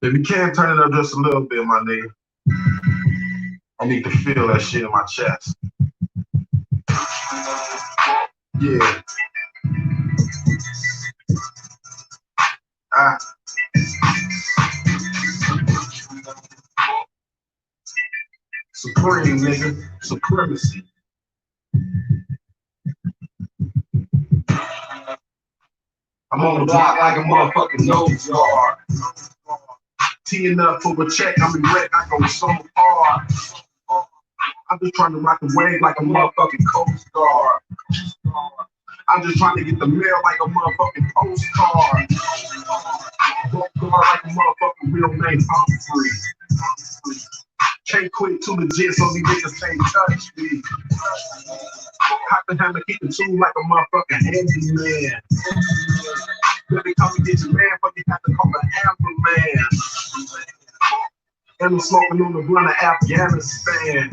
If you can turn it up just a little bit, my nigga. I need to feel that shit in my chest. Yeah. Supreme, nigga. Supremacy. I'm on the block like a motherfucking nose guard. Teeing up for a check, I'm in wreck, I go so hard. I'm just trying to rock the wave like a motherfucking Coast Guard. I'm just trying to get the mail like a motherfucking postcard. Book guard like a motherfucking real name Humphrey. Can't quit too legit so these niggas can't touch me. Have to hammer keep the tool like a motherfucking handyman. Let me come and get your man, but you have to call the ambulance. And I'm smoking on the blunt of Afghanistan.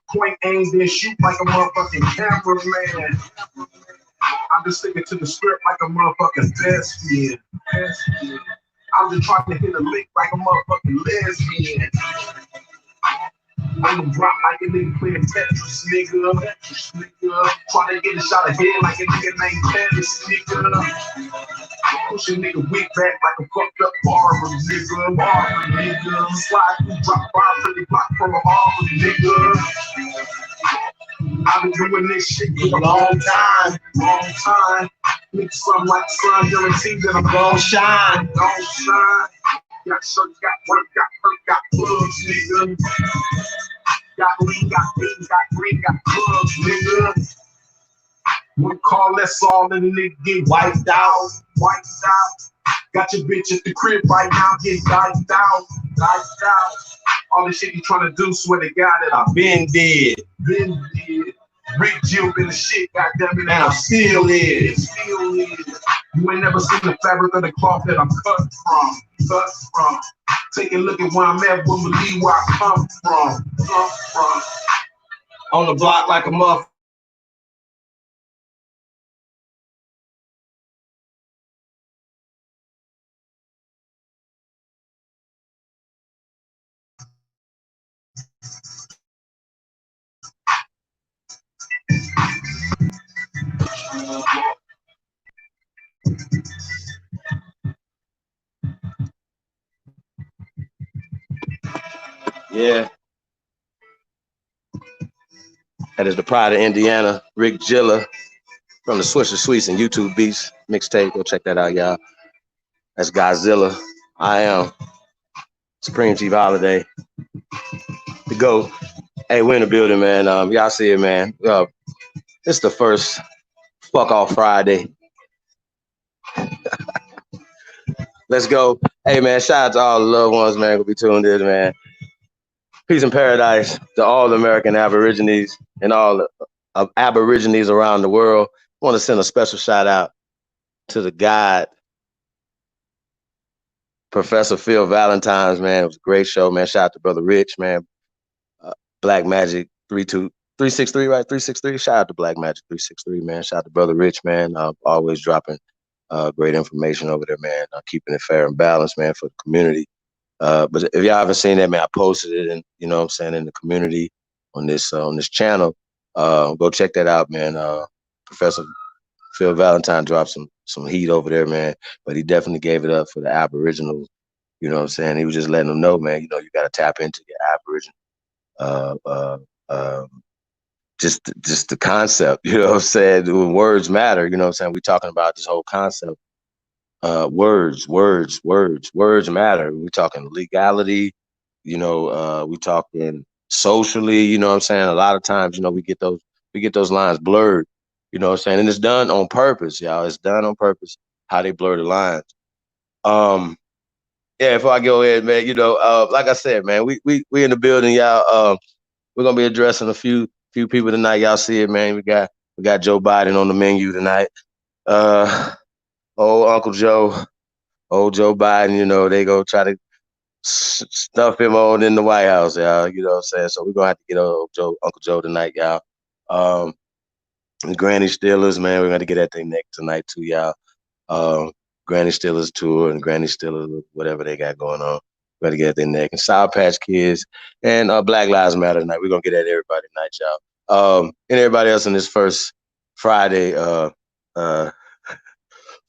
Point aimed and shoot like a motherfucking cameraman. I'm just sticking to the script like a motherfucking thespian. I'm just trying to hit a lick like a motherfucking lesbian. I'm gonna drop like a nigga playing Tetris, nigga. Try to get a shot of head like a nigga named Pettis, nigga. Push a nigga weak back like a fucked up barber, nigga. Slide through, drop by to the block from a harbor, nigga. I've been doing this shit for a long time. Nigga, something like sun, guaranteed that I'm gon' shine. Got shirts, got work, got hurt, got plugs, nigga. Got lean, got beans, got green, got clubs, nigga. One call, that's all, and the nigga get wiped out. Got your bitch at the crib right now, get diced out. All this shit you trying to do, swear to God that I've been dead. Rick Jill been the shit, goddammit, and I'm still is. You ain't never seen the fabric of the cloth that I'm cut from. Take a look at where I'm at, wouldn't believe where I come from. On the block like a motherfucker. Yeah. That is the pride of Indiana, Rick Jilla from the Swisher Sweets and YouTube Beats mixtape. Go check that out, y'all. That's Godzilla. I am Supreme Chief Holiday. The GOAT. Hey, we're in the building, man. Y'all see it, man. It's the first Fuck Off Friday. Let's go. Hey, man, shout out to all the loved ones, man, who be tuned in, man. Peace and paradise to all the American Aborigines and all the Aborigines around the world. I want to send a special shout out to the God, Professor Phil Valentine's, man. It was a great show, man. Shout out to Brother Rich, man. Black Magic 363, right? 363. Shout out to Black Magic 363, man. Shout out to Brother Rich, man. Always dropping great information over there, man. Keeping it fair and balanced, man, for the community. But if y'all haven't seen that, man, I posted it, and you know what I'm saying, in the community on this channel. Go check that out, man. Professor Phil Valentine dropped some heat over there, man. But he definitely gave it up for the Aboriginals. You know what I'm saying? He was just letting them know, man. You know, you got to tap into your Aboriginal. Just the concept. You know what I'm saying? When words matter. You know what I'm saying? We're talking about this whole concept. Words matter. We're talking legality, you know, we talking socially, you know what I'm saying? A lot of times, you know, we get those lines blurred, you know what I'm saying? And it's done on purpose, y'all. It's done on purpose, how they blur the lines. Yeah, if I go ahead, man, you know, like I said, man, we in the building, y'all. We're gonna be addressing a few people tonight. Y'all see it, man. We got Joe Biden on the menu tonight. Old Uncle Joe, old Joe Biden, you know, they go try to stuff him on in the White House, y'all. You know what I'm saying? So we're gonna have to get Uncle Joe tonight, y'all. The Granny Steelers, man, we're gonna get that thing next tonight too, y'all. Granny Stiller's tour and Granny Stiller, whatever they got going on. Better get at their neck. And Sour Patch Kids and Black Lives Matter tonight. We're going to get at everybody tonight, y'all. And everybody else in this first Friday, fuck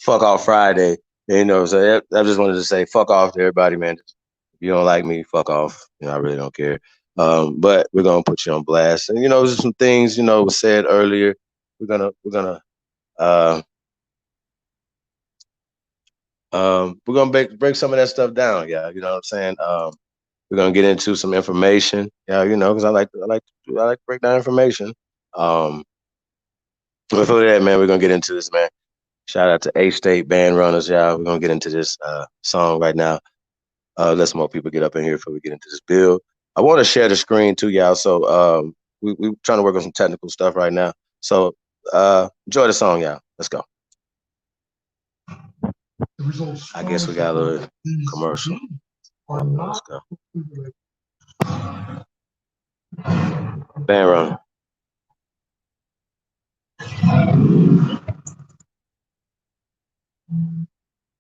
off Friday. You know, so I just wanted to say fuck off to everybody, man. If you don't like me, fuck off. You know, I really don't care. But we're gonna put you on blast. And you know, there's some things, you know, was said earlier. We're gonna break some of that stuff down, yeah. You know what I'm saying? We're gonna get into some information, yeah, you know, because I like to break down information. Before that, man, we're gonna get into this, man. Shout out to A-State Band Runners, y'all. We're gonna get into this song right now. Let some more people get up in here before we get into this build. I want to share the screen too, y'all. So we're trying to work on some technical stuff right now. So enjoy the song, y'all. Let's go. I guess we got a little commercial. Let's go. Band Runner.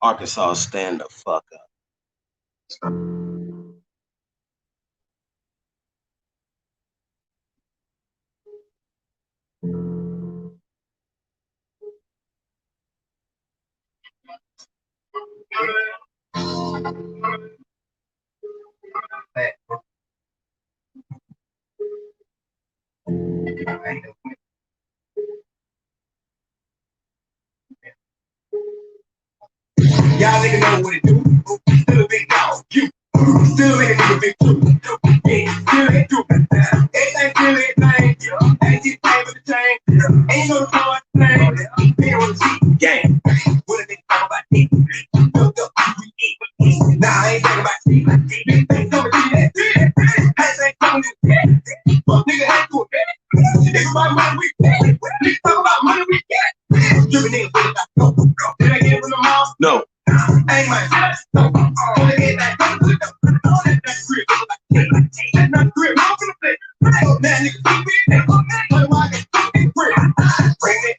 Arkansas, stand the fuck up. Y'all niggas know what it do. Still a big dog. You still make a nigga big too. Yeah, still ain't do. Everything still anything. Ain't this thing with the chain. Ain't no toy thing. Been on the seat. Gang. What a nigga talk about it? Built up. We eat. Nah, I ain't talking about it. Big thing coming to that. Hey, ain't coming to that. Fuck nigga ain't doing that. Everybody money we get. Niggas talk about money we get. Dripping niggas with it. Go. Did I get it from the mouth? No. Ain't my ass. Wanna get that grip. That's not grip. I'm gonna play. Now niggas keep me in there. Play why they keep it grip. Bring it.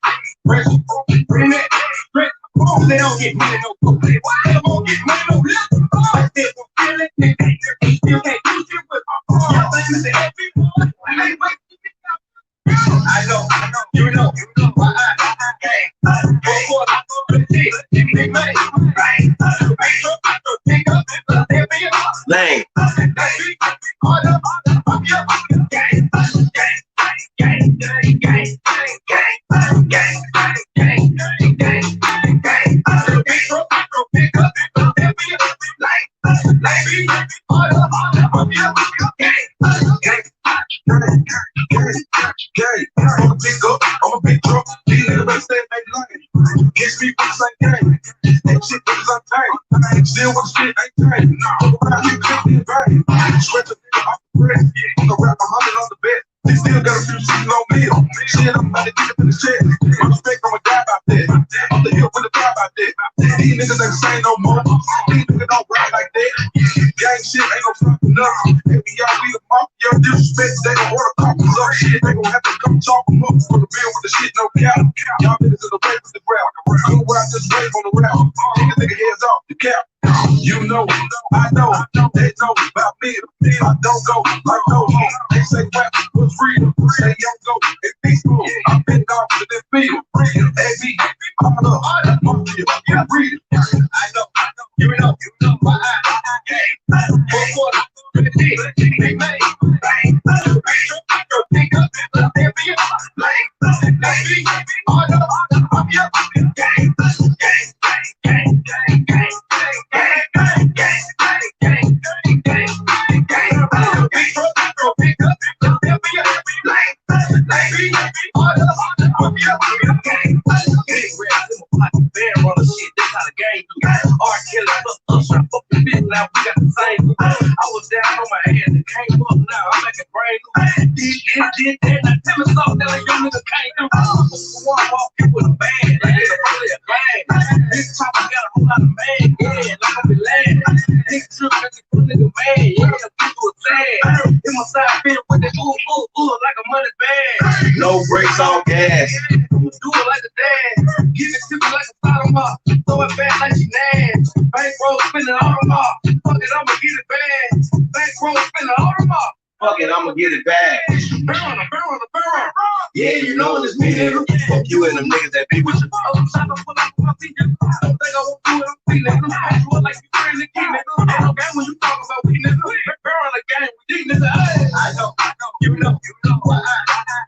Bring it. Grip. They don't get money no coke. They don't get money no lip. I still don't feel it. They still can't use it with y'all think this is everyone. Hey, wait. I know. You know. Why I can't. Big money. Lane. I'm a big truck. These niggas better stay make lane. Kiss me for the same game. That shit niggas untamed. Still with shit ain't changed. Fuck around, you can't be in vain. Stretch a nigga off the press. I'm gonna wrap 100 on the bed. They still got a few shit on me. Shit, I'm about to get up in the shed. I'm respect from a guy about that. I'm the hill with a guy about that. These niggas ain't saying no more. These niggas don't rap like that. Gang shit ain't no fucking nothing. FBI, we the mafia. Disrespect, they gon' order coffins up. Shit, they gon' have to come talk them up. For the bill with the shit, no cap. Y'all niggas in the way with the rap. Good rap, just wave on the rap. Nigga heads off the cap. You know, I know, they know about me. I don't go like no more. They say rap was real. Say young go, it's peaceful. I've been down to this field. AB, I'm the mafia. Yeah, real. I know, you know why I came. Big man, bang. Pick up, there be a lane. Let's be all the mafia. Gang, gang, gang, gang, gang. I was down on my hands and came up now. I'm making brain. Did that. Now tell me something that a young nigga can't do. Walk in with a band, like it's only a bang. This chopper got a whole lot of man, yeah, like I'm land. This trip got the nigga man, yeah, people are sad. In my side fit with the like a money bag. No brakes on gas. Do it like a dad. Give it to me like a sodomite. throw it back like she nasty. Bankroll spinning all the mark. Fuck it, I'ma get it bad. Bankroll spinning all the mark. Fuck it, I'ma get it back. Burn. Yeah, you know it's me, nigga. Fuck you and them niggas that be with you. I'm trying to pull out my feet, nigga. I don't think I won't do it, I'm feet, nigga. I do it like you friend the key, nigga. Ain't no game when you talk about we, nigga. Burn the game with these niggas. Hey. I know. You know.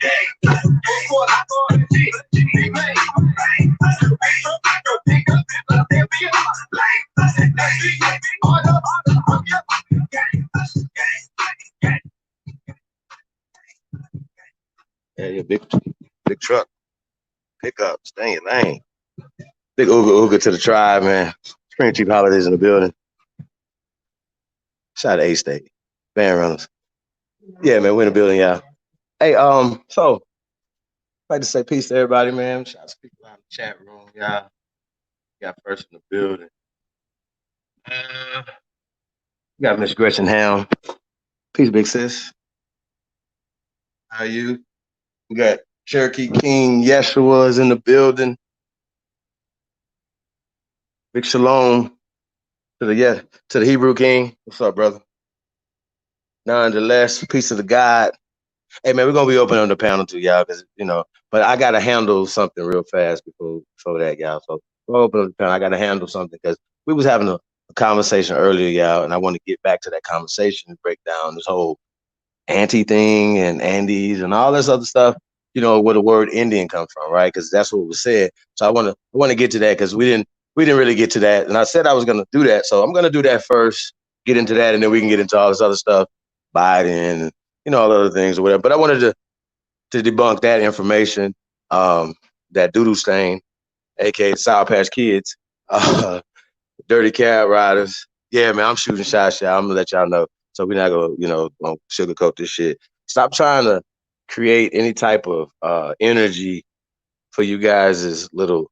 Hey. I thought it G. Be made. Yeah, big truck, pickup, stay in your lane. Big ooga to the tribe, man. Spring Chief holidays in the building. Shout out to A-State, band runners. Yeah, man, we're in the building, y'all. Hey, so I'd like to say peace to everybody, man. Shout out to people out in the chat room, y'all. Got first in the building. We got Miss Gretchen Helm. Peace, big sis. How are you? We got Cherokee King Yeshua is in the building. Big shalom to the Hebrew King. What's up, brother? Nonetheless, peace of the God. Hey man, we're gonna be opening the panel too, y'all, because but I gotta handle something real fast before that, y'all. So we'll open up the panel. I gotta handle something because we was having a conversation earlier, y'all, and I want to get back to that conversation and break down this whole anti thing and Andes and all this other stuff, where the word Indian comes from, right? Because that's what was said. So I want to get to that because we didn't really get to that. And I said I was gonna do that. So I'm gonna do that first, get into that, and then we can get into all this other stuff, Biden and all the other things or whatever. But I wanted to debunk that information, that doodoo stain, aka Sour Patch Kids, dirty cab riders. Yeah, man, I'm shooting shots, y'all. I'm gonna let y'all know. So we're not gonna sugarcoat this shit. Stop trying to create any type of energy for you guys' little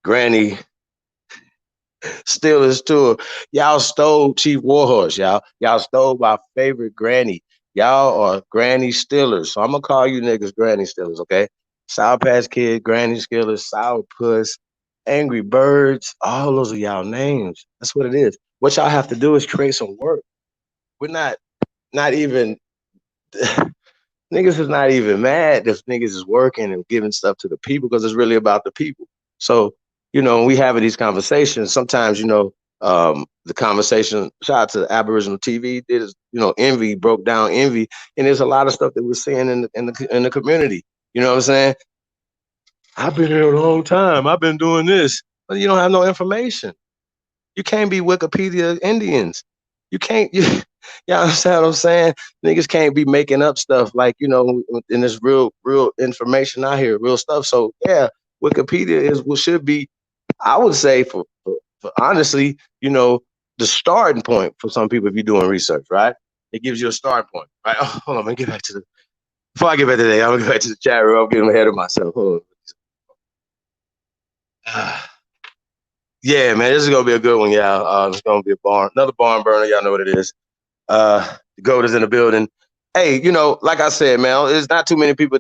granny Steelers tour. Y'all stole Chief Warhorse, y'all. Y'all stole my favorite granny. Y'all are Granny Steelers. So I'm gonna call you niggas Granny Steelers, okay? Sour Patch Kid, Granny Steelers, Sour Puss, Angry Birds. All those are y'all names. That's what it is. What y'all have to do is create some work. We're not even niggas is not even mad if niggas is working and giving stuff to the people because it's really about the people. So, when we having these conversations, sometimes, the conversation, shout out to Aboriginal TV, did envy, broke down envy. And there's a lot of stuff that we're seeing in the community. You know what I'm saying? I've been here a long time. I've been doing this. But you don't have no information. You can't be Wikipedia Indians. You can't, y'all understand what I'm saying? Niggas can't be making up stuff like, in this real information out here, real stuff. So yeah, Wikipedia should be, I would say for honestly, the starting point for some people if you're doing research, right? It gives you a starting point, right? Oh, hold on, let me get back to before I get back to that, I'm gonna get back to the chat room. I'm getting ahead of myself. Hold on. Yeah, man, this is gonna be a good one, y'all. It's gonna be another barn burner. Y'all know what it is. The GOAT is in the building. Hey, like I said, man, there's not too many people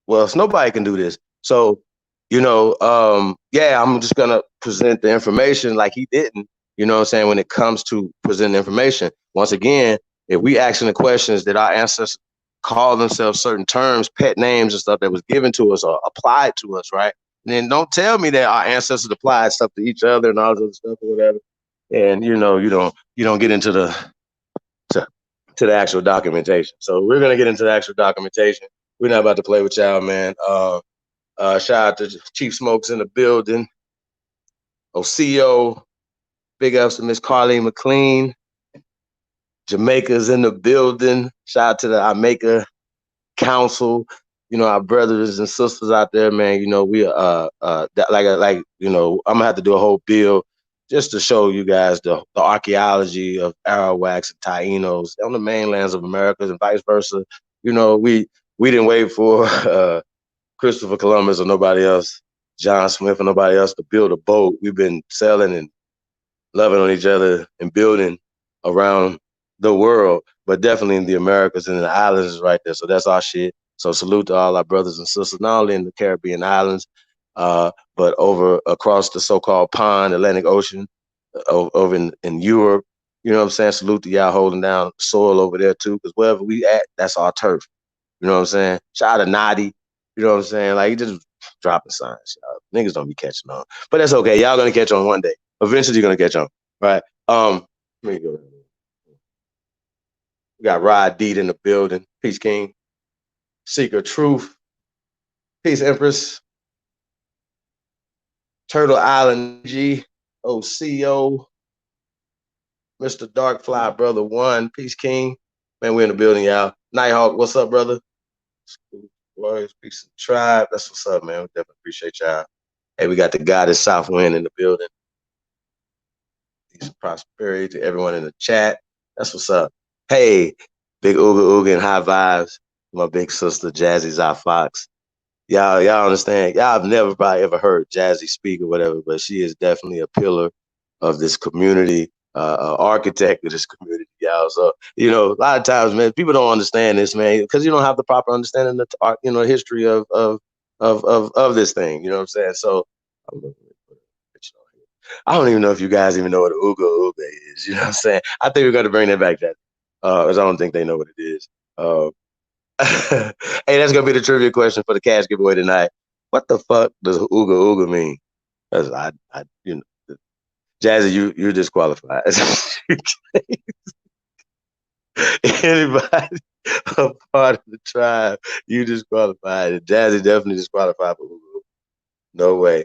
nobody can do this. So, yeah, I'm just gonna present the information like he didn't. You know what I'm saying? When it comes to presenting information, once again, if we asking the questions that our ancestors call themselves certain terms, pet names and stuff that was given to us or applied to us, right? And then don't tell me that our ancestors applied stuff to each other and all this other stuff or whatever. And you don't get into the actual documentation. So we're gonna get into the actual documentation. We're not about to play with y'all, man. Shout out to Chief Smokes in the building. OCO, big ups to Miss Carleen McLean. Jamaica's in the building. Shout out to the Jamaica Council. Our brothers and sisters out there, man. We I'm gonna have to do a whole bill just to show you guys the archaeology of Arawaks and Tainos on the mainlands of America and vice versa. We didn't wait for Christopher Columbus or nobody else, John Smith or nobody else to build a boat. We've been sailing and loving on each other and building around the world, but definitely in the Americas and the islands is right there. So that's our shit. So salute to all our brothers and sisters, not only in the Caribbean islands, but over across the so-called pond, Atlantic Ocean, over in Europe. You know what I'm saying? Salute to y'all holding down soil over there too, because wherever we at, that's our turf. You know what I'm saying? Shout out to Nadi. You know what I'm saying? Like, he just dropping signs. Y'all. Niggas don't be catching on. But that's okay. Y'all gonna catch on one day. Eventually you're gonna catch on. Right? Let me go. We got Rod Deed in the building. Peace King. Seeker Truth. Peace Empress. Turtle Island G. OCO. Mr. Darkfly, brother one. Peace King. Man, we in the building, y'all. Nighthawk, what's up, brother? Warriors, peace and tribe. That's what's up, man. We definitely appreciate y'all. Hey, we got the goddess Southwind in the building. Peace and prosperity to everyone in the chat. That's what's up. Hey, big Ooga Ooga and high vibes. My big sister, Jazzy Zy Fox. Y'all understand? Y'all have never probably ever heard Jazzy speak or whatever, but she is definitely a pillar of this community, architect of this community, y'all. So, you know, a lot of times, man, people don't understand this, man, because you don't have the proper understanding of the, you know, history of this thing. You know what I'm saying? So, I don't even know if you guys even know what an Ooga Ooga is. You know what I'm saying? I think we're going to bring that back, that, because I don't think they know what it is. Hey, that's gonna be the trivia question for the cash giveaway tonight. What the fuck does Ooga Ooga mean? Because you know, Jazzy, you're disqualified. Anybody a part of the tribe, you disqualified. Jazzy definitely disqualified for Ooga Ooga. No way.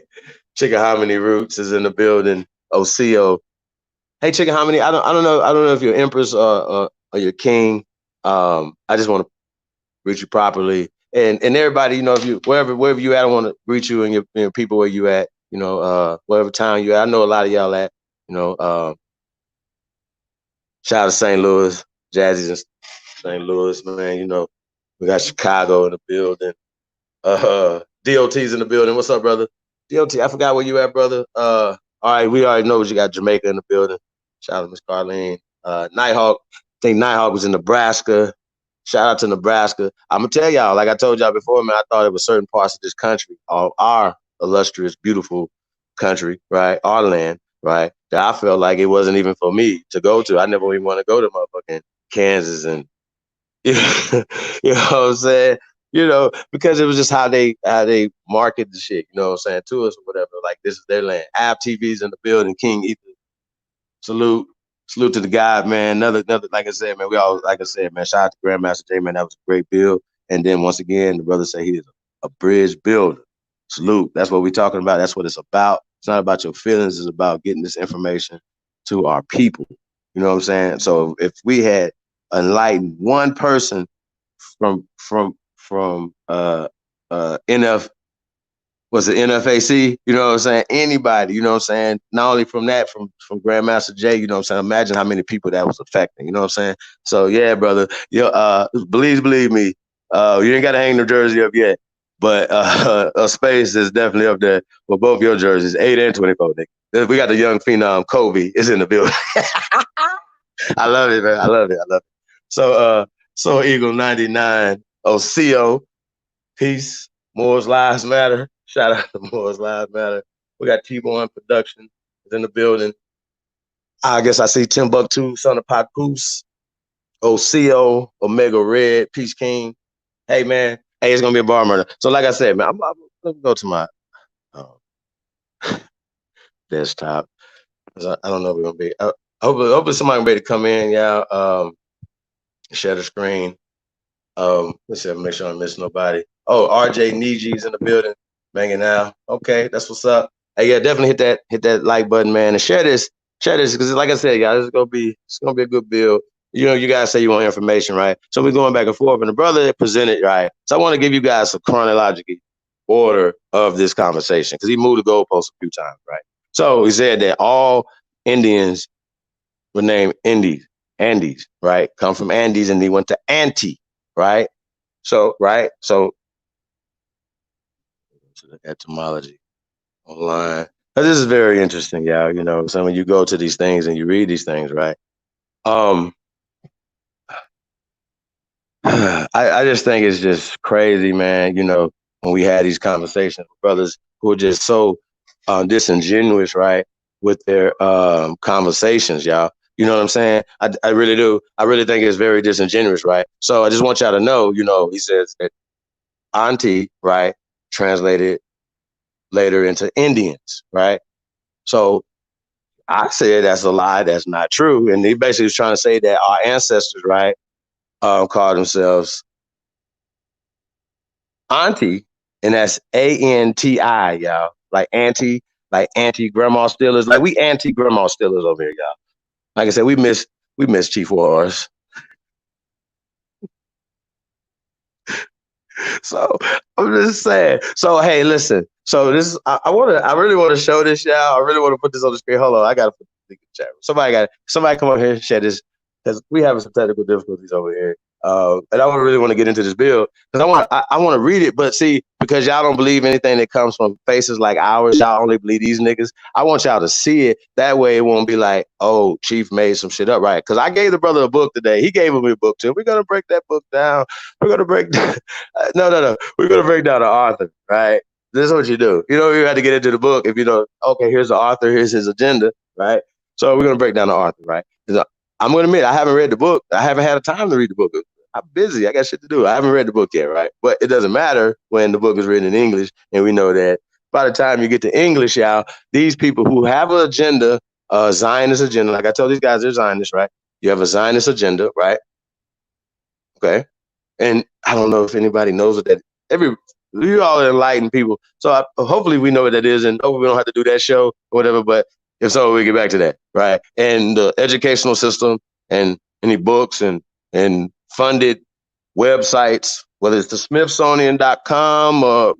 Chicken Hominy Roots is in the building. OCO. Hey, Chicken Hominy. I don't know if you're Empress or your King. I just want to greet you properly. And everybody, you know, if you wherever you at, I want to greet you and your people where you at, you know, whatever town you at. I know a lot of y'all at, you know, shout out to St. Louis, Jazzy's in St. Louis, man. You know, we got Chicago in the building. DOT's in the building. What's up, brother? DOT, I forgot where you at, brother. All right, we already know you got Jamaica in the building. Shout out to Miss Carlene. Nighthawk, I think Nighthawk was in Nebraska. Shout out to Nebraska. I'm gonna tell y'all, like I told y'all before, man, I thought it was certain parts of this country, our illustrious, beautiful country, right? Our land, right? That I felt like it wasn't even for me to go to. I never even want to go to motherfucking Kansas and you know, you know what I'm saying? You know, because it was just how they market the shit, you know what I'm saying, to us or whatever. Like, this is their land. Av TV's in the building, King Ether. Salute. Salute to the guy, man. Another, like I said, man, like I said, man, shout out to Grandmaster J, man. That was a great build. And then once again, the brother said he is a bridge builder. Salute. That's what we're talking about. That's what it's about. It's not about your feelings. It's about getting this information to our people. You know what I'm saying? So if we had enlightened one person from NF was it NFAC, you know what I'm saying? Anybody, you know what I'm saying? Not only from that, from Grandmaster Jay, you know what I'm saying? Imagine how many people that was affecting, you know what I'm saying? So yeah, brother, believe me, you ain't gotta hang the jersey up yet. But a space is definitely up there for both your jerseys, 8 and 24, nigga. We got the young phenom Kobe is in the building. I love it, man. I love it. So Eagle 99, OCO, peace. Moore's Lives Matter. Shout out to Moore's Lives Matter. We got T-Born Production in the building. I guess I see Timbuktu, Son of Papoose, OCO, Omega Red, Peace King. Hey, man. Hey, it's going to be a bar murder. So like I said, man, let me go to my desktop. I don't know if we're going to be. Hopefully somebody will be able to come in, yeah. Share the screen. Let's see, make sure I don't miss nobody. Oh, RJ Niji's in the building, banging out. Okay, that's what's up. Hey, yeah, definitely hit that like button, man, and share this because, like I said, guys, it's gonna be a good build. You know, you guys say you want information, right? So we're going back and forth, and the brother presented, right? So I want to give you guys a chronological order of this conversation because he moved the goalpost a few times, right? So he said that all Indians were named Andes, right? Come from Andes, and he went to Anti, right? So the etymology online. But this is very interesting, y'all. You know, so when you go to these things and you read these things, right? I just think it's just crazy, man. You know, when we had these conversations with brothers who are just so disingenuous, right, with their conversations, y'all. You know what I'm saying? I really do. I really think it's very disingenuous, right? So I just want y'all to know, he says that auntie, right, translated later into Indians, right? So I said that's a lie. That's not true. And he basically was trying to say that our ancestors, right, called themselves auntie, and that's ANTI, y'all. Like auntie grandma Steelers. Like we auntie grandma Steelers over here, y'all. Like I said, we miss Chief Wars. So I'm just saying. So hey, listen. So this I really want to show this, y'all. I really want to put this on the screen. Hold on, I gotta put the chat. Somebody come up here and share this because we having some technical difficulties over here. And I really want to get into this bill because I want to read it, but see, because y'all don't believe anything that comes from faces like ours, y'all only believe these niggas. I want y'all to see it. That way it won't be like, oh, Chief made some shit up, right? Because I gave the brother a book today. He gave him a book too. We're gonna break that book down. We're gonna break down. No. We're gonna break down the author, right? This is what you do. You have to get into the book if you know. Okay, here's the author. Here's his agenda, right? So we're gonna break down the author, right? I'm gonna admit I haven't read the book. I haven't had a time to read the book. I'm busy. I got shit to do. I haven't read the book yet, right? But it doesn't matter when the book is written in English, and we know that by the time you get to English, y'all, these people who have an agenda, a Zionist agenda, like I told these guys, they're Zionists, right? You have a Zionist agenda, right? Okay, and I don't know if anybody knows what that. You all enlightened people, so hopefully we know what that is, and hopefully we don't have to do that show or whatever. But if so, we get back to that, right? And the educational system, and any books and funded websites, whether it's the Smithsonian.com or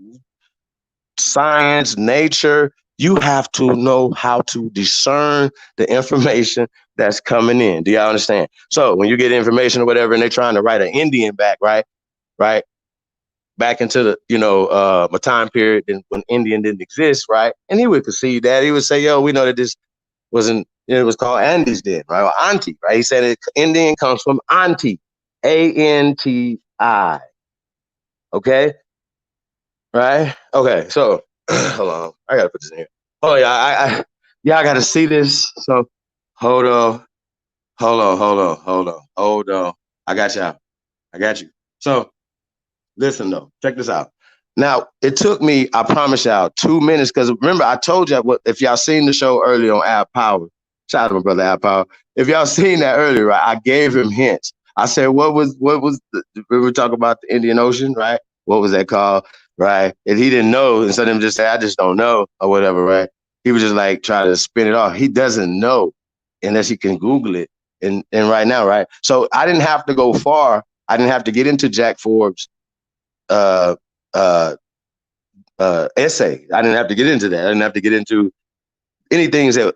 Science, Nature, you have to know how to discern the information that's coming in. Do y'all understand? So when you get information or whatever, and they're trying to write an Indian back, right? Back into the, a time period when Indian didn't exist, right? And he would concede that. He would say, yo, we know that this wasn't, it was called Andes then, right? Or Auntie, right? He said Indian comes from Auntie, ANTI. Okay? Right? Okay, so hold on. I gotta put this in here. Oh yeah, y'all gotta see this. So hold on. Hold on. I got y'all. I got you. So listen though, check this out. Now it took me, I promise y'all, 2 minutes because remember I told y'all what if y'all seen the show earlier on Al Power. Shout out to my brother Al Power. If y'all seen that earlier, right? I gave him hints. I said, we were talking about the Indian Ocean, right? What was that called, right? And he didn't know, instead of him just say, I just don't know or whatever, right? He was just like trying to spin it off. He doesn't know unless he can Google it. And right now, right? So I didn't have to go far. I didn't have to get into Jack Forbes uh, uh, essay. I didn't have to get into that. I didn't have to get into anything that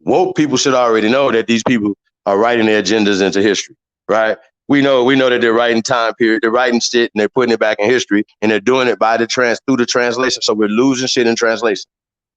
woke people should already know that these people are writing their agendas into history, right? We know that they're writing time period, they're writing shit and they're putting it back in history and they're doing it through the translation. So we're losing shit in translation.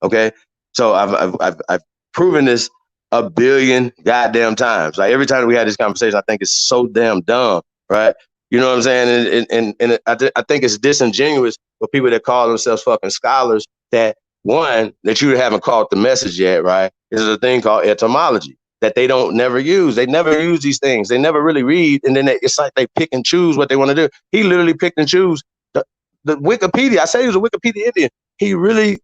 Okay. So I've proven this a billion goddamn times. Like every time we had this conversation, I think it's so damn dumb, right? You know what I'm saying? And I think it's disingenuous for people that call themselves fucking scholars that one, that you haven't caught the message yet, right? Is a thing called etymology that they don't never use. They never use these things. They never really read. And then it's like they pick and choose what they want to do. He literally picked and choose the Wikipedia. I said he was a Wikipedia Indian. He really,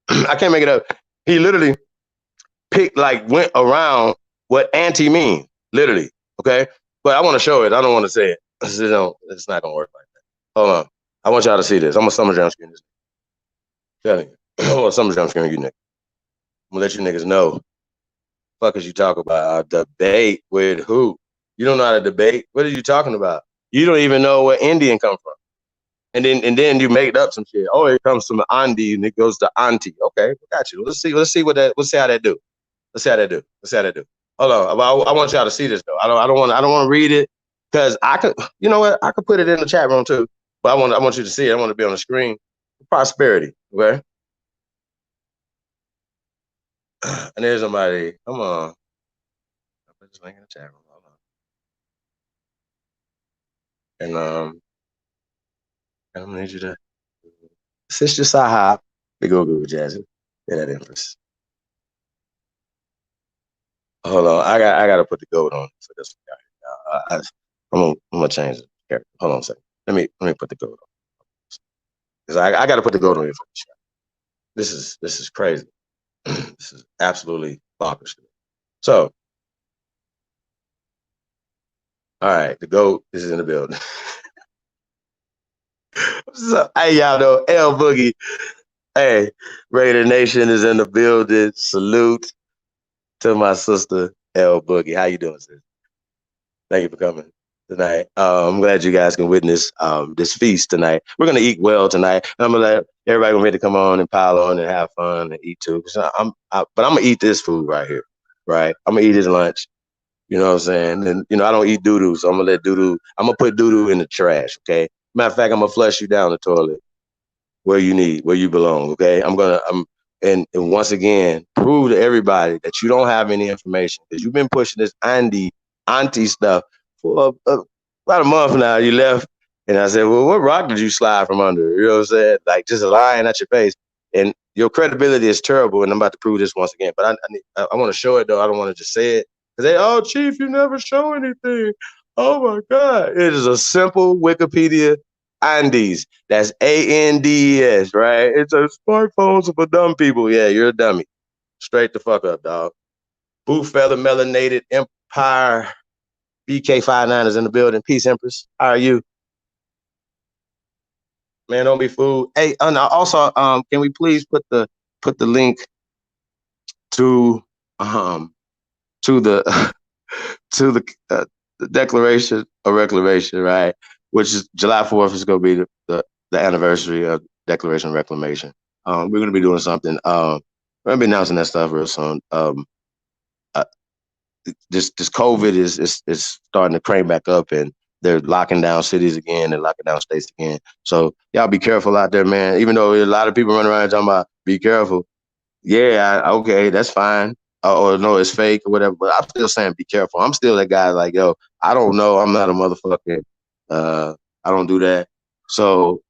I can't make it up. He literally went around what anti mean, literally. Okay. But I want to show it. I don't want to say it. It's not going to work like that. Hold on. I want y'all to see this. I'm going to summer jam screen this. Telling you. I'm going to summer jam screen you niggas. I'm going to let you niggas know. Fuck is you talk about? A debate with who? You don't know how to debate? What are you talking about? You don't even know where Indian come from. And then you make up some shit. Oh, it comes from Andi and it goes to Auntie. Okay, got you. Let's see how that do. Let's see how that do. Hold on. I want y'all to see this though. I don't want to read it because I could. You know what? I could put it in the chat room too. But I want you to see it. I want to be on the screen. Prosperity. Okay. And there's somebody. Come on. I'll put this link in the chat room. Hold on. And I'm gonna need you to Sister Sahab. We go good with Jazzy. Yeah, that Empress. Hold on, I gotta put the goat on for this one. I'm gonna change it. Here, hold on a second. Let me put the goat on because I gotta put the goat on here for this shot. This is crazy. This is absolutely bonkers. So, all right, the goat is in the building. So, hey, y'all know L Boogie. Hey, Raider Nation is in the building. Salute to my sister L Boogie. How you doing, sis? Thank you for coming tonight. I'm glad you guys can witness this feast tonight. We're gonna eat well tonight. I'm gonna let everybody ready to come on and pile on and have fun and eat too. But I'm gonna eat this food right here, right? I'm gonna eat his lunch. You know what I'm saying? And I don't eat doo doo, so I'm gonna let doo doo. I'm gonna put doo doo in the trash. Okay. Matter of fact, I'm gonna flush you down the toilet where you belong. Okay. And once again, prove to everybody that you don't have any information because you've been pushing this auntie stuff for about a month now. You left, and I said, "Well, what rock did you slide from under?" You know what I'm saying? Like just lying at your face, and your credibility is terrible. And I'm about to prove this once again, but I want to show it though. I don't want to just say it because oh, Chief, you never show anything. Oh my God, it is a simple Wikipedia Andes. That's ANDES, right? It's a smartphones for dumb people. Yeah, you're a dummy. Straight the fuck up, dog. Boot feather melanated empire. BK59 is in the building. Peace, Empress. How are you? Man, don't be fooled. Hey, also, can we please put the link to to the to the Declaration of Reclamation, right? Which is July 4th is going to be the anniversary of Declaration of Reclamation. We're going to be doing something. We're going to be announcing that stuff real soon. Uh, this COVID is starting to crank back up, and they're locking down cities again and locking down states again. So y'all be careful out there, man. Even though a lot of people running around talking about be careful, yeah, okay, that's fine. Or no, it's fake or whatever. But I'm still saying be careful. I'm still that guy like, yo, I don't know. I'm not a motherfucker. I don't do that. So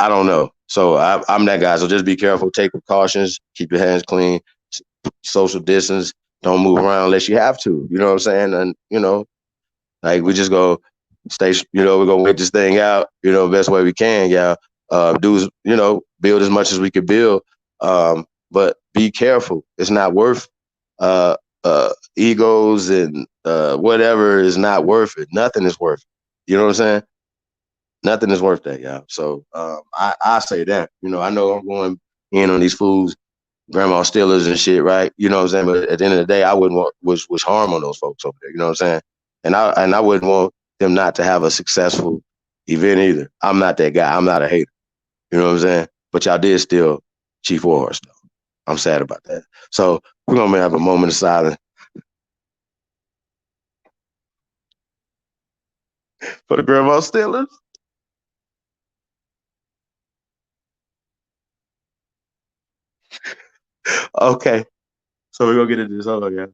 I don't know. So I'm that guy. So just be careful. Take precautions. Keep your hands clean. Social distance. Don't move around unless you have to. You know what I'm saying? And like we just go stay. We're gonna wait this thing out. Best way we can. Yeah. Do build as much as we could build. But be careful. It's not worth egos and whatever is not worth it. Nothing is worth it. You know what I'm saying? Nothing is worth that, y'all. So I say that. I know I'm going in on these fools, grandma Steelers and shit, right? You know what I'm saying? But at the end of the day, I wouldn't want wish harm on those folks over there. You know what I'm saying? And I wouldn't want them not to have a successful event either. I'm not that guy. I'm not a hater. You know what I'm saying? But y'all did steal Chief Warhorse, though. I'm sad about that. So we're gonna have a moment of silence for the grandma Steelers. Okay. So we're gonna get into this. Hold on, yeah.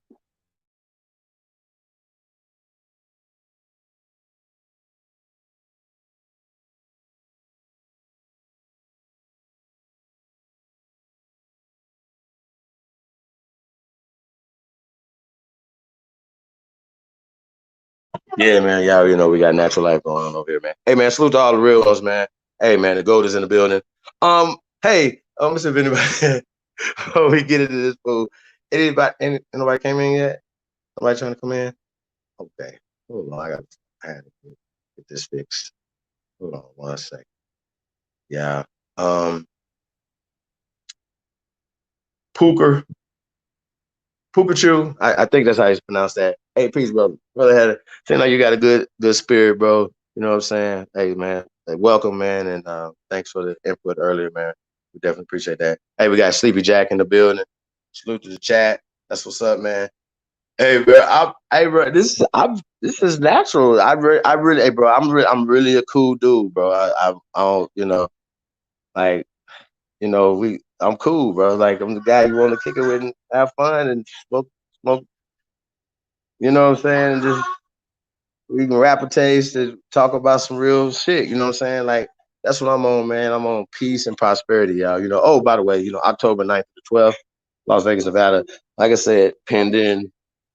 Yeah, man. Y'all, we got natural life going on over here, man. Hey, man, salute to all the real ones, man. Hey, man, the gold is in the building. Hey, let me see if anybody before we get into this food. Nobody came in yet? Nobody trying to come in? Okay. Hold on, I had to get this fixed. Hold on one second. Yeah. Pooker. Pikachu. I think that's how you pronounce that. Hey, peace, brother. Brother had seem like you got a good spirit, bro. You know what I'm saying? Hey, man. Hey, welcome, man, and thanks for the input earlier, man. We definitely appreciate that. Hey, we got Sleepy Jack in the building. Salute to the chat. That's what's up, man. Hey, bro. Bro. This is natural. I really, hey, bro. I'm really a cool dude, bro. I don't, like, I'm cool, bro. Like I'm the guy you want to kick it with and have fun and smoke. You know what I'm saying? Just we can rap a taste and talk about some real shit. You know what I'm saying? Like That's what I'm on, man. I'm on peace and prosperity, y'all. You know, oh, by the way, you know, October 9th to the 12th, Las Vegas, Nevada. Like I said, pending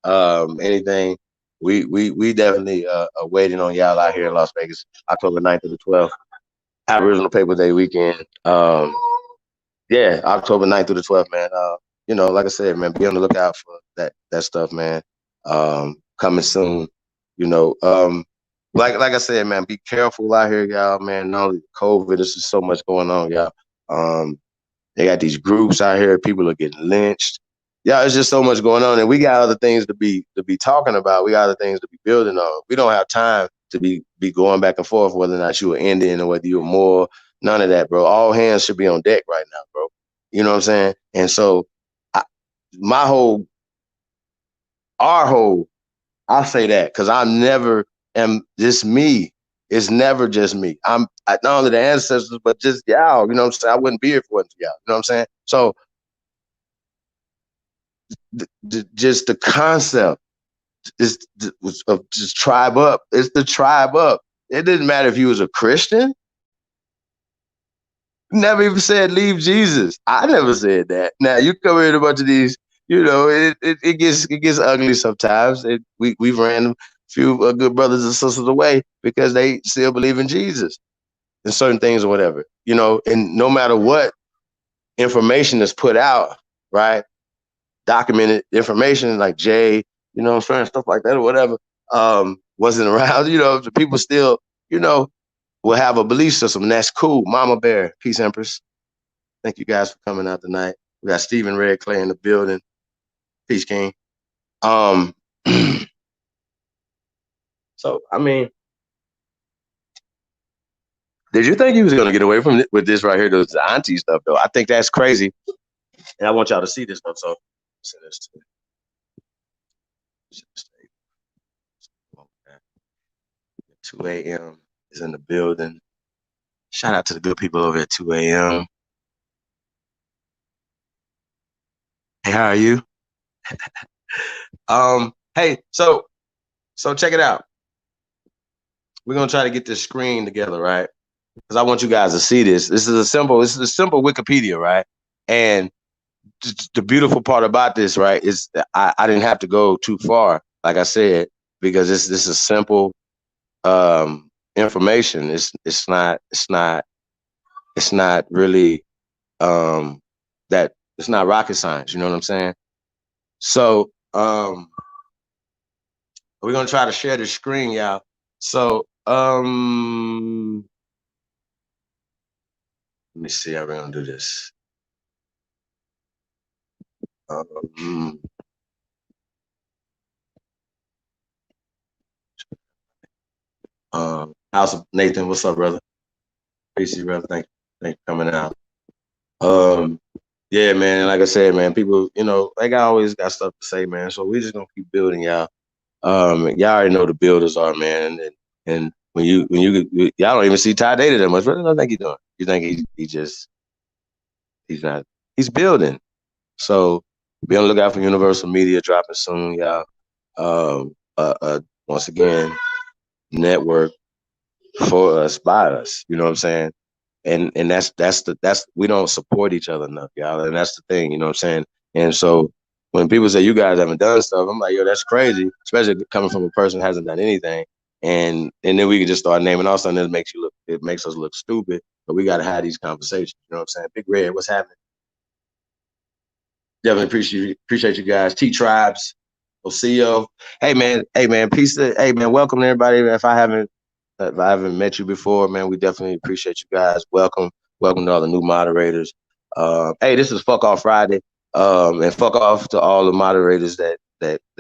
anything, we definitely are waiting on y'all out here in Las Vegas, October 9th to the 12th, Aboriginal Paper Day weekend. Yeah, October 9th through the 12th, man. You know, like I said, man, be on the lookout for that stuff, man. Coming soon. You know, like I said, man, be careful out here, y'all, man. Not only COVID, there's just so much going on, y'all. They got these groups out here, people are getting lynched. Yeah, it's just so much going on, and we got other things to be talking about. We got other things to be building on. We don't have time to be going back and forth whether or not you were Indian or whether you were more. None of that, bro. All hands should be on deck right now, bro. You know what I'm saying? And so, I, my whole, our whole, I'll say that because I never am just me. It's never just me. Not only the ancestors, but just y'all. You know what I'm saying? I wouldn't be here if it wasn't for y'all. You know what I'm saying? So just the concept is of just tribe up. It's the tribe up. It didn't matter if you was a Christian. Never even said leave Jesus. I never said that. Now you come in a bunch of these, you know, it gets ugly sometimes. We've ran a few good brothers and sisters away because they still believe in Jesus and certain things or whatever, you know. And no matter what information is put out, right? Documented information like Jay, you know what I'm saying, stuff like that or whatever, wasn't around, you know, the people still, you know, will have a belief system, and that's cool. Mama Bear, peace, Empress. Thank you guys for coming out tonight. We got Stephen Red Clay in the building. Peace, King. So, I mean, did you think he was going to get away from it with this right here, the auntie stuff, though? I think that's crazy, and I want y'all to see this, though, so send this to 2 a.m. is in the building. Shout out to the good people over at 2 a.m. Hey, how are you? Hey, so check it out. We're gonna try to get this screen together, right? Because I want you guys to see this. This is a simple Wikipedia, right? And the beautiful part about this, right, is that I didn't have to go too far, like I said, because this is simple information. It's not really that it's not rocket science. You know what I'm saying? So we're gonna try to share the screen, y'all. So let me see how we're gonna do this. House of Nathan, what's up, brother? Peace, brother. Thank you for coming out. Yeah, man. Like I said, man, people, you know, they always got stuff to say, man. So we just gonna keep building, y'all. Y'all already know the builders are, man. And when you y'all don't even see Ty Data that much. What do I think he's doing? You think he's not? He's building. So be on the lookout for Universal Media dropping soon, y'all. Once again, network for us, by us. You know what I'm saying? And that's we don't support each other enough, y'all. And that's the thing, you know what I'm saying? And so when people say you guys haven't done stuff, I'm like, yo, that's crazy, especially coming from a person who hasn't done anything. And then we can just start naming all of a sudden it makes us look stupid. But we gotta have these conversations. You know what I'm saying? Big Red, what's happening? Definitely appreciate you guys. T Tribes, Ocio. Hey man, peace. Hey man, welcome to everybody. If I haven't met you before, man, we definitely appreciate you guys. Welcome to all the new moderators. Hey, this is Fuck Off Friday. And fuck off to all the moderators that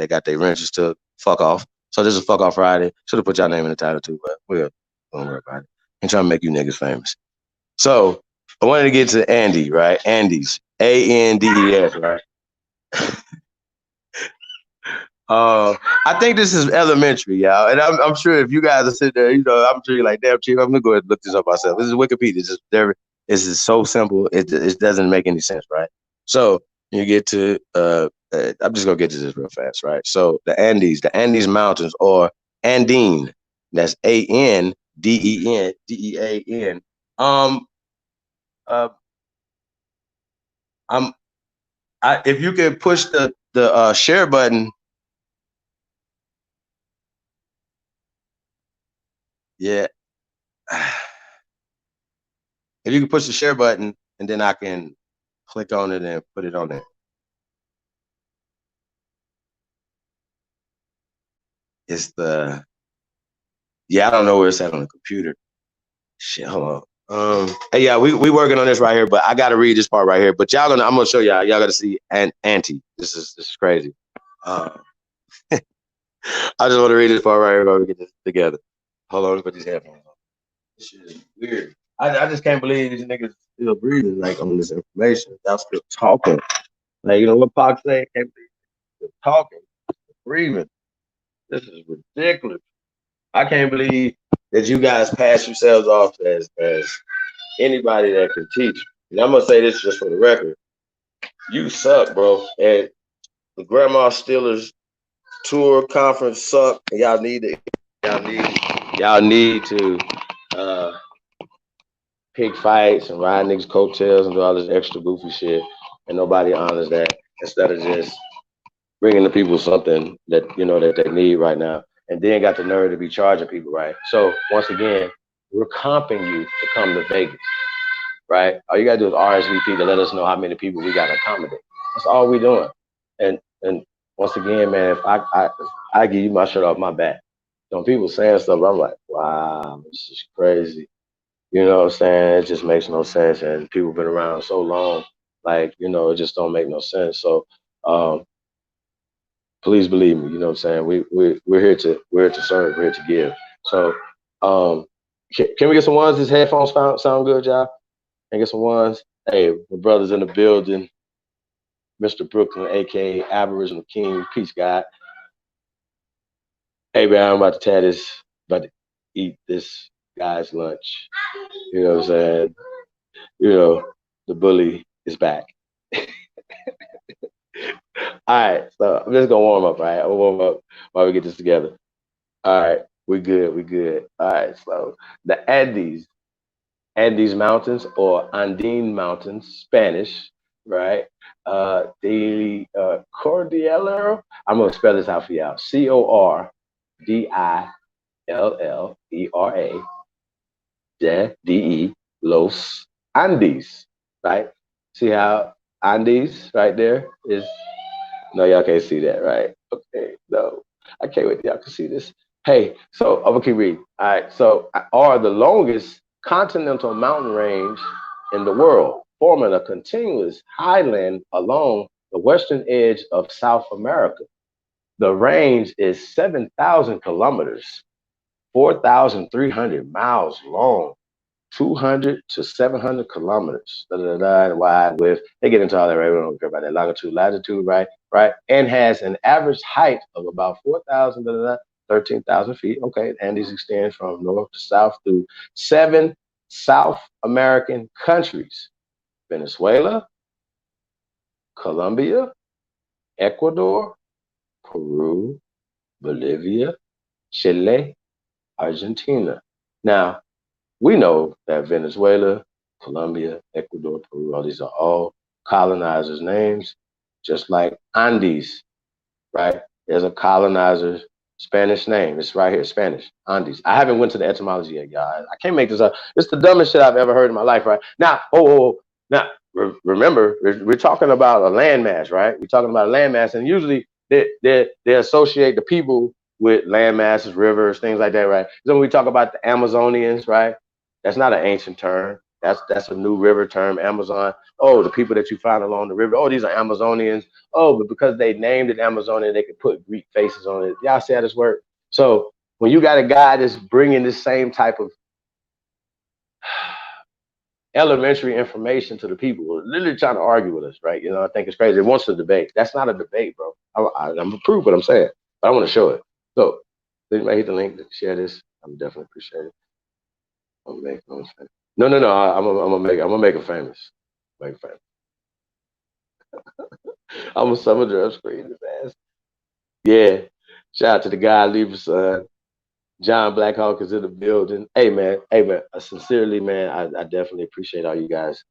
got their wrenches to fuck off. So this is Fuck Off Friday. Should have put y'all name in the title too, but don't worry about it. Ain't trying to make you niggas famous. So I wanted to get to Andy, right? Andes. ANDES, right? I think this is elementary, y'all. And I'm sure if you guys are sitting there, you know, I'm sure you're like, damn, Chief, I'm going to go ahead and look this up myself. This is Wikipedia. This is so simple. It doesn't make any sense, right? So you get to, I'm just going to get to this real fast, right? So the Andes Mountains, or Andine, that's ANDEN, DEAN, Um, uh, if you can push the share button, yeah. If you can push the share button, and then I can click on it and put it on there. It's the I don't know where it's at on the computer. Shit, hold on. Hey, yeah, we working on this right here, but I gotta read this part right here. But I'm gonna show y'all. Y'all gotta see Auntie. This is crazy. I just want to read this part right here while we get this together. Hold on, let me put these headphones on. This shit is weird. I just can't believe these niggas still breathing like on this information. Y'all still talking. Like, you know what Pac say? Can't believe still talking, breathing. This is ridiculous. I can't believe that you guys pass yourselves off as anybody that can teach. And I'm gonna say this just for the record. You suck, bro. And the Grandma Steelers tour conference suck. And y'all need to pick fights and ride niggas' coattails and do all this extra goofy shit. And nobody honors that instead of just bringing the people something that that they need right now. And then got the nerve to be charging people, right? So once again, we're comping you to come to Vegas, right? All you gotta do is RSVP to let us know how many people we gotta accommodate. That's all we doing. And once again, man, if I give you my shirt off my back. So when people saying stuff, I'm like, wow, this is crazy. You know what I'm saying? It just makes no sense. And people been around so long, like, it just don't make no sense. So please believe me, you know what I'm saying? We're here to serve, we're here to give. So can we get some ones? These headphones sound good, y'all? Can I get some ones? Hey, my brother's in the building. Mr. Brooklyn, aka Aboriginal King, peace God. Hey man, I'm about to eat this guy's lunch. You know what I'm saying? The bully is back. All right, so I'm just gonna warm up, right? I'll warm up while we get this together. All right, we good. All right, so the Andes Mountains or Andine Mountains, Spanish, right? The Cordillera. I'm gonna spell this out for y'all. Cordillera, de Los Andes, right? See how Andes right there is? No, y'all can't see that, right? Okay, no, I can't wait till y'all can see this. Hey, so I'm gonna keep reading. All right, so are the longest continental mountain range in the world, forming a continuous highland along the western edge of South America. The range is 7,000 kilometers, 4,300 miles long, 200 to 700 kilometers, wide width. They get into all that, right? We don't care about that longitude, latitude, right? Right. And has an average height of about 4,000, 13,000 feet. Okay. Andes extend from north to south through 7 South American countries: Venezuela, Colombia, Ecuador, Peru, Bolivia, Chile, Argentina. Now, we know that Venezuela, Colombia, Ecuador, Peru, all these are all colonizers' names, just like Andes, right? There's a colonizer's Spanish name. It's right here, Spanish, Andes. I haven't went to the etymology yet, y'all. I can't make this up. It's the dumbest shit I've ever heard in my life, right? Now, now, remember, we're talking about a landmass, right? We're talking about a landmass, and usually they associate the people with land masses, rivers, things like that, right? So when we talk about the Amazonians, right? That's not an ancient term. That's a new river term, Amazon. Oh, the people that you find along the river. Oh, these are Amazonians. Oh, but because they named it Amazonia, they could put Greek faces on it. Y'all see how this works? So when you got a guy that's bringing this same type of elementary information to the people, literally trying to argue with us, right? I think it's crazy. It wants to debate. That's not a debate, bro. I'm a prove what I'm saying, but I want to show it. So, anybody hit the link to share this? I would definitely appreciate it. I'm gonna make him famous. No. I'm gonna make him famous. Make him famous. I'm a summer drum screen his ass. Yeah. Shout out to the guy, leave son. John Blackhawk is in the building. Hey man, sincerely, man, I definitely appreciate all you guys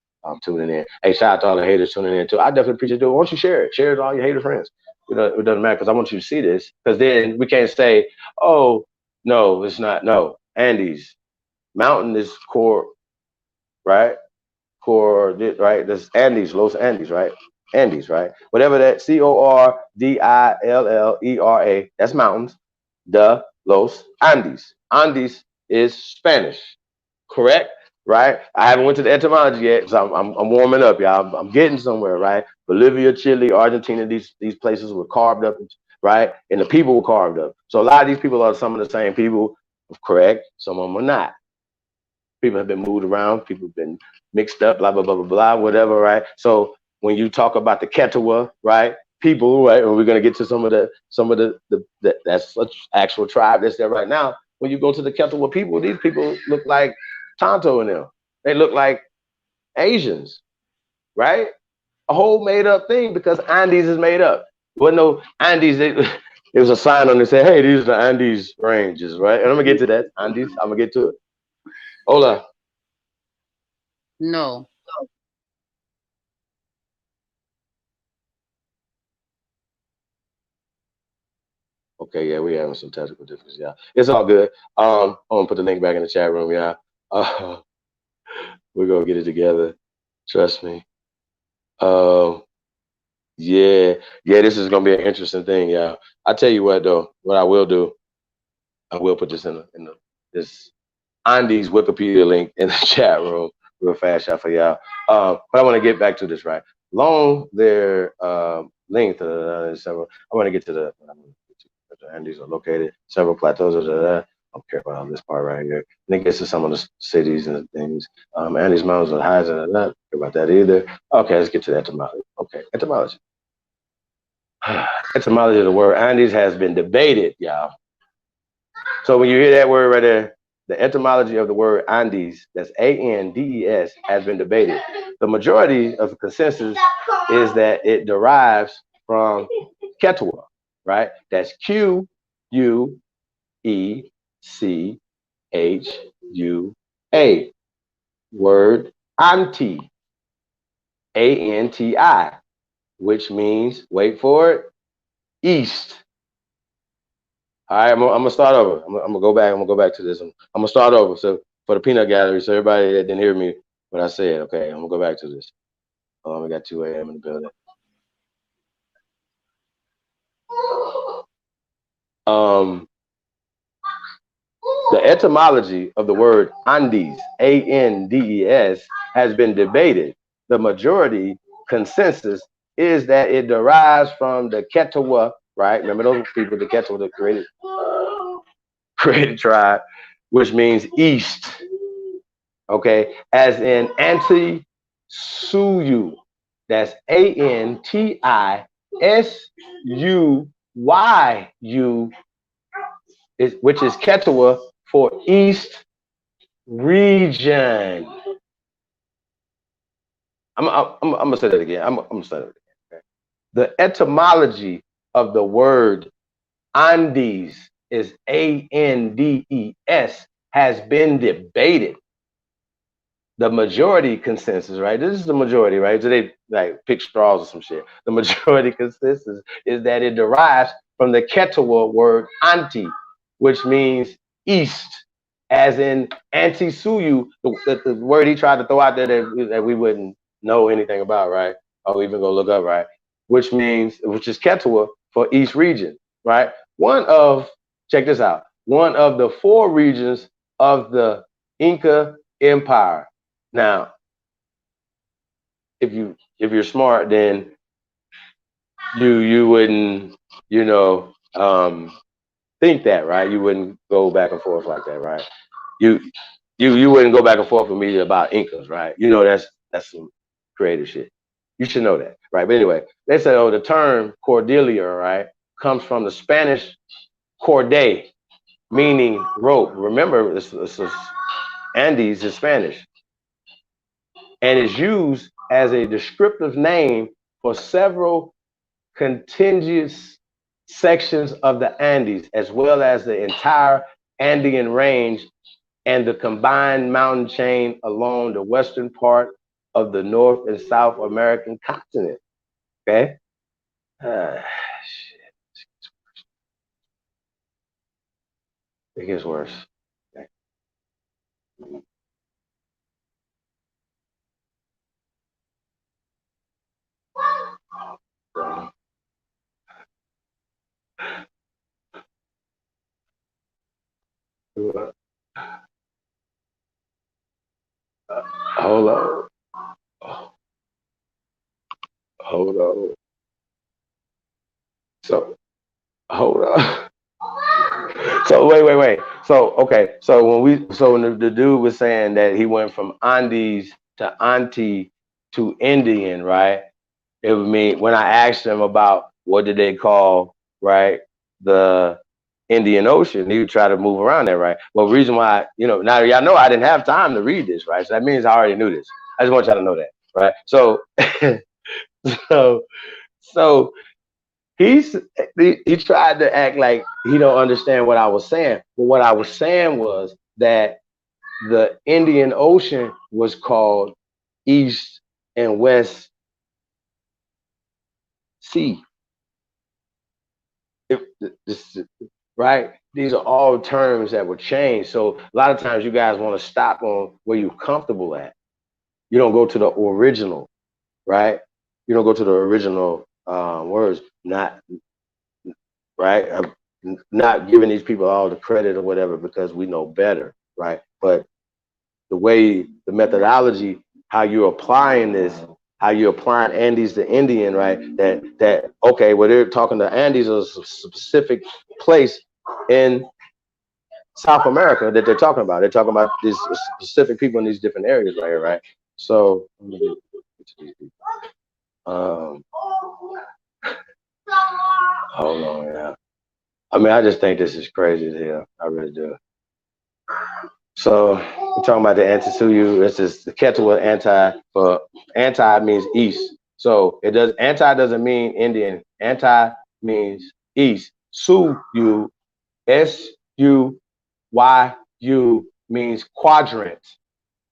tuning in. Hey, shout out to all the haters tuning in too. I definitely appreciate it. Why don't you share it? Share it to all your hater friends. It doesn't matter because I want you to see this because then we can't say, oh, no, it's not. No, Andes. Mountain is core, right? Core, right? That's Andes, Los Andes, right? Andes, right? Whatever that Cordillera, that's mountains. The Los Andes. Andes is Spanish, correct? Right? I haven't went to the etymology yet, so I'm warming up, y'all. I'm getting somewhere, right? Bolivia, Chile, Argentina, these places were carved up, right? And the people were carved up. So a lot of these people are some of the same people, correct? Some of them are not. People have been moved around, people have been mixed up, blah, blah, blah, blah, blah, whatever, right? So when you talk about the Ketawa, right? People, right? And we're gonna get to some of the that's such actual tribe that's there right now. When you go to the Ketawa people, these people look like Tonto and them. They look like Asians, right? A whole made up thing because Andes is made up. Wasn't no Andes. There was a sign on it that said, "Hey, these are the Andes ranges," right? And I'm gonna get to that Andes. I'm gonna get to it. Hola. No. Okay, yeah, we're having some technical difficulties, yeah. It's all good. I'm gonna put the link back in the chat room, yeah. Uh, we're gonna get it together. Trust me. Um, yeah, yeah, this is gonna be an interesting thing, yeah. I tell you what though, what I will do, I will put this in the this Andy's Wikipedia link in the chat room real fast, y'all, for y'all. But I want to get back to this, right? Along their length, several. I want to get to the Andes are located several plateaus. I don't care about this part right here. And it gets to some of the cities and things. Andes Mountains are high, and I don't care about that either. Okay, let's get to the etymology. Okay, etymology. Etymology of the word Andes has been debated, y'all. So when you hear that word right there, the etymology of the word Andes, that's Andes, has been debated. The majority of the consensus is that it derives from Quechua, right? That's Quechua, word anti, Anti, which means, wait for it, east. All right, I'm gonna start over. I'm gonna go back. I'm gonna go back to this. I'm gonna start over. So for the peanut gallery, so everybody that didn't hear me what I said, okay, I'm gonna go back to this. We got 2 a.m. in the building. The etymology of the word Andes, Andes, has been debated. The majority consensus is that it derives from the Quechua, right? Remember those people, the Quechua, the created tribe, which means east, okay? As in anti-suyu, that's Antisuyuu, which is Quechua for East region. I'm gonna say that again. I'm gonna say that again. Okay? The etymology of the word Andes is Andes has been debated. The majority consensus, right? This is the majority, right? So they like pick straws or some shit. The majority consensus is that it derives from the Quechua word anti, which means east, as in anti-suyu, the word he tried to throw out there that we wouldn't know anything about, right? Or even go look up, right? Which is Quechua for east region, right? Check this out, one of the 4 regions of the Inca Empire. Now, if you're smart, then you wouldn't, think that, right? You wouldn't go back and forth like that, right? You wouldn't go back and forth with me about Incas, right? That's some creative shit. You should know that, right? But anyway, they say, the term Cordelia, right, comes from the Spanish corde, meaning rope. Remember, this Andes is Spanish, and is used as a descriptive name for several contiguous sections of the Andes, as well as the entire Andean range and the combined mountain chain along the western part of the North and South American continent. Okay? Shit. It gets worse. Okay. Hold on. Hold on. So, hold on. So wait. So okay. So when the dude was saying that he went from Andes to Auntie to Indian, right? It would mean when I asked him about what did they call, right, the Indian Ocean, he would try to move around there, right? Well, reason why, now y'all know I didn't have time to read this, right? So that means I already knew this. I just want y'all to know that, right? So so so he's he tried to act like he don't understand what I was saying. But what I was saying was that the Indian Ocean was called East and West Sea. If this, right? These are all terms that were changed. So a lot of times you guys want to stop on where you're comfortable at. You don't go to the original, right? You don't go to the original words. Not right. Not giving these people all the credit or whatever because we know better, right? But the way, the methodology, how you're applying this, how you're applying Andes to Indian, right? That okay, well they're talking to Andes is a specific place in South America that they're talking about. They're talking about these specific people in these different areas right here, right? So um, hold on, yeah. I mean, I just think this is crazy as hell. I really do. So we're talking about the antisuyu. It's just the Quechua anti for anti means east. So it does anti doesn't mean Indian. Anti means east. Suyu, SUYU means quadrant.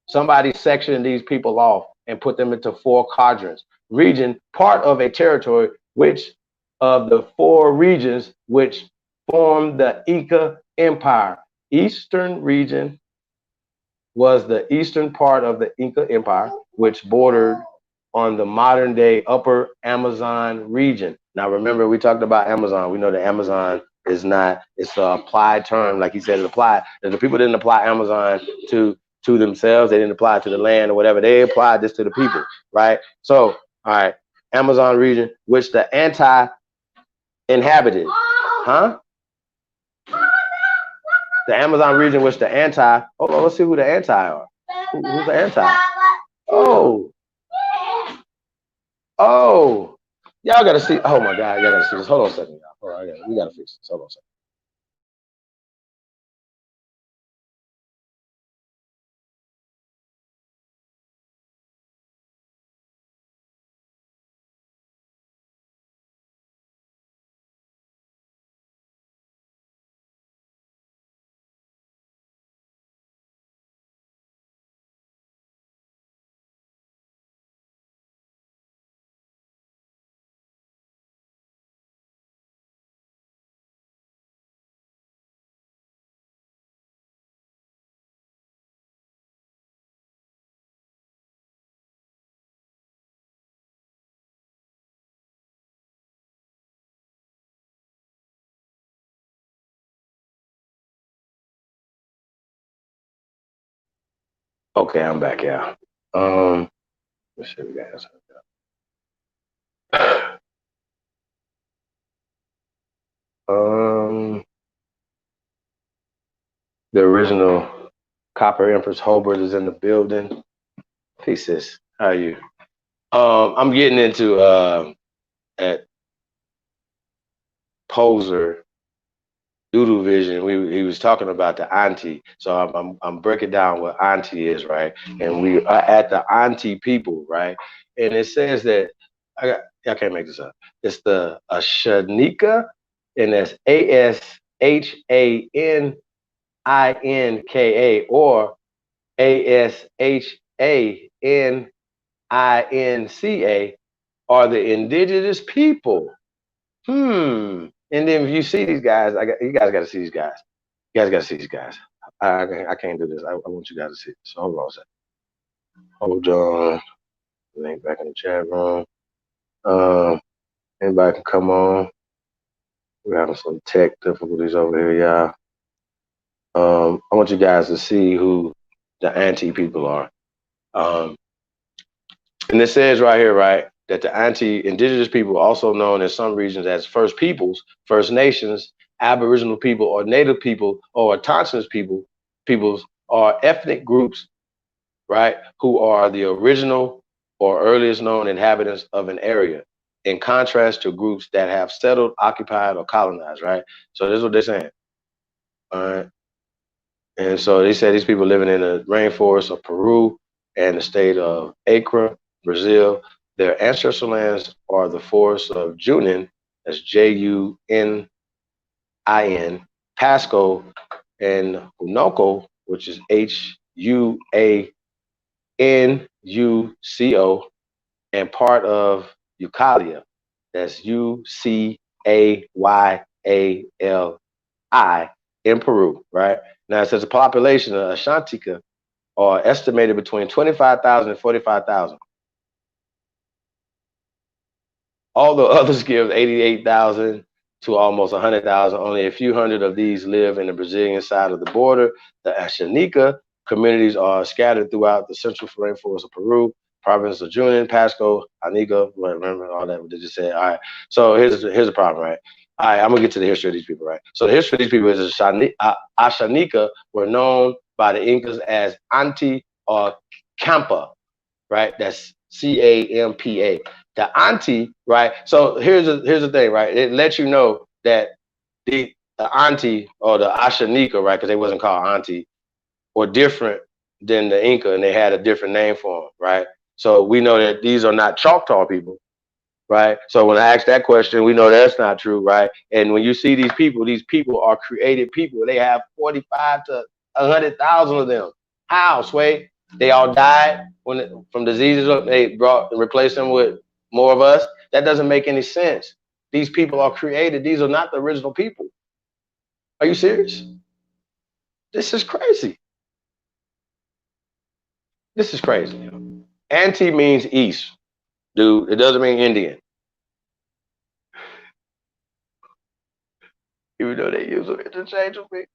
Somebody sectioned these people off and put them into four quadrants. Region, part of a territory, which of the four regions which formed the Inca Empire. Eastern region was the eastern part of the Inca Empire, which bordered on the modern day upper Amazon region. Now, remember, we talked about Amazon. We know that Amazon is not, it's an applied term, like he said, it applied. And the people didn't apply Amazon to themselves, they didn't apply it to the land or whatever. They applied this to the people, right? So, all right, Amazon region, which the anti inhabited, huh? The Amazon region, which the anti, hold on, let's see who the anti are. Who's the anti? Oh, oh, y'all gotta see. Oh my God, y'all gotta see this. Hold on a second, y'all. Hold on, we gotta fix this. Hold on a second. Okay, I'm back, yeah. Let's see, we got the original Copper Empress Holbert is in the building. Peace, sis. How are you? I'm getting into at Poser Doodle Vision. He was talking about the auntie, so I'm breaking down what auntie is, right? And we are at the auntie people, right? And it says that I can't make this up. It's the Ashanika, and that's ASHANIKA, Inka or Ashaninca are the indigenous people. And then if you see these guys, you guys got to see these guys. You guys got to see these guys. I can't do this. I want you guys to see this. So hold on a second. Hold on. Link back in the chat room. Anybody can come on. We're having some tech difficulties over here, y'all. I want you guys to see who the anti people are. And it says right here, right, that the anti-indigenous people, also known in some regions as First Peoples, First Nations, Aboriginal people, or Native people, or Autochthonous peoples are ethnic groups, right, who are the original or earliest known inhabitants of an area, in contrast to groups that have settled, occupied, or colonized, right? So this is what they're saying. All right. And so they say these people living in the rainforest of Peru and the state of Acre, Brazil. Their ancestral lands are the forests of Junin, that's Junin, Pasco, and Hunuco, which is Huanuco, and part of Eucalia, that's Ucayali in Peru, right? Now it says the population of Ashantika are estimated between 25,000 and 45,000. All the others give 88,000 to almost 100,000. Only a few hundred of these live in the Brazilian side of the border. The Ashanika communities are scattered throughout the central rainforest of Peru, province of Junin, Pasco, Anica. Remember all that they just said. All right. So here's the problem, right? All right, I'm gonna get to the history of these people, right? So the history of these people is Ashanika were known by the Incas as Anti or Campa, right? That's Campa. The Anti, right? So here's the thing, right? It lets you know that the Anti or the Ashanika, right? Because they wasn't called Anti, were different than the Inca, and they had a different name for them, right? So we know that these are not Choctaw people, right? So when I ask that question, we know that's not true, right? And when you see these people are created people. They have 45 to 100,000 of them. How, Sway? They all died from diseases. They brought and replaced them with more of us. That doesn't make any sense. These people are created. These are not the original people. Are you serious? This is crazy. This is crazy. Anti means east, dude. It doesn't mean Indian. Even though they use them interchangeably.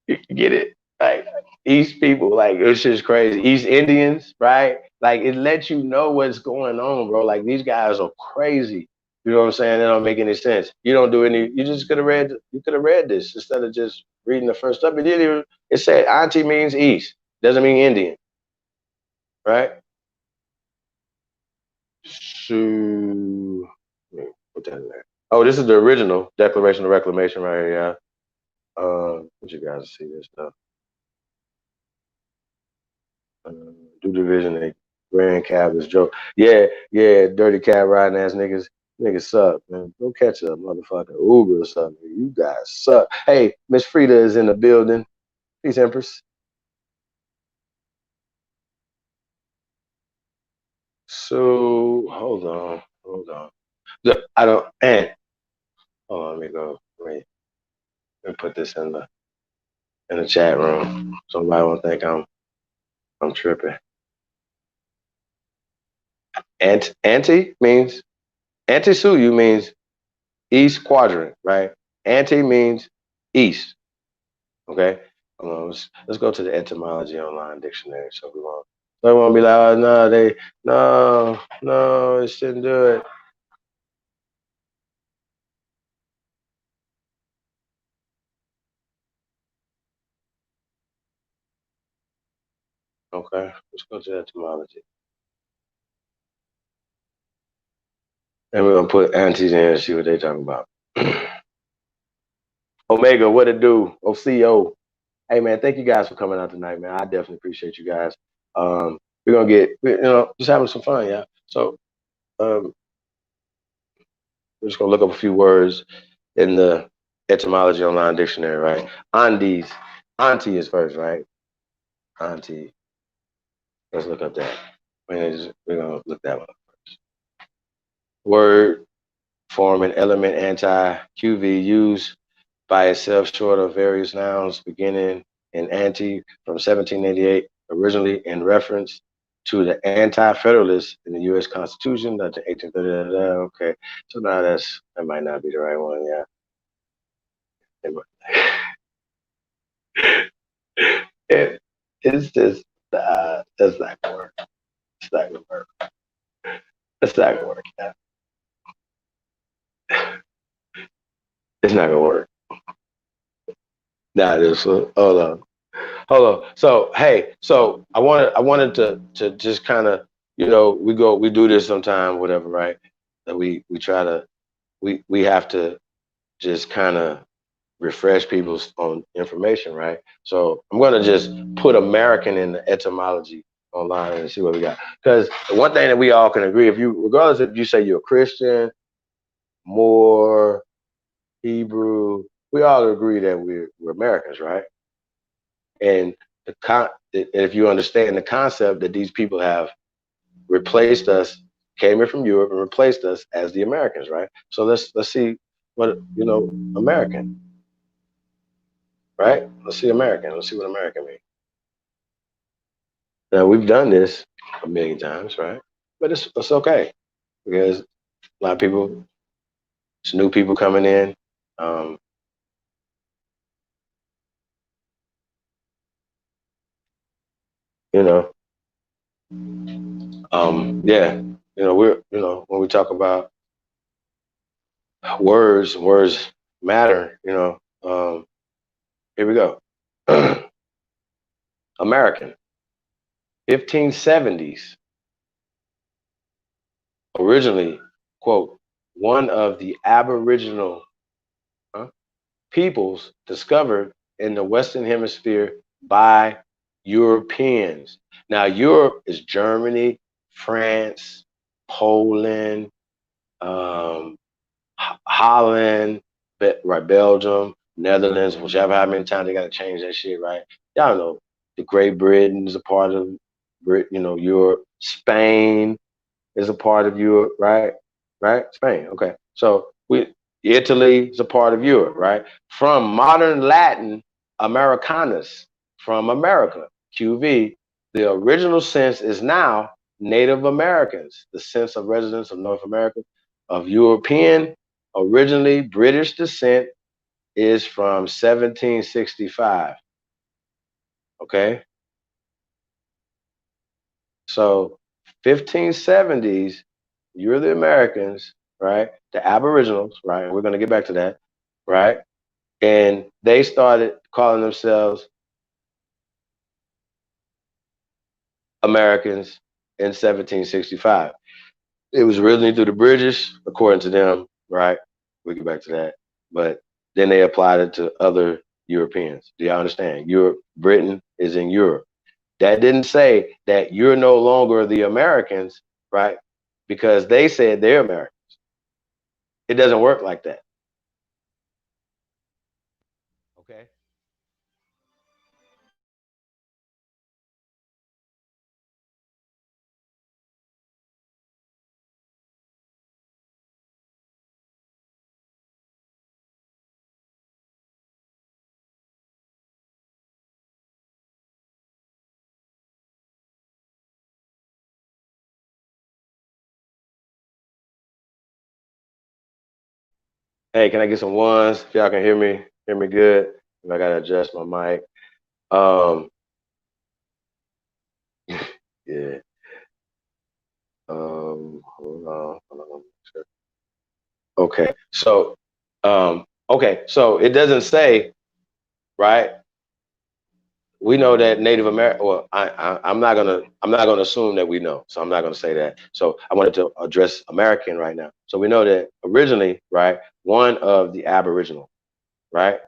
You get it? Like East people, like it's just crazy. East Indians, right? Like it lets you know what's going on, bro. Like these guys are crazy. You know what I'm saying? It don't make any sense. You don't do any. You just could have read. You could have read this instead of just reading the first stuff. It didn't even. It said auntie means east. Doesn't mean Indian, right? So put that in there. Oh, this is the original Declaration of Reclamation right here, yeah. Want you guys to see this stuff. Do division and grand cab is joke. Yeah, dirty cab riding ass niggas. Niggas suck, man. Go catch a motherfucking Uber or something. You guys suck. Hey, Miss Frida is in the building. Peace, Empress. So hold on. Look, I don't and hold on, let me go. Let me put this in the chat room. Somebody won't think I'm tripping. Anti means anti-suyu means east quadrant, right? Anti means east. Okay. Let's go to the etymology online dictionary. So we won't be like, oh no, it shouldn't do it. Okay, let's go to etymology. And we're gonna put antis in and see what they're talking about. Omega, what it do? OCO. Hey man, thank you guys for coming out tonight, man. I definitely appreciate you guys. We're gonna get just having some fun, yeah. So we're just gonna look up a few words in the etymology online dictionary, right? Andes. Auntie is first, right? Auntie. Let's look up that. We're gonna look that one up. Word form an element anti-QV used by itself short of various nouns beginning in anti from 1788, originally in reference to the anti-federalists in the U.S. Constitution, that's 1830. Okay, so now that might not be the right one. Yeah, it, it's just that's not gonna work. It's not gonna work. It's not gonna work. Yeah. It's not gonna work. Nah, this hold on. Hold on. So hey, so I wanted to just kind of, we do this sometime, whatever, right? That we try to we have to just kind of refresh people's on information, right? So I'm gonna just put American in the etymology online and see what we got. Because the one thing that we all can agree, regardless if you say you're a Christian, Moor, Hebrew, we all agree that we're Americans, right? And if you understand the concept that these people have replaced us, came in from Europe and replaced us as the Americans, right? So let's see what American, right? Let's see American. Let's see what American means. Now we've done this a million times, right? But it's okay because a lot of people, it's new people coming in. Um, you know, yeah, when we talk about words matter. Here we go. American, 1570s, originally, quote, one of the Aboriginal peoples discovered in the Western Hemisphere by Europeans. Now, Europe is Germany, France, Poland, um, Holland, right, Belgium, Netherlands, whichever how many times they got to change that shit, right? Y'all know the Great Britain is a part of Europe. Spain is a part of Europe, right? Right? Spain. Okay. So Italy is a part of Europe, right? From modern Latin, Americanus, from America, QV. The original sense is now Native Americans, the sense of residents of North America, of European, originally British descent, is from 1765. Okay. So 1570s, you're the Americans, right? The Aboriginals, right? And we're going to get back to that, right? And they started calling themselves Americans in 1765. It was originally through the British, according to them, right? We'll get back to that. But then they applied it to other Europeans. Do you understand? Europe, Britain is in Europe. That didn't say that you're no longer the Americans, right? Because they said they're American. It doesn't work like that. Okay. Hey, can I get some ones? If y'all can hear me good. If I gotta adjust my mic. Um, yeah. Hold on. Okay. So it doesn't say, right? We know that Native American. Well, I'm not gonna assume that we know, so I'm not gonna say that. So I wanted to address American right now. So we know that originally, right, one of the Aboriginal, right,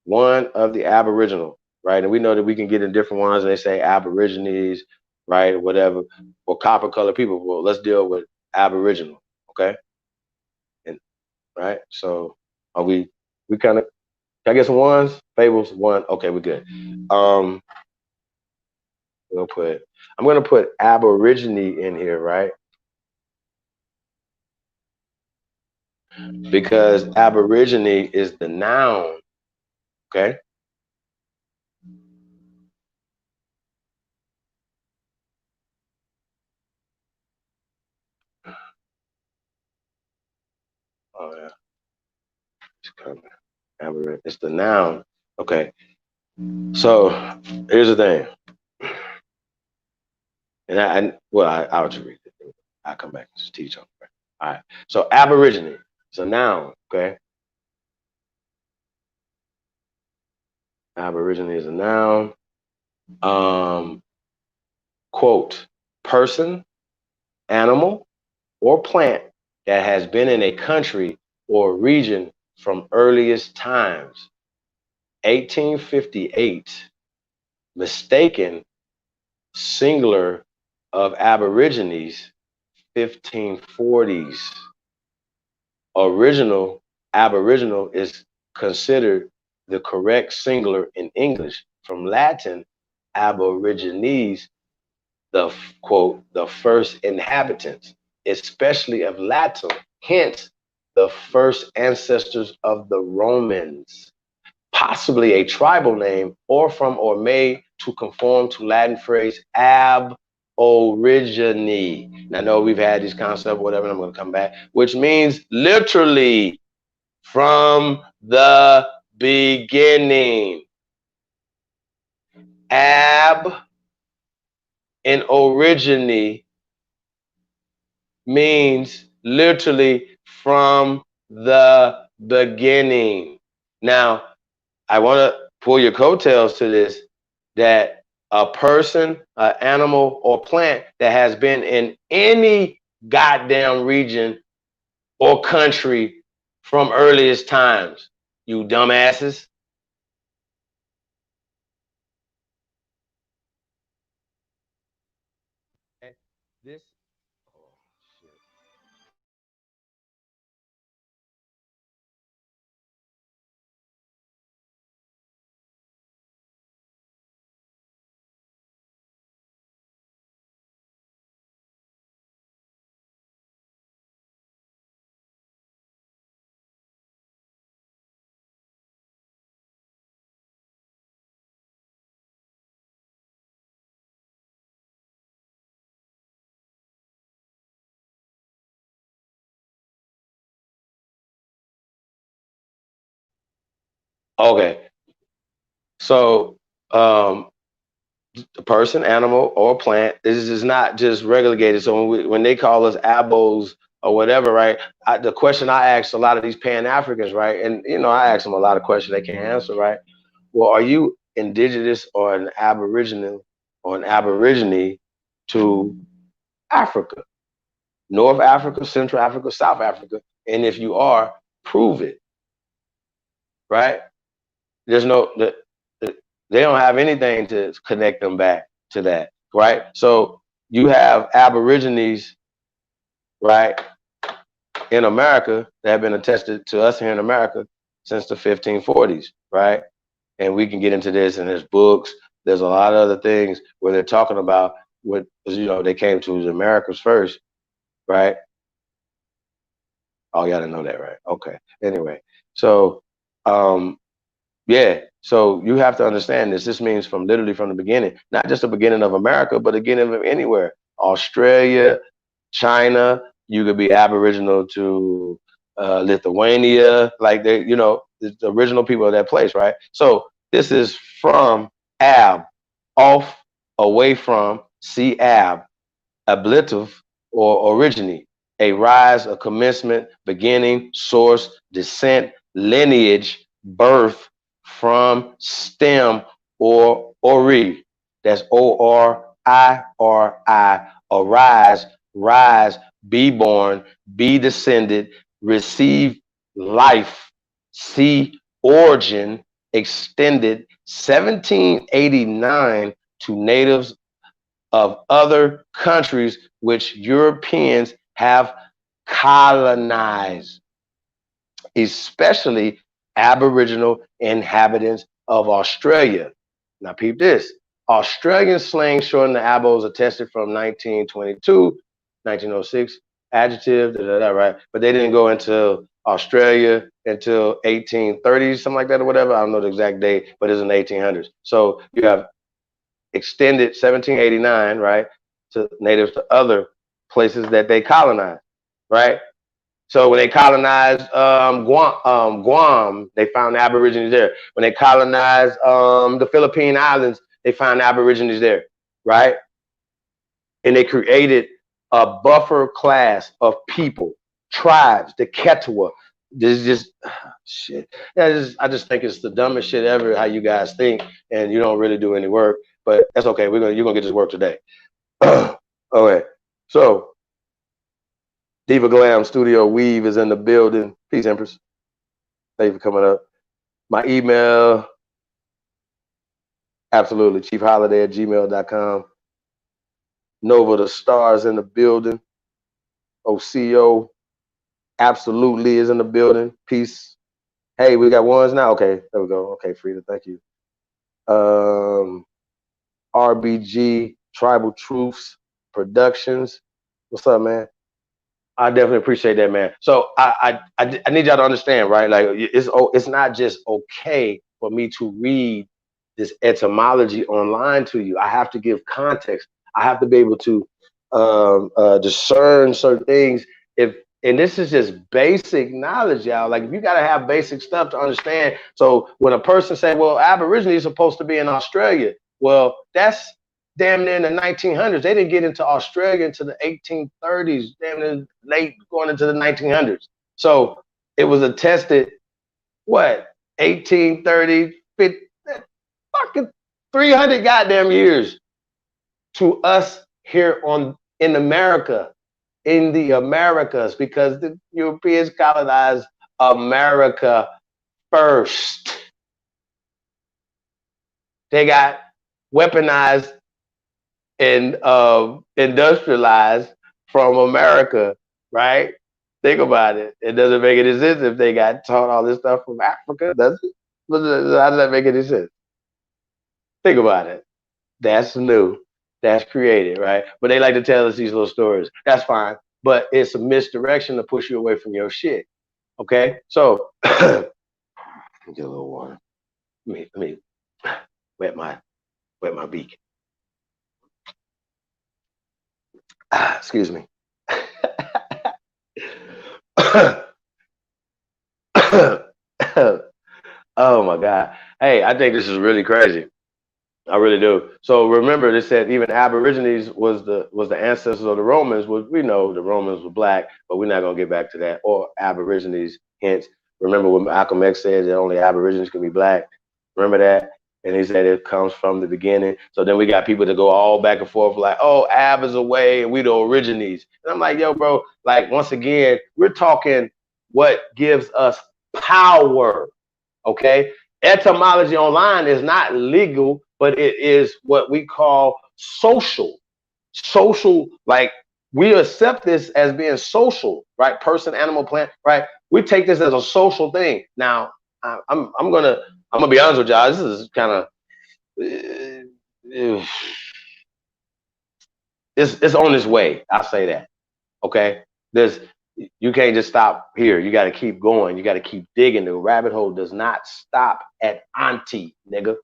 one of the Aboriginal, right, and we know that we can get in different ones, and they say Aborigines, right, whatever, or copper colored people. Well, let's deal with Aboriginal, okay, and right. So are we kind of Can I get some ones? Fables, one. Okay, we're good. Um, I'm gonna put Aborigine in here, right? Because Aborigine is the noun. Okay. Oh yeah, it's coming. Aborigine. It's the noun. Okay. So here's the thing, I'll just read it. I'll come back and just teach on it. All right. So Aborigine is a noun. Okay. Aborigine is a noun. Um, quote, person, animal, or plant that has been in a country or region from earliest times. 1858, mistaken singular of Aborigines, 1540s. Original, Aboriginal is considered the correct singular in English. From Latin, Aborigines, the quote, the first inhabitants, especially of Latin, hence the first ancestors of the Romans, possibly a tribal name or from or made to conform to Latin phrase ab origine. I know we've had this concept, whatever, and I'm going to come back, which means literally from the beginning. Ab and origine means literally from the beginning. Now, I want to pull your coattails to this, that a person, an animal, or plant that has been in any goddamn region or country from earliest times, you dumbasses. This. Oh, shit. Okay, so a person, animal, or plant. This is not just relegated. So when they call us abos or whatever, right? The question I ask a lot of these Pan Africans, right? And I ask them a lot of questions they can't answer, right? Well, are you indigenous or an aboriginal or an aborigine to Africa, North Africa, Central Africa, South Africa? And if you are, prove it, right? There's no, they don't have anything to connect them back to that, right? So you have Aborigines, right, in America that have been attested to us here in America since the 1540s, right? And we can get into this, and there's books, there's a lot of other things where they're talking about what, they came to the Americas first, right? Oh, you gotta know that, right? Okay. Anyway, so um, yeah, so you have to understand this. This means from literally from the beginning, not just the beginning of America, but the beginning of anywhere. Australia, China, you could be Aboriginal to Lithuania, like the original people of that place, right? So this is from ab, off, away from, see ab, ablative or originate, a rise, a commencement, beginning, source, descent, lineage, birth, from, stem, or ori. That's ORI, arise, rise, be born, be descended, receive life, see origin, extended 1789 to natives of other countries which Europeans have colonized, especially Aboriginal inhabitants of Australia. Now, peep this. Australian slang shortened the abos attested from 1922, 1906, adjective, right? But they didn't go into Australia until 1830s, something like that or whatever. I don't know the exact date, but it's in the 1800s. So you have extended 1789, right, to natives to other places that they colonized, right? So when they colonized Guam, they found Aborigines there. When they colonized the Philippine Islands, they found Aborigines there, right? And they created a buffer class of people, tribes, the Quechua. This is just shit. Yeah, I just think it's the dumbest shit ever. How you guys think, and you don't really do any work. But that's okay. You're gonna get this work today. Okay, so Diva Glam Studio Weave is in the building. Peace, Empress. Thank you for coming up. My email, absolutely, chiefholiday@gmail.com. Nova the Stars in the building. OCO, absolutely, is in the building. Peace. Hey, we got ones now? Okay, there we go. Okay, Frida, thank you. RBG, Tribal Truths Productions. What's up, man? I definitely appreciate that, man. So I need y'all to understand, right? Like it's not just okay for me to read this etymology online to you. I have to give context. I have to be able to discern certain things. And this is just basic knowledge, y'all. Like if you gotta have basic stuff to understand. So when a person say, "Well, Aborigines are supposed to be in Australia," well, that's damn near in the 1900s. They didn't get into Australia until the 1830s, damn near late going into the 1900s. So it was attested, what, 1830, 50, fucking 300 goddamn years to us here in America, in the Americas, because the Europeans colonized America first. They got weaponized and industrialized from America, right? Think about it. It doesn't make any sense if they got taught all this stuff from Africa, does it? How does that make any sense? Think about it. That's new. That's created, right? But they like to tell us these little stories. That's fine. But it's a misdirection to push you away from your shit. Okay? So, get a little water. Let me wet my beak. Excuse me. Oh my God. Hey, I think this is really crazy. I really do. So remember, they said even Aborigines was the ancestors of the Romans. We know the Romans were black, but we're not gonna get back to that. Or Aborigines. Hence, remember when Malcolm X said that only Aborigines can be black. Remember that? And he said it comes from the beginning. So then we got people that go all back and forth like, oh, Ab is away and we the origines. And I'm like, yo, bro, like once again, we're talking what gives us power. Okay. Etymology online is not legal, but it is what we call social. Social, like we accept this as being social, right? Person, animal, plant, right? We take this as a social thing. Now, I'm gonna be honest with y'all. This is kind of it's on its way. I'll say that. Okay, you can't just stop here. You got to keep going. You got to keep digging. The rabbit hole does not stop at auntie, nigga.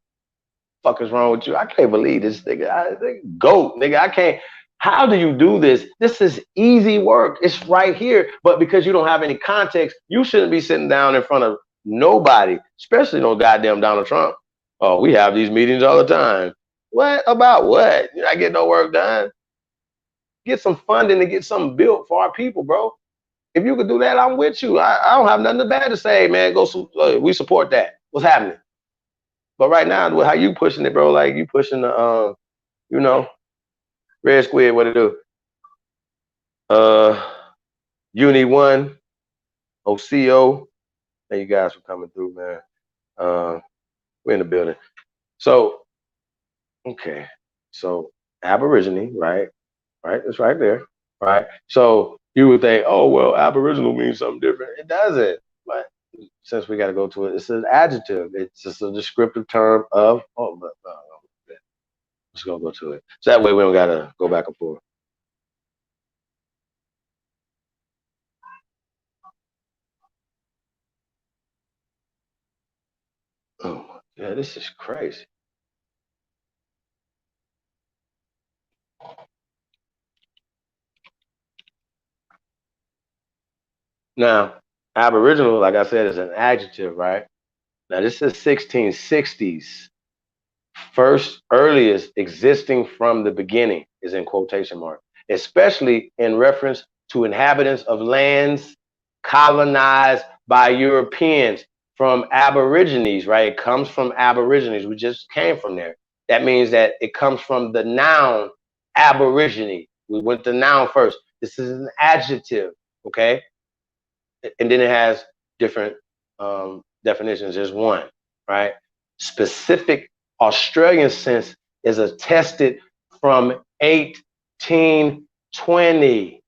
Fuck is wrong with you? I can't believe this nigga. Goat, nigga. I can't. How do you do this? This is easy work. It's right here. But because you don't have any context, you shouldn't be sitting down in front of nobody, especially no goddamn Donald Trump. Oh, we have these meetings all the time. What about what? You're not getting no work done. Get some funding to get something built for our people, bro. If you could do that, I'm with you. I don't have nothing bad to say, man. We support that. What's happening? But right now, how you pushing it, bro? Like you pushing the, red squid. What it do? Uni One, OCO. Thank you guys for coming through, man. We're in the building. So, okay. So Aborigine, right? Right. It's right there. Right. So you would think, oh well, Aboriginal means something different. It doesn't. But since we got to go to it, it's an adjective. It's just a descriptive term of. Oh, let's go to it. So that way we don't got to go back and forth. Oh, yeah, this is crazy. Now, Aboriginal, like I said, is an adjective, right? Now, this is 1660s. First, earliest existing from the beginning is in quotation mark, especially in reference to inhabitants of lands colonized by Europeans from Aborigines, right? It comes from Aborigines. We just came from there. That means that it comes from the noun Aborigine. We went to noun first. This is an adjective, okay? And then it has different definitions. There's one, right? Specific Australian sense is attested from 1820.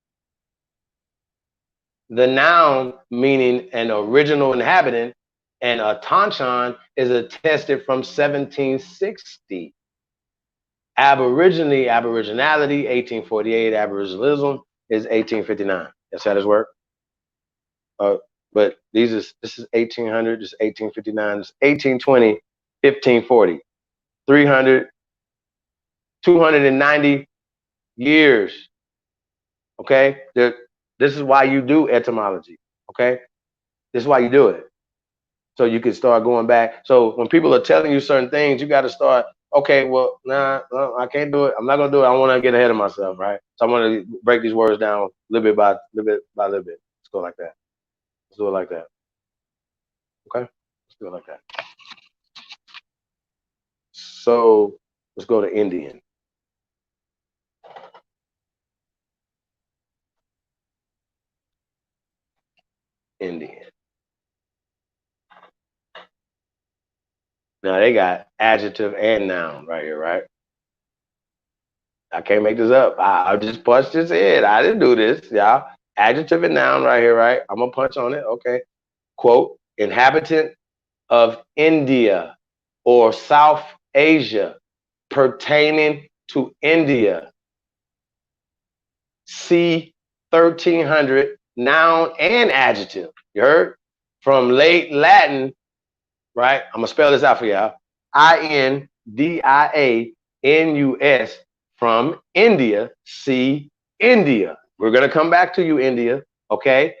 The noun meaning an original inhabitant and a tanchan is attested from 1760. Aboriginality, 1848. Aboriginalism is 1859. That's how this works. But this is 1800, this is 1859, this is 1820, 1540, 300, 290 years. Okay, this is why you do etymology. Okay, this is why you do it, so you can start going back. So when people are telling you certain things, you got to start. Okay, well, nah, I can't do it. I'm not gonna do it. I want to get ahead of myself, right? So I'm gonna break these words down little bit by little bit. Let's go like that. Let's do it like that. Okay, let's do it like that. So let's go to Indian. Indian. Now they got adjective and noun right here, right? I can't make this up. I just punched his head. I didn't do this, y'all. Adjective and noun right here, right? I'm gonna punch on it. Okay. Quote, inhabitant of India or South Asia pertaining to India. C 1300 noun and adjective. You heard? From late Latin, right? I'm gonna spell this out for y'all. Indianus from India. See India. We're gonna come back to you, India. Okay.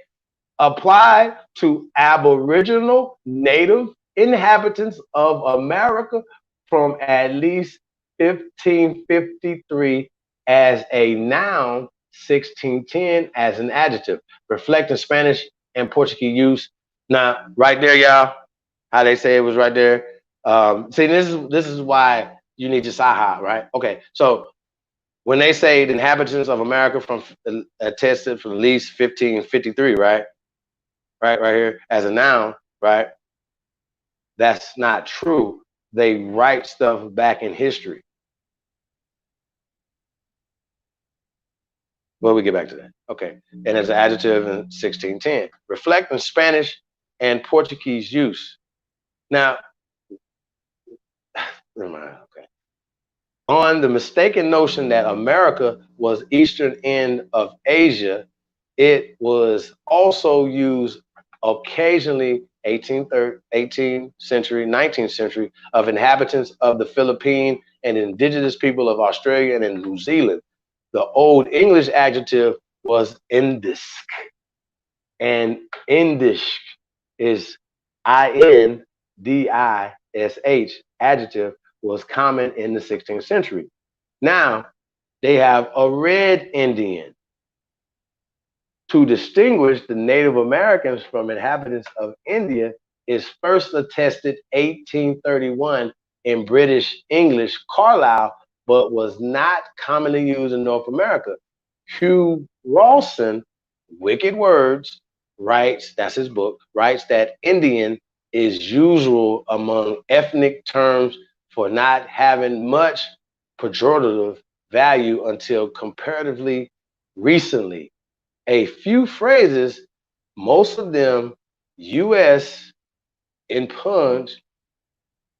Applied to Aboriginal native inhabitants of America from at least 1553 as a noun, 1610 as an adjective, reflecting Spanish and Portuguese use. Now, right there, y'all, how they say it was right there. See, this is why you need your Saha, right? Okay, so when they say the inhabitants of America from attested from at least 1553, right? Right here as a noun, right? That's not true. They write stuff back in history. Well, we get back to that. Okay. And as an adjective in 1610, reflecting Spanish and Portuguese use. Now, never mind. Okay. On the mistaken notion that America was eastern end of Asia, it was also used occasionally 18th century, 19th century of inhabitants of the Philippines and indigenous people of Australia and New Zealand. The Old English adjective was Indisk, and Indisk is Indish. Adjective was common in the 16th century. Now they have a red Indian to distinguish the Native Americans from inhabitants of India is first attested 1831 in British English Carlisle, but was not commonly used in North America. Hugh Rawson, Wicked Words, writes, that's his book, writes that Indian is usual among ethnic terms for not having much pejorative value until comparatively recently. A few phrases, most of them US impugn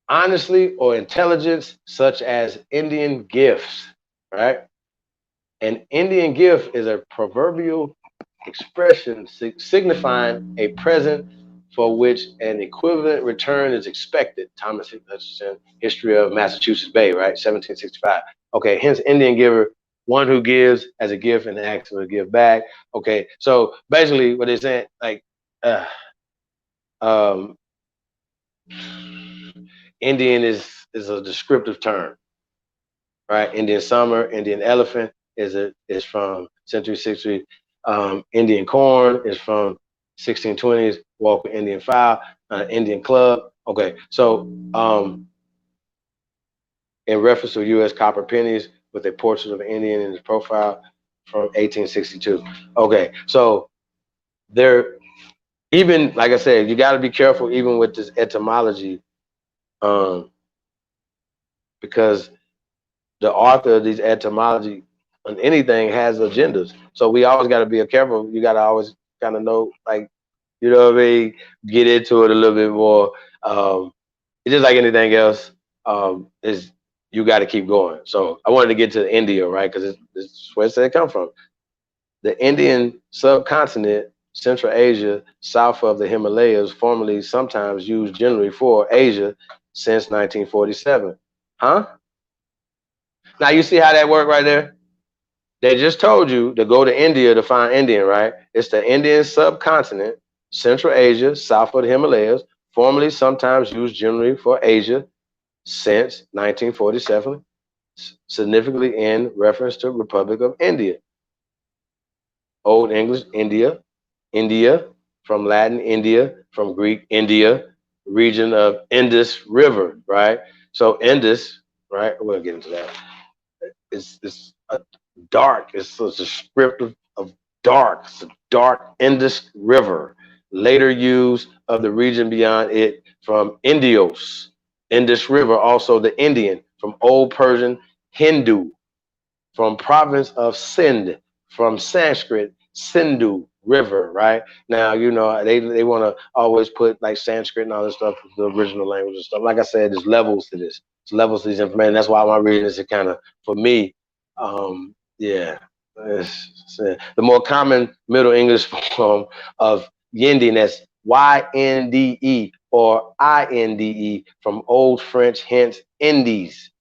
honesty or intelligence, such as Indian gifts, right? An Indian gift is a proverbial expression signifying a present for which an equivalent return is expected. Thomas Hutchinson, History of Massachusetts Bay, right? 1765. Okay, hence Indian giver, one who gives as a gift and acts to give back. Okay, so basically what they're saying, like, uh, um, Indian is a descriptive term, right? Indian summer, Indian elephant is from century 60. Indian corn is from 1620s. Walker Indian file, Indian club. Okay, so in reference to U.S. copper pennies with a portrait of an Indian in his profile from 1862. Okay, so there, even like I said, you got to be careful even with this etymology, because the author of these etymology on anything has agendas. So we always got to be careful. You got to always kind of know, like, you know what I mean? Get into it a little bit more. It's just like anything else. Is you got to keep going. So I wanted to get to India, right? Because it's where it come from. The Indian subcontinent, Central Asia, south of the Himalayas, formerly sometimes used generally for Asia since 1947. Huh? Now you see how that worked right there? They just told you to go to India to find Indian, right? It's the Indian subcontinent, Central Asia, south of the Himalayas, formerly sometimes used generally for Asia since 1947, significantly in reference to Republic of India. Old English, India, India, from Latin, India, from Greek, India, region of Indus River, right? So Indus, right? We'll get into that. It's dark. It's a descriptive of dark. It's a dark Indus River. Later use of the region beyond it from Indios, Indus River, also the Indian, from Old Persian Hindu, from province of Sind, from Sanskrit Sindhu River, right? Now, you know, they want to always put like Sanskrit and all this stuff, the original language and stuff. Like I said, there's levels to this. There's levels to this information. That's why I'm reading this. It kind of, for me, yeah, the more common Middle English form of Yinde, that's Yinde or Inde, from Old French, hence Indies,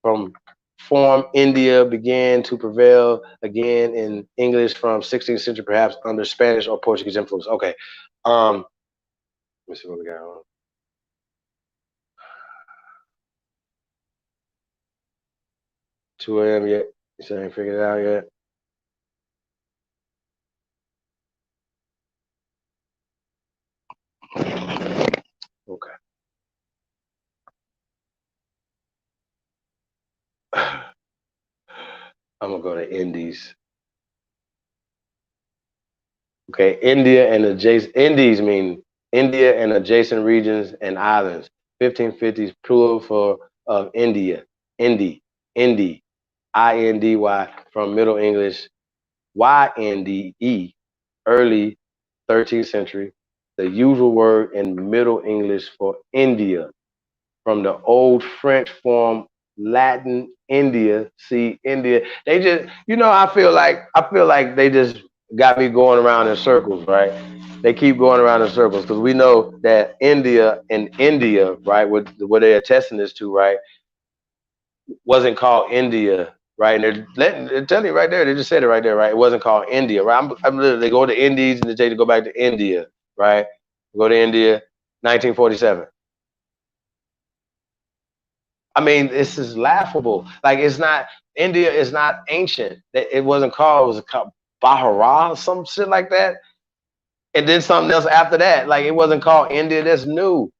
from form India began to prevail again in English from 16th century, perhaps under Spanish or Portuguese influence. Okay, let me see what we got on. 2 a.m. yet? You still ain't figured it out yet? Okay. I'm gonna go to Indies. Okay, India and adjacent Indies mean India and adjacent regions and islands. 1550s plural for of India, Indi, Indi, Indy from Middle English Yinde, early 13th century, the usual word in Middle English for India, from the old French form Latin India. See, India. They just, you know, I feel like they just got me going around in circles, right? They keep going around in circles because we know that India and India, right, what they're attesting this to, right, wasn't called India, right? And they're telling you right there. They just said it right there, right? It wasn't called India, right? I'm literally, they go to Indies and they tell you to go back to India, right? Go to India, 1947. I mean, this is laughable. Like, it's not, India is not ancient. It wasn't called, it was called Bahara, some shit like that. And then something else after that. Like, it wasn't called India. That's new.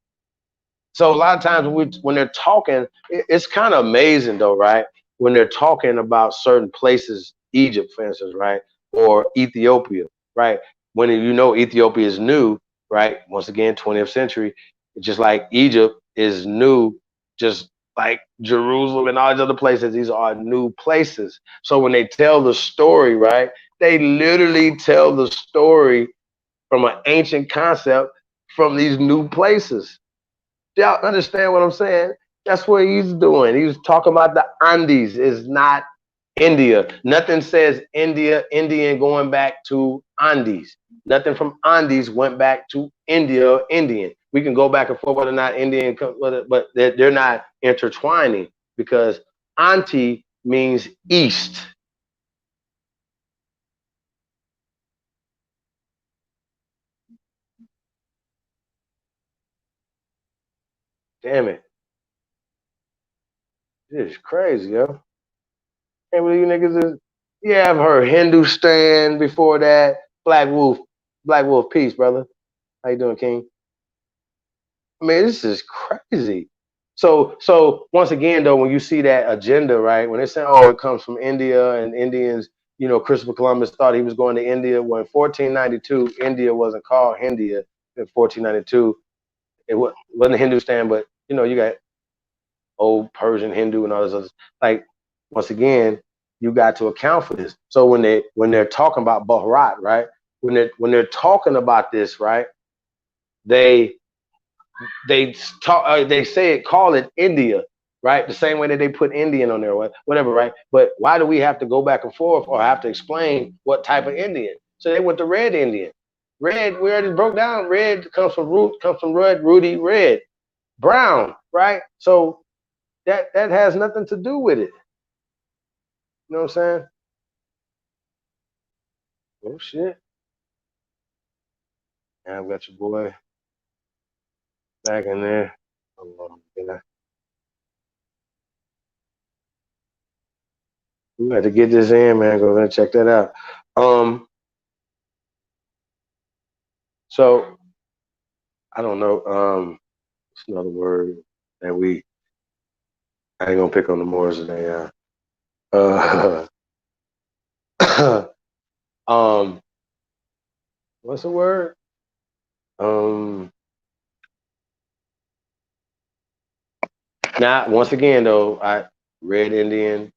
So a lot of times when they're talking, it's kind of amazing though, right? When they're talking about certain places, Egypt, for instance, right, or Ethiopia, right? When you know Ethiopia is new, right? Once again, 20th century, just like Egypt is new, just like Jerusalem and all these other places, these are new places. So when they tell the story, right, they literally tell the story from an ancient concept from these new places. Y'all understand what I'm saying? That's what he's doing. He was talking about the Andes. Is not India. Nothing says India, Indian going back to Andes. Nothing from Andes went back to India or Indian. We can go back and forth whether or not Indian, but they're not intertwining because Anti means east. Damn it. This is crazy, yo. Can't believe you niggas is. Yeah, I've heard Hindustan before that. Black Wolf. Black Wolf, peace, brother. How you doing, King? I mean, this is crazy. So once again, though, when you see that agenda, right? When they say, "Oh, it comes from India," and Indians, Christopher Columbus thought he was going to India. Well, in 1492, India wasn't called India. In 1492, it wasn't Hindustan, but you got old Persian, Hindu, and all this other. Like, once again, you got to account for this. So when they're talking about Bharat, right? When they're talking about this, right? They they say it, call it India, right? The same way that they put Indian on there, whatever, right? But why do we have to go back and forth or have to explain what type of Indian? So they went to red Indian. Red, we already broke down. Red comes from red, Rudy, red, brown, right? So that has nothing to do with it. You know what I'm saying? Oh shit! Now I've got your boy back in there. We got to get this in, man. Go ahead and check that out. Um, so I don't know. It's another word that I ain't gonna pick on the Moors today. Uh, um, what's the word? Um, Now once again though, I Red Indian.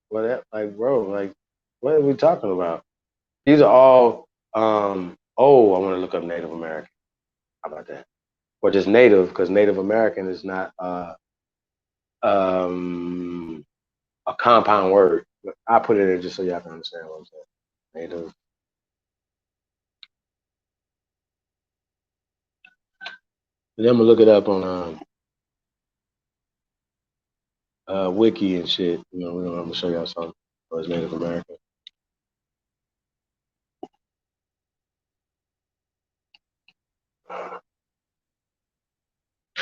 What like, bro? Like, what are we talking about? These are all. Oh, I want to look up Native American. How about that? Or just Native, because Native American is not um a compound word. I put it in just so y'all can understand what I'm saying. Native. And then I'm gonna look it up on wiki and shit. I'm gonna show y'all something. Was Native American.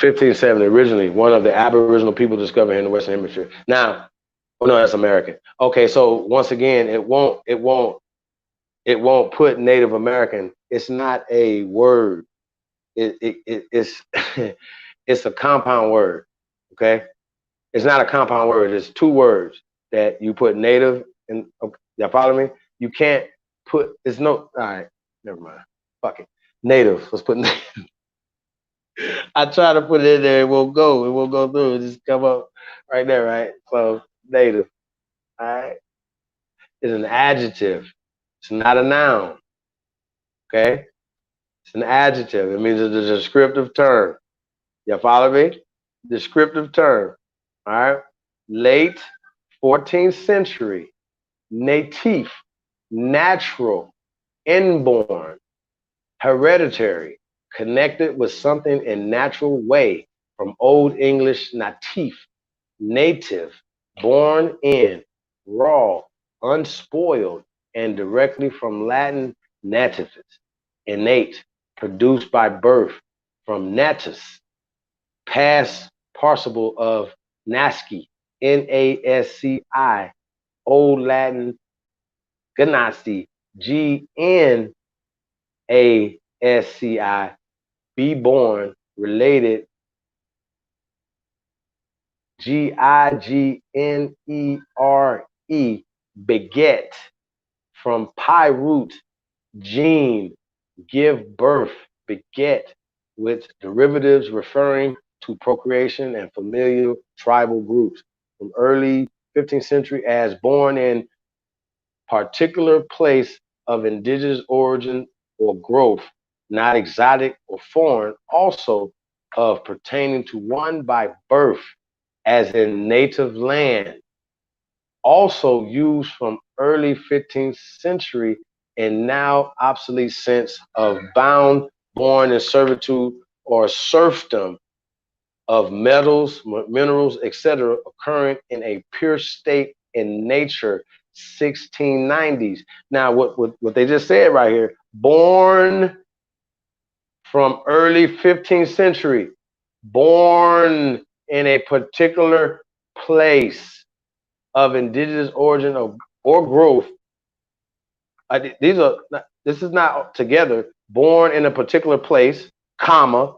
1570 originally, one of the Aboriginal people discovered here in the Western Hemisphere. Now, oh no, that's American. Okay, so once again, it won't put Native American. It's not a word. It's it's a compound word. Okay, it's not a compound word. It's two words that you put native and okay, y'all follow me? You can't put it's no all right, never mind. Fuck it. Native. Let's put native. I try to put it in there, it won't go. It won't go through. It just come up right there, right? So native. All right. Is an adjective. It's not a noun. Okay? It's an adjective. It means it's a descriptive term. Y'all follow me? Descriptive term. All right. Late 14th century. Natif. Natural. Inborn. Hereditary. Connected with something in natural way. From Old English natif. Native. Born in. Raw. Unspoiled. And directly from Latin nativus. Innate. Produced by birth. From natus. Past participle of nasci, Nasci, Old Latin gnasi, Gnasci, be born, related, Gignere, beget, from pi root, gene, give birth, beget, with derivatives referring to procreation and familial tribal groups. From early 15th century as born in particular place of indigenous origin or growth, not exotic or foreign, also of pertaining to one by birth, as in native land, also used from early 15th century and now obsolete sense of bound, born in servitude or serfdom of metals, minerals, etc., occurring in a pure state in nature, 1690s. Now, what they just said right here, born from early 15th century, born in a particular place of indigenous origin or growth. This is not together. Born in a particular place, comma,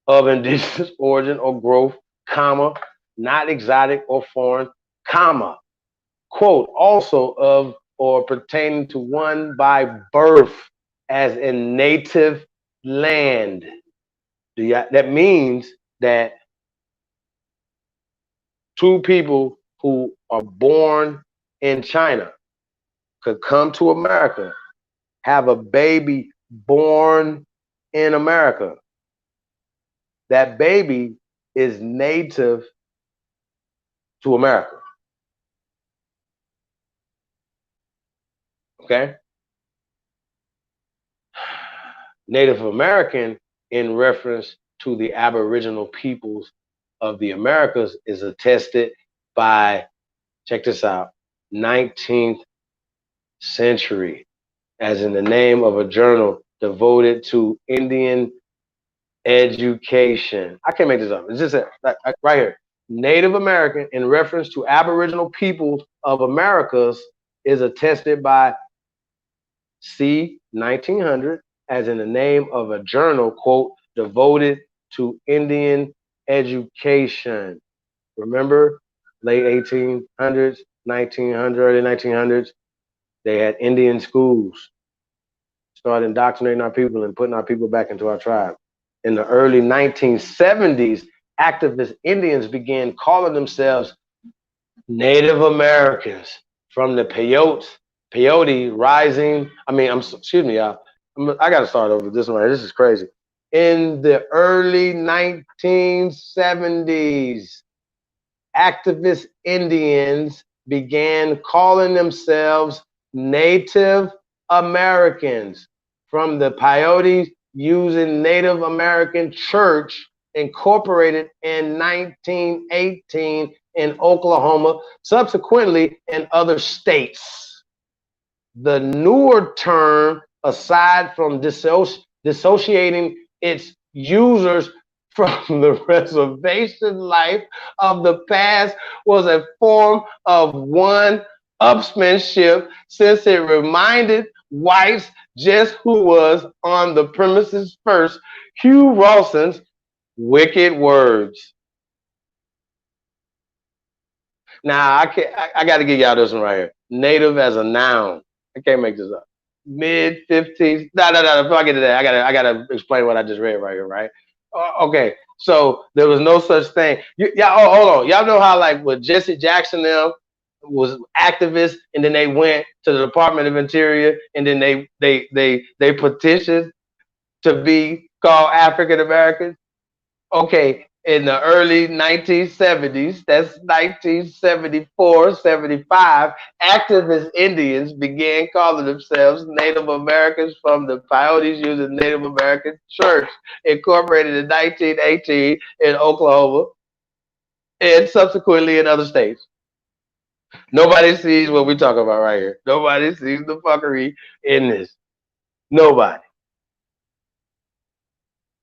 of indigenous origin or growth, comma, not exotic or foreign, comma, quote, also of or pertaining to one by birth, as in native land. That means that two people who are born in China could come to America, have a baby born in America. That baby is native to America. Okay? Native American, in reference to the Aboriginal peoples of the Americas, is attested by, check this out, 19th century, as in the name of a journal devoted to Indian education. I can't make this up. It's just right here. Native American, in reference to Aboriginal peoples of Americas, is attested by C. 1900, as in the name of a journal, quote, devoted to Indian education. Remember, late 1800s, 1900, early 1900s, they had Indian schools, started indoctrinating our people and putting our people back into our tribe. In the early 1970s, activist Indians began calling themselves Native Americans from the peyote rising. Excuse me, y'all. I got to start over this one. This is crazy. In the early 1970s, activist Indians began calling themselves Native Americans from the peyote using Native American Church, incorporated in 1918 in Oklahoma, subsequently in other states. The newer term, aside from dissociating its users from the reservation life of the past, was a form of one-upsmanship, since it reminded whites just who was on the premises first. Hugh Rawson's wicked words. Now, I got to give y'all this one right here. Native as a noun. I can't make this up. Mid-50s. No. Before I get to that, I gotta explain what I just read right here, right? Okay, so there was no such thing. Hold on. Y'all know how, like, with Jesse Jackson now was activists, and then they went to the Department of Interior, and then they petitioned to be called African Americans. Okay, in the early 1970s, that's 1974, 75, activist Indians began calling themselves Native Americans from the peyotes using Native American Church, incorporated in 1918 in Oklahoma and subsequently in other states. Nobody sees what we're talking about right here. Nobody sees the fuckery in this. Nobody.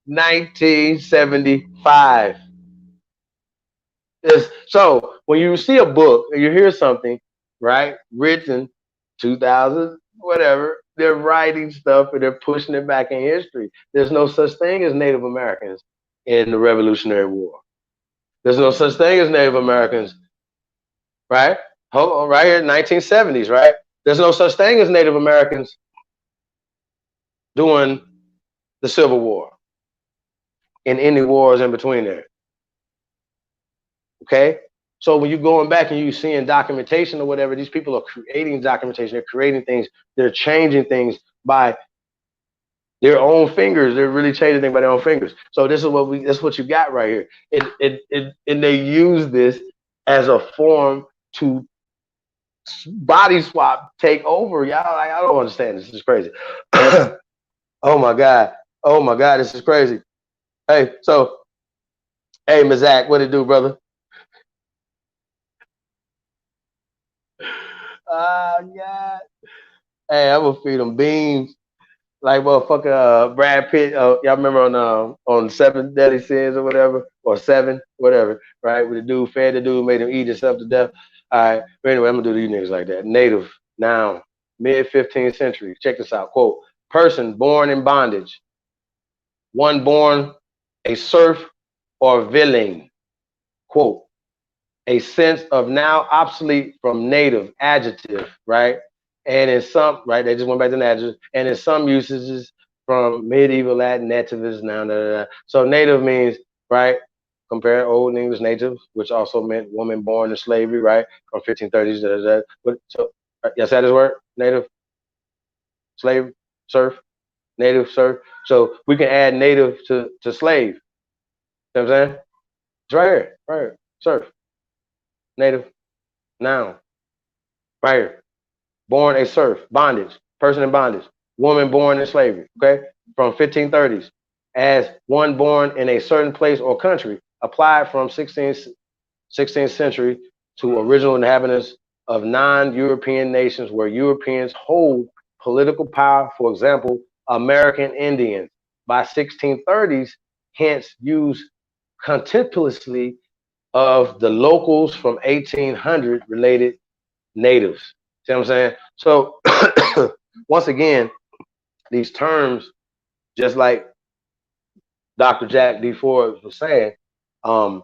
1975. So when you see a book and you hear something, right, written 2000, whatever, they're writing stuff and they're pushing it back in history. There's no such thing as Native Americans in the Revolutionary War. There's no such thing as Native Americans, right? Hold on, right here, 1970s, right? There's no such thing as Native Americans during the Civil War and any wars in between there. Okay? So when you're going back and you're seeing documentation or whatever, these people are creating documentation, they're creating things, they're changing things by, their own fingers. They're really changing things by their own fingers. So this is what we. That's what you got right here. And they use this as a form to body swap, take over. Y'all, like, I don't understand. This is crazy. Oh my god. Oh my god. This is crazy. Hey, so hey, Ms. Zach, what it do, brother? Ah, God. Hey, I'm gonna feed them beans like motherfucker Brad Pitt. Y'all remember on Seven Deadly Sins or whatever, or Seven, whatever, right? With the dude fed the dude, made him eat himself to death. All right. But anyway, I'm gonna do these niggas like that. Native, noun, mid 15th century. Check this out. Quote: person born in bondage, one born a serf or villain. Quote: a sense of now obsolete from native adjective, right? And in some, right, they just went back to an adjective, and in some usages from medieval Latin nativus now. Da, da, da. So native means, right, compare Old English native, which also meant woman born in slavery, right, from 1530s. Da, da, da. But, so, yes, that is word, native, slave, serf, native, serf. So we can add native to slave. You know what I'm saying? It's right here, serf, native, noun, right here. Born a serf, bondage, person in bondage, woman born in slavery, okay, from 1530s, as one born in a certain place or country, applied from 16th century to original inhabitants of non-European nations where Europeans hold political power, for example, American Indians. By 1630s, hence used contemptuously of the locals from 1800 related natives. See what I'm saying? So once again, these terms, just like Dr. Jack D. Ford was saying, um,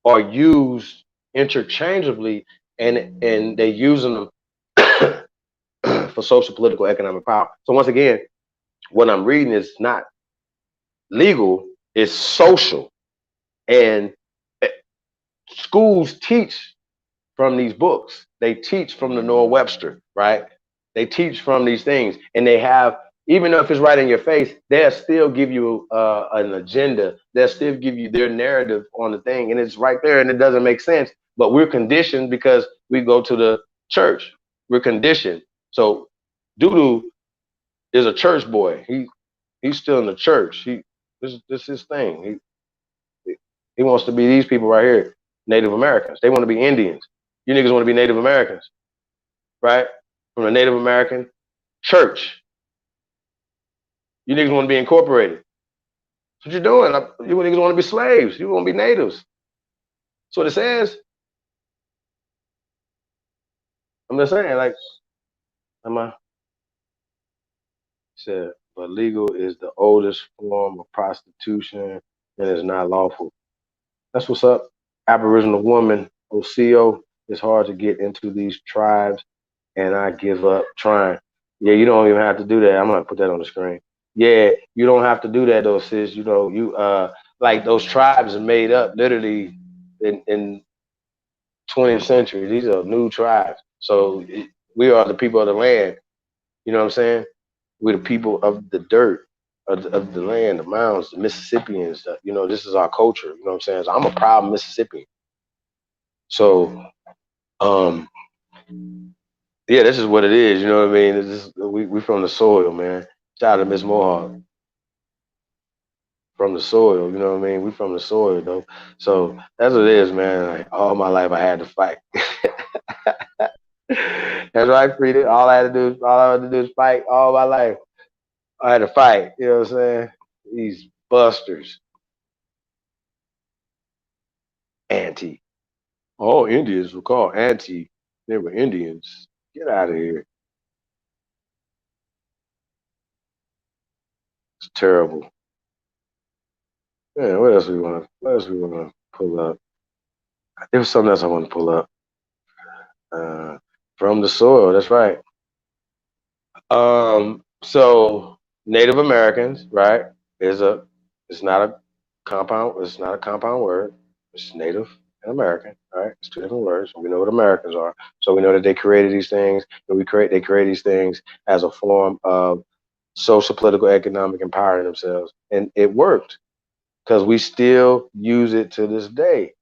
are used interchangeably, and they're using them for social, political, economic power. So once again, what I'm reading is not legal; it's social, and schools teach from these books. They teach from the Noah Webster, right? They teach from these things, and they have, even though if it's right in your face, they'll still give you an agenda. They'll still give you their narrative on the thing, and it's right there, and it doesn't make sense. But we're conditioned because we go to the church. We're conditioned. So Dudu is a church boy. He's still in the church. This is his thing. He wants to be these people right here, Native Americans. They want to be Indians. You niggas want to be Native Americans, right? From the Native American church. You niggas want to be incorporated. That's what you're doing. You niggas want to be slaves. You want to be natives. That's what it says. I'm just saying, like, am I said, but legal is the oldest form of prostitution and is not lawful. That's what's up. Aboriginal woman, OCO, it's hard to get into these tribes, and I give up trying. Yeah, you don't even have to do that. I'm gonna put that on the screen. Yeah, you don't have to do that though, sis. You know, you like those tribes are made up literally in 20th century. These are new tribes. So we are the people of the land. You know what I'm saying? We're the people of the dirt, of the land, the mounds, the Mississippians. You know, this is our culture. You know what I'm saying? So I'm a proud Mississippian. So, um, yeah, this is what it is. You know what I mean? We from the soil, man. Shout out to Miss Mohawk, from the soil. You know what I mean? We from the soil, though. So that's what it is, man. Like, all my life, I had to fight. That's right, Frida. All I had to do is fight all my life. I had to fight. You know what I'm saying? These busters, anti. All Indians were called anti. They were Indians. Get out of here. It's terrible. Yeah, what else we want? What else we want to pull up? There was something else I want to pull up. Uh, from the soil. That's right. So Native Americans, right? Is a it's not a compound. It's not a compound word. It's Native and American, right? It's two different words. We know what Americans are, so we know that they created these things, and they create these things as a form of social, political, economic, empowering themselves, and it worked because we still use it to this day.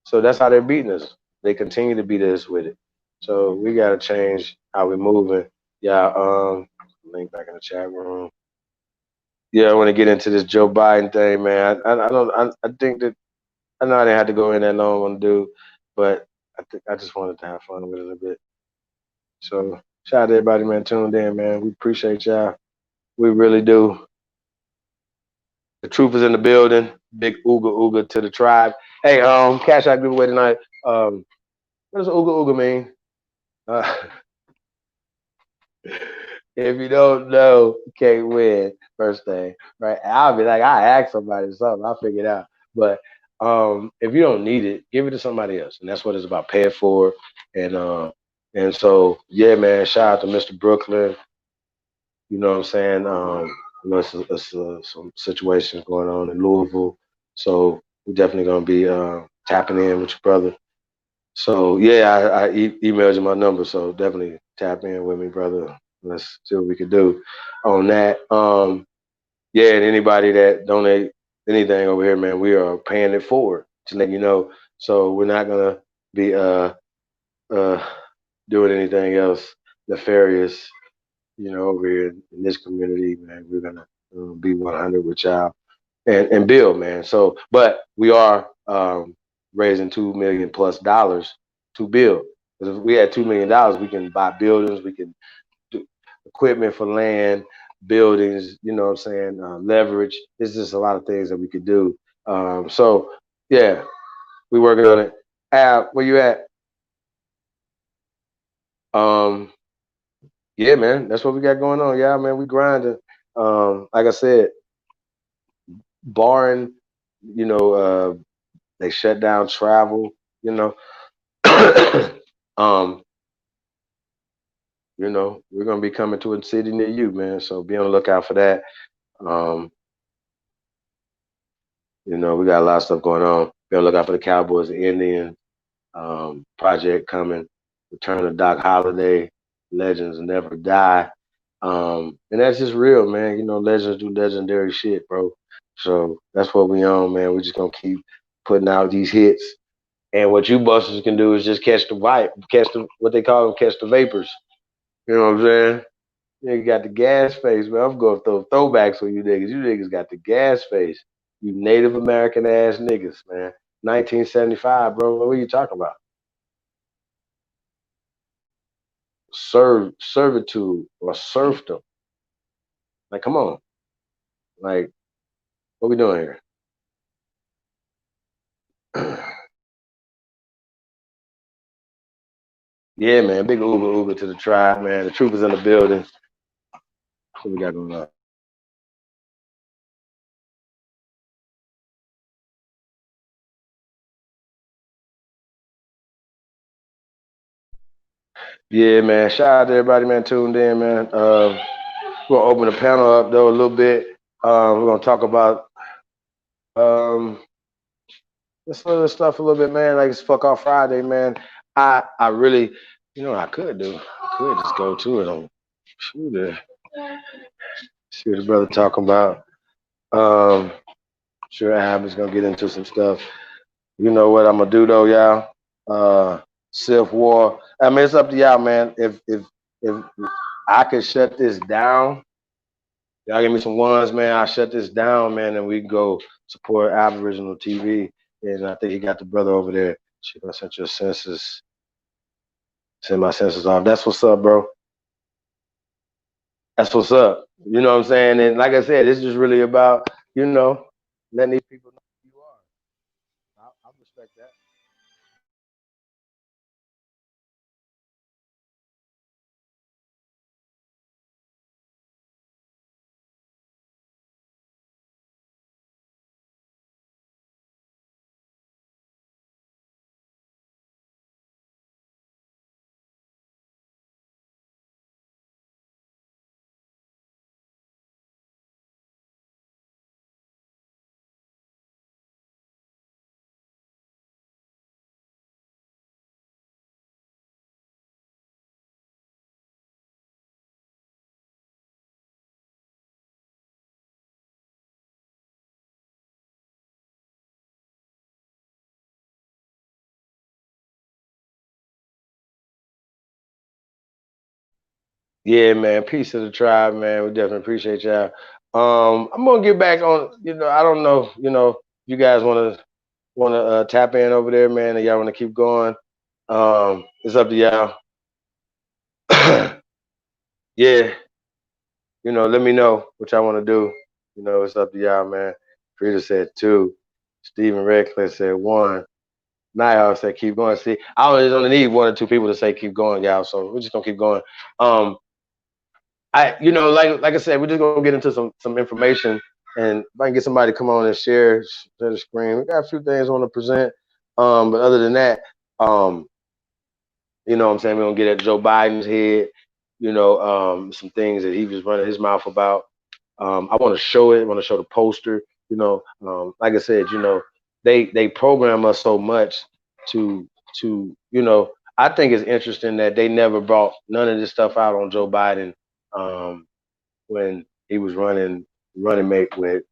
So that's how they're beating us. They continue to beat us with it. So we gotta change how we're moving. Yeah, link back in the chat room. Yeah, I want to get into this Joe Biden thing, man. I don't. I think that I know I didn't have to go in that long on dude, but I think I just wanted to have fun with it a little bit. So shout out to everybody, man, tuned in, man. We appreciate y'all. We really do. The truth is in the building. Big ooga ooga to the tribe. Hey, cash out giveaway tonight. What does ooga ooga mean? Uh, if you don't know, you can't win. First thing, right? I'll be like, I ask somebody something, I'll figure it out. But if you don't need it, give it to somebody else, and that's what it's about. Pay it forward, and so yeah, man. Shout out to Mr. Brooklyn. You know what I'm saying? It's some situations going on in Louisville, so we're definitely gonna be tapping in with your brother. So yeah, I emailed you my number, so definitely tap in with me, brother. Let's see what we can do on that. Yeah, and anybody that donate anything over here, man, we are paying it forward to let you know. So we're not gonna be uh doing anything else nefarious, over here in this community, man. We're gonna be 100 with y'all and build, man. So, but we are raising $2 million+ to build. Because if we had $2 million, we can buy buildings, we can do equipment for land, buildings. You know what I'm saying? Leverage. It's just a lot of things that we could do. So, yeah, we working on it. Al, where you at? Um, yeah, man, that's what we got going on. Yeah, man, we grinding. Like I said, barring, you know, they shut down travel, you know. um, we're gonna be coming to a city near you, man. So be on the lookout for that. Um, we got a lot of stuff going on. Be on the lookout for the Cowboys and Indians project coming. Return of Doc Holliday, Legends Never Die. And that's just real, man. Legends do legendary shit, bro. So that's what we on, man. We just gonna keep putting out these hits. And what you busters can do is just catch the vibe, catch the what they call them, catch the vapors. You know what I'm saying? You got the gas face, man. I'm going to throw throwbacks on you niggas. You niggas got the gas face. You Native American ass niggas, man. 1975, bro. What are you talking about? Servitude or serfdom. Like, come on. Like, what we doing here? Yeah, man. Big Uber to the tribe, man. The troopers in the building. What we got going on? Yeah, man. Shout out to everybody, man, tuned in, man. We're gonna open the panel up though a little bit. We're gonna talk about um, this other stuff a little bit, man. Like it's fuck off Friday, man. I really, what I could do. I could just go to it on shoot it. See what the brother talking about. Um, sure Abby's gonna get into some stuff. You know what I'm gonna do though, y'all? Civil War. I mean, it's up to y'all, man. If I could shut this down, y'all give me some ones, man. I'll shut this down, man, and we can go support Aboriginal TV. And I think he got the brother over there. She gonna send your census, send my census off. That's what's up, bro. That's what's up. You know what I'm saying? And like I said, this is really about, letting these people know who you are. I respect that. Yeah, man. Peace to the tribe, man. We definitely appreciate y'all. I'm gonna get back on. I don't know. You guys wanna tap in over there, man, and y'all wanna keep going. It's up to y'all. Yeah, let me know what y'all want to do. It's up to y'all, man. Frida said 2. Stephen Redcliffe said 1. Niall said keep going. See, I always only need 1 or 2 people to say keep going, y'all. So we're just gonna keep going. Like I said, we're just gonna get into some information, and if I can get somebody to come on and share the screen, we got a few things I want to present. But other than that, what I'm saying, we're gonna get at Joe Biden's head. Some things that he was running his mouth about. I want to show it. I want to show the poster. Like I said, they program us so much to. I think it's interesting that they never brought none of this stuff out on Joe Biden when he was running mate with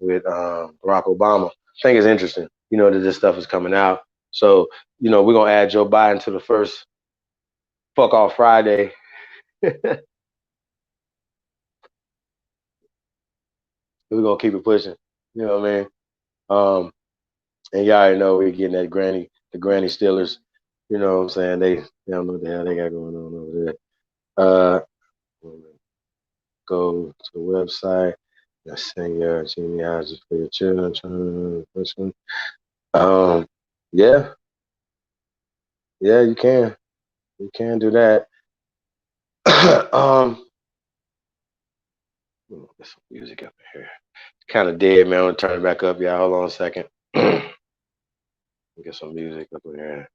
Barack Obama. I think it's interesting, that this stuff is coming out. So, we're gonna add Joe Biden to the first Fuck Off Friday. We're gonna keep it pushing. You know what I mean? And y'all already know we're getting the Granny Steelers. You know what I'm saying? They don't know what the hell they got going on over there. Go to the website. Let's send your genealogy for your children. Yeah. Yeah, you can. You can do that. Get some music up in here. Kind of dead, man. I'm gonna turn it back up, y'all. Hold on a second. Get some music up in here.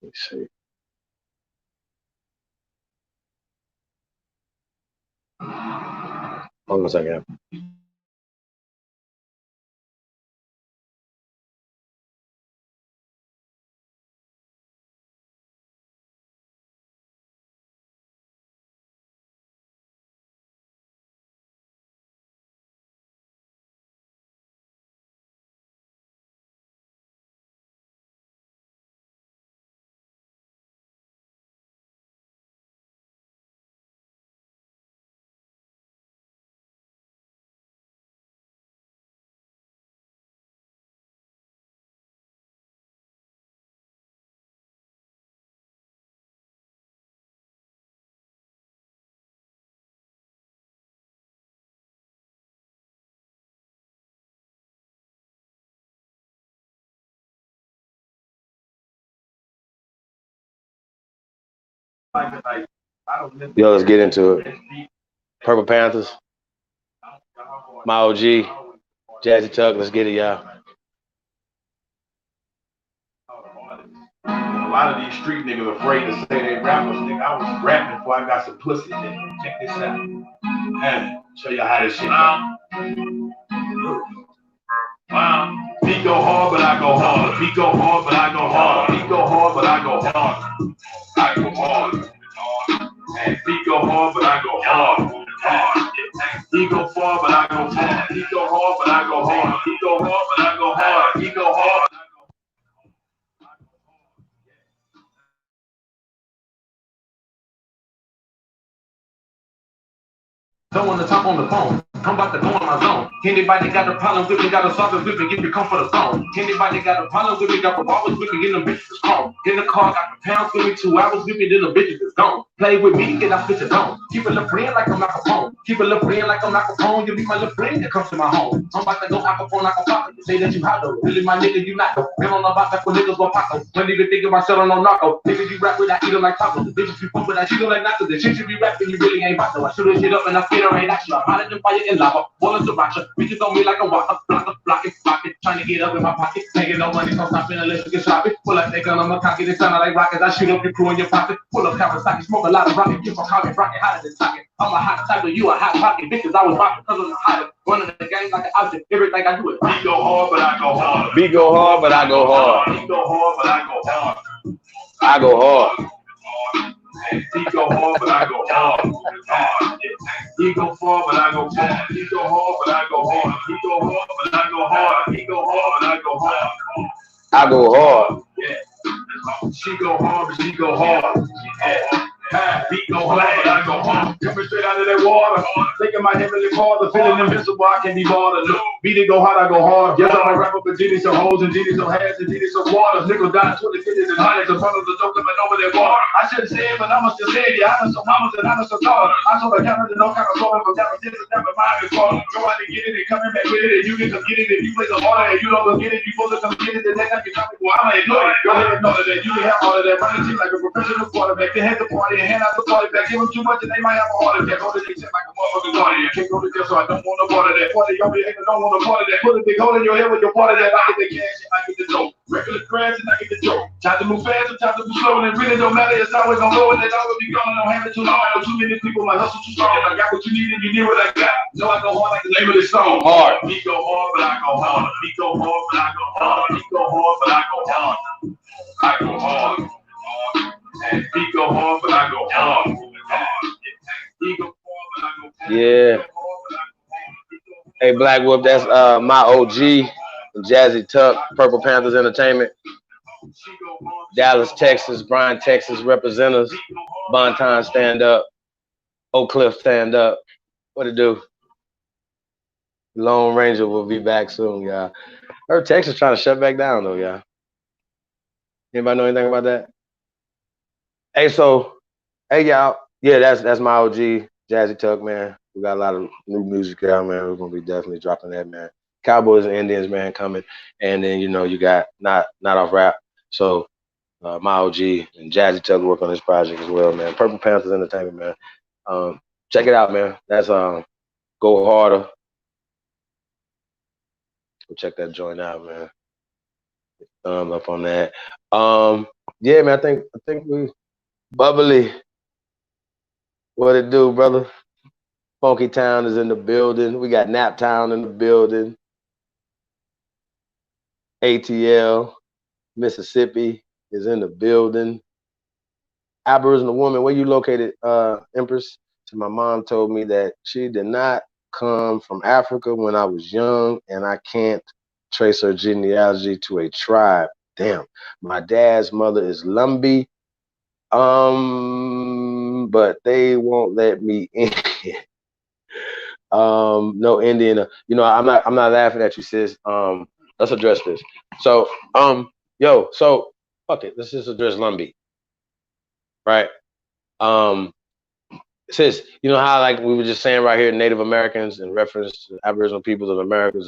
Let's see. Hold on a second. Yo, let's get into it. Purple Panthers. My OG. Jazzy Tuck. Let's get it, y'all. A lot of these street niggas afraid to say they rappers. Nigga, I was rapping before I got some pussy. Nigga. Check this out. Man, show you how this shit Beat go hard, but I go hard. Beat go hard, but I go hard. Beat go hard, but I go hard. I go hard. And beat go hard, but I go hard. He go far, but I go far. He go hard, but I go hard. He go hard, but I go hard. He go hard. Don't want to talk on the phone. I'm about to go on my zone. Anybody got a problem with me, got a solve it with me, get me come for the phone. Anybody got a problem with me, got the ballers with me, get them bitches home. In the car, got the pounds with me, 2 hours with me, then the bitches is gone. Play with me, get that bitch alone. Keep a little friend like I'm not a phone. Keep a little friend like I'm not a phone. You be my little friend that comes to my home. I'm about to go out phone like a pocket. You say that you hot though. Really my nigga, you not though. Been on the box like when niggas go Paco. Don't even think about selling on narco. Niggas you rap with, I eat them like tacos. The bitches you pump with, I shoot them like nachos. The shit you be rapping, you really ain't about though. I shoot this shit up and I spit her ain't actually. I'm hot in fire and lava. Boiling to rock. Bitches on me like a walker, block it, trying to get up in my pocket, taking no money, so stopping unless you get sloppy. Pull up, they gun on my cocky, they sound like rockets. I shoot up your crew in your pocket. Pull up Kawasaki, smoke a lot of rocket, get my coffee, rocket hotter than socket. I'm a hot type of you, a hot pocket, bitches. I was rocking because I'm the hottest. Running the game like an object, everything I do is beat go hard, but I go hard. Beat go hard, but I go hard. Beat go hard, but I go hard. I go hard. He go hard, but I go hard. He go far, but I go far. He go hard, but I go hard. He go hard, but I go hard. He go hard, but I go hard. I go hard. Yeah. She go hard, but she go hard. hard, but I go hard. Coming straight out of that water, thinking my heavenly father, feeling invincible, I can be bothered. Beat it go hard, I go hard. Yes, I'm a rapper, but genius some hoes and genius some hands and genius some water. Nickel down 20 fifties and hundreds of bundles of dope coming over that water. I shouldn't say it, but I must have said it. I know some mamas and I know some daughters. I told her counter to no kind of flowing from down to this, never mind is falling. Go out and get it and coming back with it, and you can come get it. If you play the order and you don't go get it, you supposed to come get it. The next time you come, well, I'm gonna ignore it. Go ahead and know that you can have all of that. Run the team like a professional quarterback. They had the party and hand out the party back. Give them too much and they might have a heart attack. Hold it, they like a motherfucking party. I can't go to jail, so I don't want no part of that. Party, y'all be hating, don't want no part of that. Put a big hole in your head with your part of that. I get the cash and I get the dough. Regular grass and I get the joke. Time to move fast and time to move slow. And it really don't matter. It's always gonna go and it's always be gone. I don't have it too long. I know too many people. My hustle too strong. I got what you need and you need what I got. So I go hard like the name of this song. Hard. Me go hard, but I go hard. Me go hard, but I go hard. Me go hard, but I go hard. I go hard. And me go hard, but I go hard. Me go hard, but I go hard. Yeah. Hey, Black Whoop, that's my OG, Jazzy Tuck, Purple Panthers Entertainment. Dallas, Texas, Bryan, Texas representatives. Bonton stand up. Oak Cliff stand up. What it do? Lone Ranger will be back soon, y'all. Heard Texas trying to shut back down though, y'all. Anybody know anything about that? Hey, so, hey y'all. Yeah, that's my OG, Jazzy Tuck, man. We got a lot of new music out, man. We're gonna be definitely dropping that, man. Cowboys and Indians, man, coming. And then you got not off rap. So my OG and Jazzy Tuck work on this project as well, man. Purple Panthers Entertainment, man. Check it out, man. That's Go Harder. Go check that joint out, man. Thumbs up on that. Yeah, man. I think we bubbly. What it do, brother? Funky Town is in the building. We got Nap Town in the building. ATL, Mississippi is in the building. Aboriginal woman, where you located, Empress? So my mom told me that she did not come from Africa when I was young, and I can't trace her genealogy to a tribe. Damn. My dad's mother is Lumbee, but they won't let me in. No Indian. I'm not laughing at you, sis. Let's address this. So, so fuck it. Let's just address Lumbee. Right. Sis, you know how like we were just saying right here, Native Americans in reference to Aboriginal peoples of America,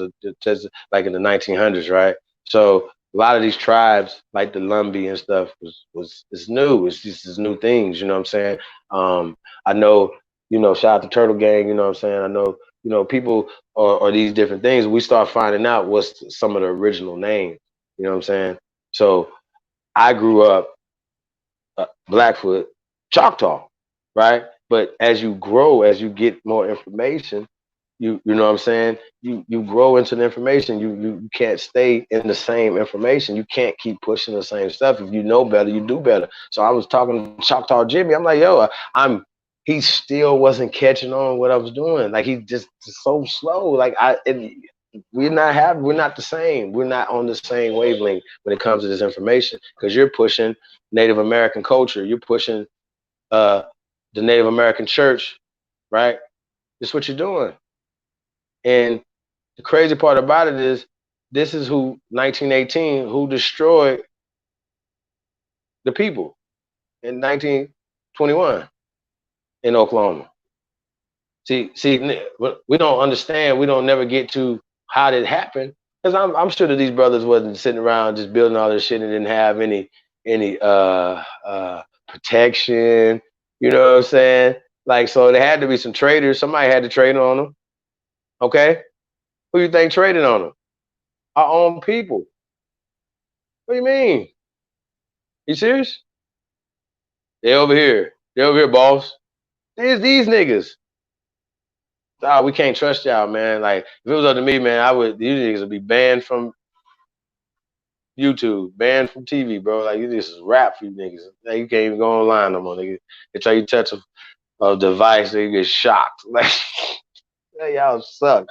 like in the 1900s, right? So a lot of these tribes, like the Lumbee and stuff, it's new. It's just these new things, you know what I'm saying? I know, shout out to Turtle Gang, you know what I'm saying? I know, people or these different things. We start finding out what's some of the original names, you know what I'm saying? So I grew up Blackfoot, Choctaw, right? But as you grow, as you get more information, you know what I'm saying? You grow into the information. You can't stay in the same information. You can't keep pushing the same stuff. If you know better, you do better. So I was talking to Choctaw Jimmy. I'm like, yo, he still wasn't catching on what I was doing. Like he just so slow. Like we're not the same. We're not on the same wavelength when it comes to this information, because you're pushing Native American culture. You're pushing the Native American church, right? That's what you're doing. And the crazy part about it is, this is 1918, who destroyed the people in 1921 in Oklahoma. See, we don't understand. We don't never get to how did it happen. Because I'm sure that these brothers wasn't sitting around just building all this shit and didn't have any protection. You know what I'm saying? Like, so there had to be some traders. Somebody had to trade on them. Okay? Who you think traded on them? Our own people. What do you mean? You serious? They over here. They over here, boss. There's these niggas. We can't trust y'all, man. Like, if it was up to me, man, these niggas would be banned from YouTube, banned from TV, bro. Like, this is rap for you niggas. Like, you can't even go online no more, nigga. They try you touch a device, they get shocked. Like, y'all suck.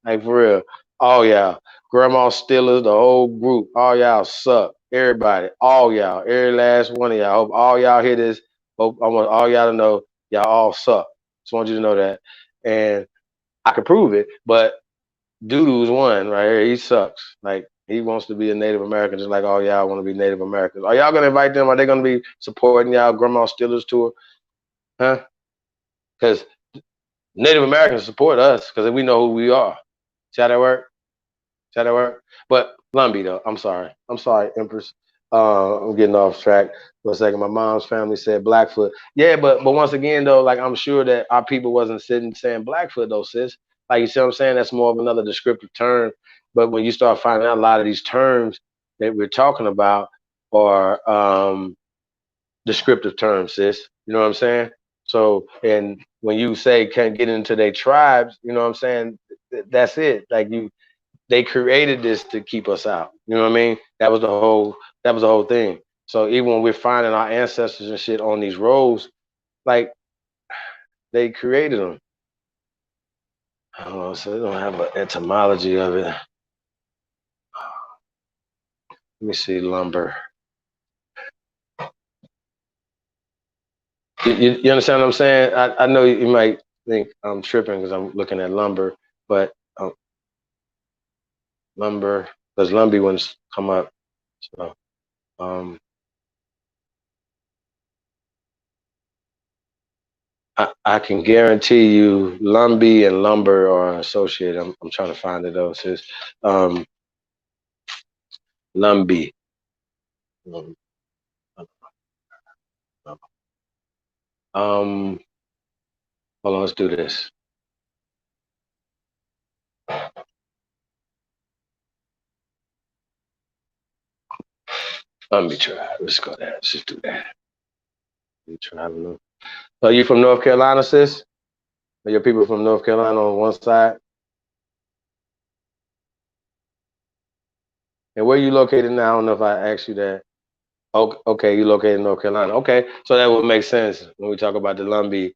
Like, for real. All y'all. Grandma Stillers, the whole group. All y'all suck. Everybody. All y'all. Every last one of y'all. Hope all y'all hear this. Hope I want all y'all to know Y'all all suck. Just want you to know that. And I could prove it, but Doodoo's one right here. He sucks. Like he wants to be a Native American, just like all y'all want to be Native Americans. Are y'all gonna invite them? Are they gonna be supporting y'all Grandma Steelers tour? Huh? Because Native Americans support us because we know who we are. See how that work? See how that work? But Lumbee though, I'm sorry. I'm sorry, Empress. I'm getting off track for a second. My mom's family said Blackfoot. Yeah, but once again though, like I'm sure that our people wasn't sitting saying Blackfoot though, sis. Like you see what I'm saying? That's more of another descriptive term. But when you start finding out a lot of these terms that we're talking about are descriptive terms, sis. You know what I'm saying? So, and when you say can't get into their tribes, you know what I'm saying? That's it. Like they created this to keep us out. You know what I mean? That was the whole thing. So even when we're finding our ancestors and shit on these roads, like they created them. I don't know, so they don't have an etymology of it. Let me see, lumber. You understand what I'm saying? I know you might think I'm tripping because I'm looking at lumber, but lumber, because Lumbee ones come up. So um, I can guarantee you Lumbee and lumber are associated. I'm trying to find it though. It says um, Lumbee. Um, hold on, let's do this. Let me try. Let's go there. Let's just do that. Let me try. So you from North Carolina, sis? Are your people from North Carolina on one side? And where you located now? I don't know if I asked you that. Okay, you located in North Carolina. Okay, so that would make sense when we talk about the Lumbee.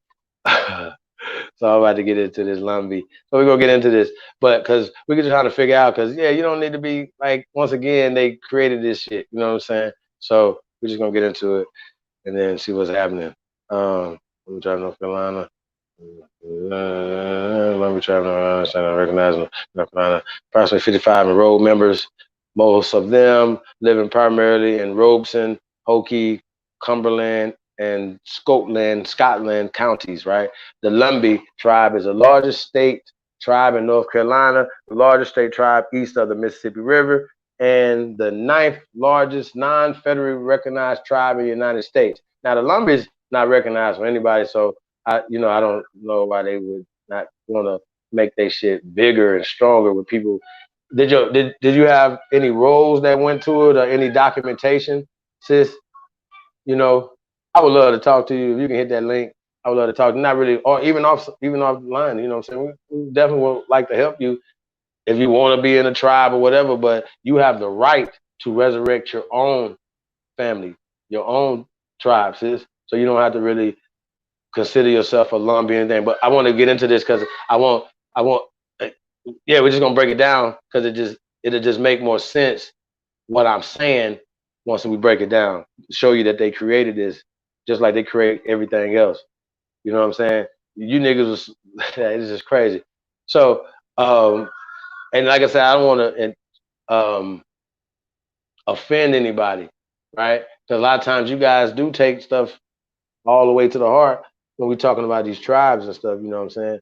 So I'm about to get into this Lumbee. So we're gonna get into this, but because we're just trying to figure out, because yeah, you don't need to be like once again they created this shit. You know what I'm saying? So we're just gonna get into it and then see what's happening. I'm driving North Carolina. Let me traveling around, trying to recognize North Carolina. Approximately 55 enrolled members, most of them living primarily in Robeson, Hokie, Cumberland, and Scotland counties, right? The Lumbee tribe is the largest state tribe in North Carolina, the largest state tribe east of the Mississippi River, and the ninth largest non-federally recognized tribe in the United States. Now, the Lumbee is not recognized for anybody, so I don't know why they would not want to make their shit bigger and stronger with people. Did you have any roles that went to it or any documentation, sis? You know, I would love to talk to you if you can hit that link. I would love to talk. Not really, or even offline. You know what I'm saying? We definitely would like to help you if you want to be in a tribe or whatever. But you have the right to resurrect your own family, your own tribe, sis. So you don't have to really consider yourself a Lumbee or anything. But I want to get into this because I want, yeah, we're just gonna break it down because it'll just make more sense what I'm saying once we break it down. Show you that they created this just like they create everything else. You know what I'm saying? You niggas was it's just crazy. So and like I said, I don't want to offend anybody, right? Because a lot of times you guys do take stuff all the way to the heart when we're talking about these tribes and stuff. You know what I'm saying?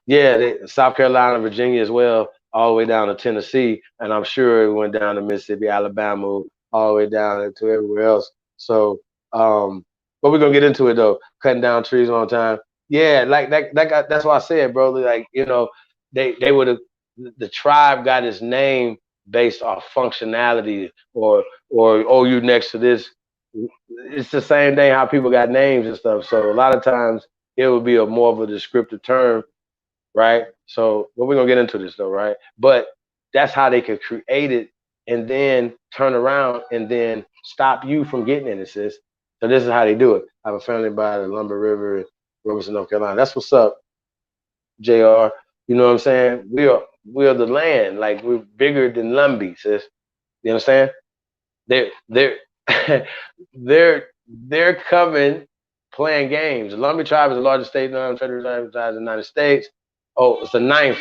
Yeah, South Carolina, Virginia as well, all the way down to Tennessee, and I'm sure it went down to Mississippi, Alabama, all the way down to everywhere else. So, but we're gonna get into it though. Cutting down trees all the time. Yeah, like that's why I said, bro. Like they would have the tribe got its name based off functionality or oh you next to this. It's the same thing how people got names and stuff. So a lot of times it would be a more of a descriptive term, right? So, but we're gonna get into this though, right? But that's how they could create it and then turn around and then stop you from getting it, sis. So this is how they do it. I have a family by the Lumber River in Robeson, North Carolina. That's what's up, JR. You know what I'm saying? We are the land. Like we're bigger than Lumbee, sis. You understand? They're they're they're coming playing games. The Lumbee tribe is the largest state non-federal tribe in the United States. Oh, it's the 9th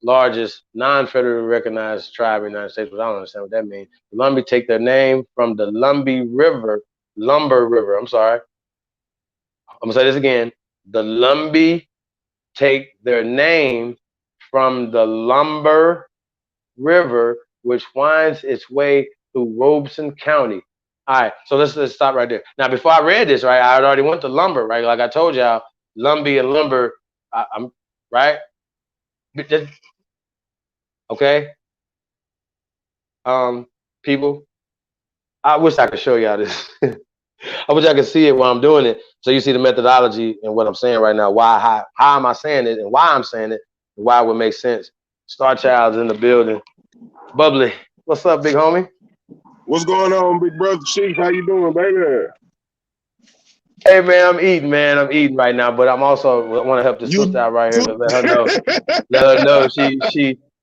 largest non-federally recognized tribe in the United States, but I don't understand what that means. The Lumbee take their name from the Lumber River. I'm sorry. I'm gonna say this again. The Lumbee take their name from the Lumber River, which winds its way through Robeson County. All right, so let's stop right there. Now, before I read this, right, I had already went to lumber, right? Like I told y'all, Lumbee and lumber, I'm right. Okay, people, I wish I could show y'all this. I wish I could see it while I'm doing it, so you see the methodology and what I'm saying right now. How am I saying it, and why I'm saying it, and why it would make sense. Star Child's in the building. Bubbly, what's up, big homie? What's going on, big brother Chief? How you doing, baby? Hey man, I'm eating right now, but I'm also want to help this sister out right here to let her know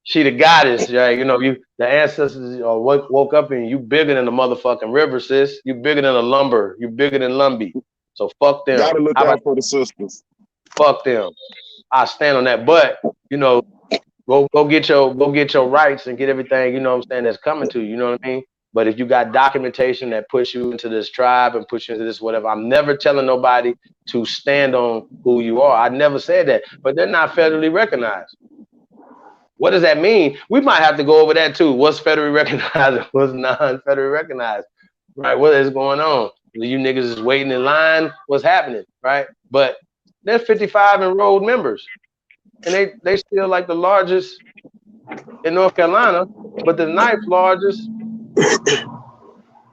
she the goddess, right? You know, the ancestors woke up and you bigger than the motherfucking river, sis. You bigger than the lumber. You bigger than Lumbee. So fuck them. Gotta look out for the sisters. Fuck them. I stand on that, but you know, go get your rights and get everything. You know what I'm saying? That's coming to you. You know what I mean? But if you got documentation that puts you into this tribe and puts you into this whatever, I'm never telling nobody to stand on who you are. I never said that, but they're not federally recognized. What does that mean? We might have to go over that too. What's federally recognized and what's non-federally recognized, right? What is going on? You niggas is waiting in line. What's happening, right? But there's 55 enrolled members, and they still like the largest in North Carolina, but the 9th largest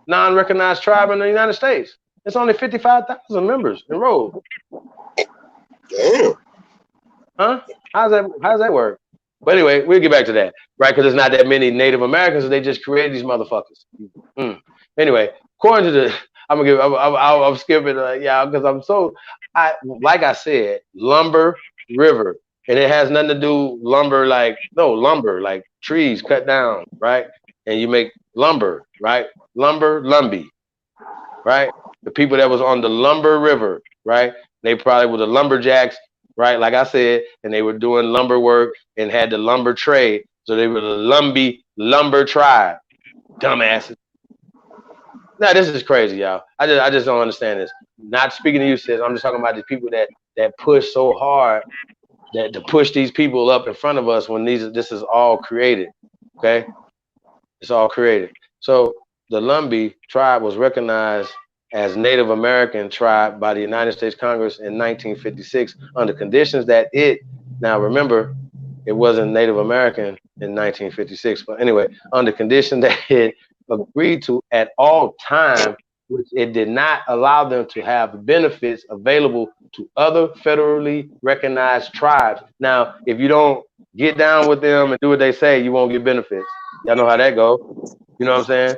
non-recognized tribe in the United States. It's only 55,000 members enrolled. Damn. Huh? How's that work? But anyway, we'll get back to that, right? Because there's not that many Native Americans, so they just created these motherfuckers. Anyway, according to the, I'm skipping, because like I said, Lumber River, and it has nothing to do lumber like trees cut down, right? And you make lumber, right? Lumbee, right? The people that was on the Lumber River, right? They probably were the lumberjacks, right? Like I said, and they were doing lumber work and had the lumber trade. So they were the Lumbee lumber tribe. Dumbasses. Now this is crazy, y'all. I just don't understand this. Not speaking to you, sis. I'm just talking about the people that push so hard that to push these people up in front of us when this is all created. Okay? It's all created. So the Lumbee tribe was recognized as Native American tribe by the United States Congress in 1956 under conditions that now remember, it wasn't Native American in 1956, but anyway, under condition that it agreed to at all time, which it did not allow them to have benefits available to other federally recognized tribes. Now, if you don't get down with them and do what they say, you won't get benefits. Y'all know how that goes. You know what I'm saying?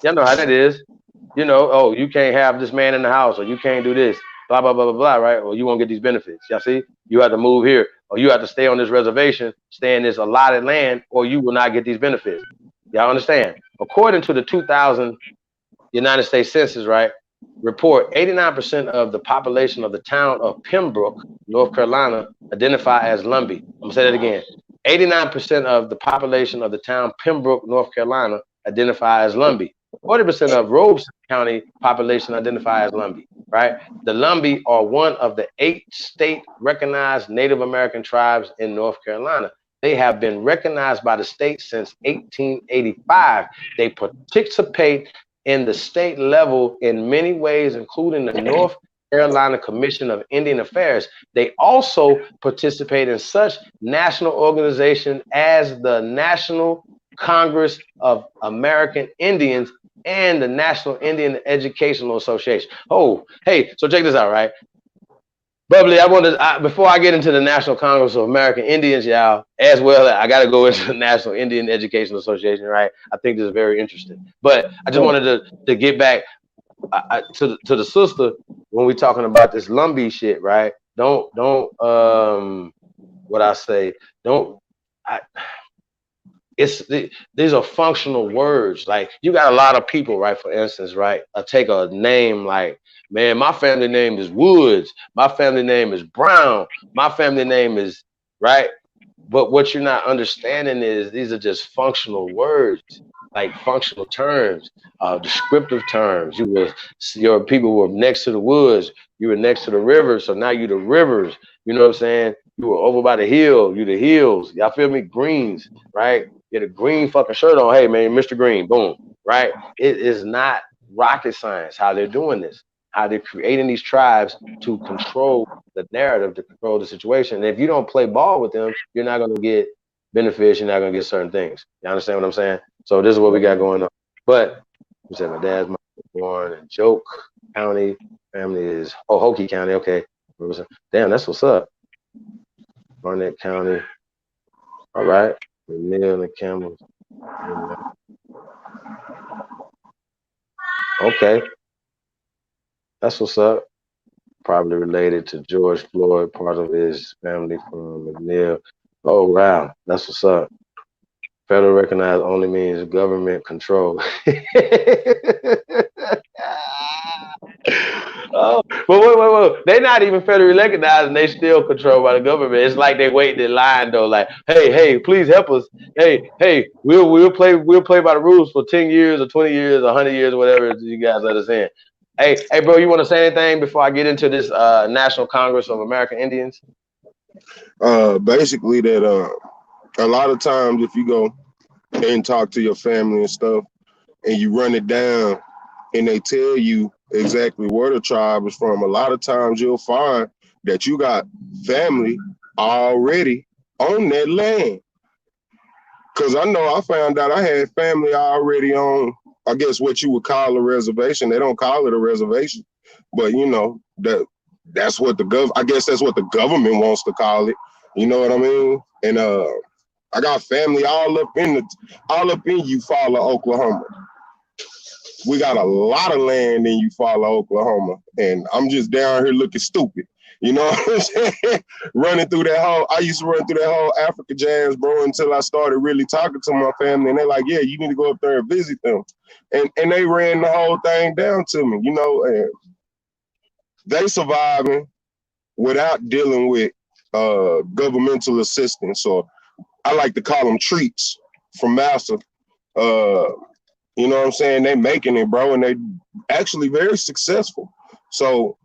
Y'all know how that is. You know, oh, you can't have this man in the house, or you can't do this, blah, blah, blah, blah, blah, right? Or you won't get these benefits. Y'all see? You have to move here, or you have to stay on this reservation, stay in this allotted land, or you will not get these benefits. Y'all understand? According to the 2000 United States Census, right, report, 89% of the population of the town of Pembroke, North Carolina, identify as Lumbee. I'm gonna say that again. 89% of the population of the town Pembroke, North Carolina, identify as Lumbee. 40% of Robeson County population identify as Lumbee, right? The Lumbee are one of the 8 state recognized Native American tribes in North Carolina. They have been recognized by the state since 1885. They participate in the state level in many ways, including the North Carolina Commission of Indian Affairs. They also participate in such national organizations as the National Congress of American Indians and the National Indian Educational Association. Oh, hey, so check this out, right? Bubbly, before I get into the National Congress of American Indians, y'all, as well, I got to go into the National Indian Educational Association, right? I think this is very interesting. But I just wanted to get back to the sister when we're talking about this Lumbee shit, right? These are functional words. Like you got a lot of people, right? For instance, right? I take a name like, man, my family name is Woods. My family name is Brown. My family name is right. But what you're not understanding is these are just functional words, like functional terms, descriptive terms. Your people were next to the woods. You were next to the rivers, so now you the rivers. You know what I'm saying? You were over by the hill. You the hills. Y'all feel me? Greens, right? Get a green fucking shirt on. Hey man, Mr. Green. Boom. Right? It is not rocket science how they're doing this. How they're creating these tribes to control the narrative, to control the situation. And if you don't play ball with them, you're not going to get benefits. You're not going to get certain things. You understand what I'm saying? So this is what we got going on. But you said my dad's born in Joke County. Family is Hokie County. Okay. Damn, that's what's up. Barnett County. All right. McNeil and Campbell. Okay. That's what's up. Probably related to George Floyd, part of his family from McNeil. Oh, wow. That's what's up. Federal recognized only means government control. Oh, but wait. They're not even federally recognized and they still controlled by the government. It's like they waiting in line though, like, hey, please help us. Hey, we'll play by the rules for 10 years or 20 years or 100 years or whatever you guys let us in. Hey, bro, you want to say anything before I get into this National Congress of American Indians? Basically that a lot of times if you go and talk to your family and stuff and you run it down and they tell you exactly where the tribe is from, a lot of times you'll find that you got family already on that land. Because I know I found out I had family already on, I guess what you would call a reservation. They don't call it a reservation, but you know, that's what I guess that's what the government wants to call it. You know what I mean? And I got family all up in Eufaula, Oklahoma. We got a lot of land in Eufaula, Oklahoma, and I'm just down here looking stupid. You know what I'm saying? I used to run through that whole Africa jazz, bro, until I started really talking to my family, and they're like, yeah, you need to go up there and visit them. And they ran the whole thing down to me, you know, and they surviving without dealing with governmental assistance, or I like to call them treats from Massa. You know what I'm saying? They making it, bro, and they actually very successful. So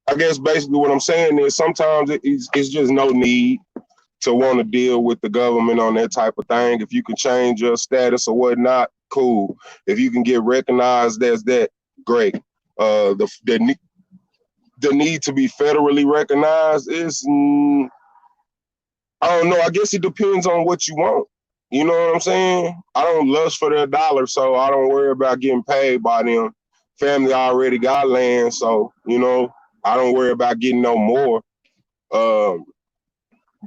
I guess basically what I'm saying is sometimes it's just no need to want to deal with the government on that type of thing. If you can change your status or whatnot, cool. If you can get recognized as that, great. The need to be federally recognized is, I don't know. I guess it depends on what you want. You know what I'm saying? I don't lust for their dollar, so I don't worry about getting paid by them. Family already got land, so, you know, I don't worry about getting no more. The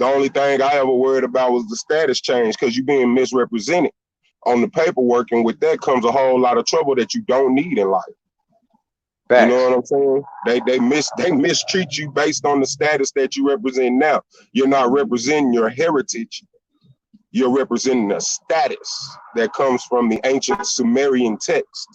only thing I ever worried about was the status change, because you're being misrepresented on the paperwork, and with that comes a whole lot of trouble that you don't need in life. Facts. You know what I'm saying? They mistreat you based on the status that you represent now. You're not representing your heritage. You're representing a status that comes from the ancient Sumerian text,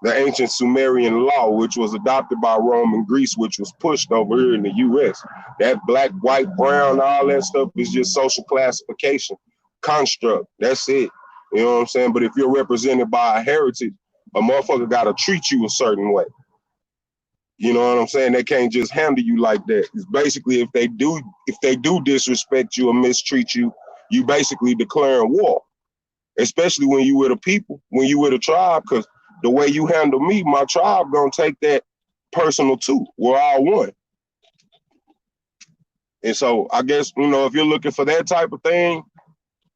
the ancient Sumerian law, which was adopted by Rome and Greece, which was pushed over here in the U.S. That black, white, brown, all that stuff is just social classification construct. That's it. You know what I'm saying? But if you're represented by a heritage, a motherfucker got to treat you a certain way. You know what I'm saying? They can't just handle you like that. It's basically, if they do disrespect you or mistreat you, you basically declaring war, especially when you with a people, when you with a tribe, because the way you handle me, my tribe gonna take that personal too. We're all one. And so I guess, you know, if you're looking for that type of thing,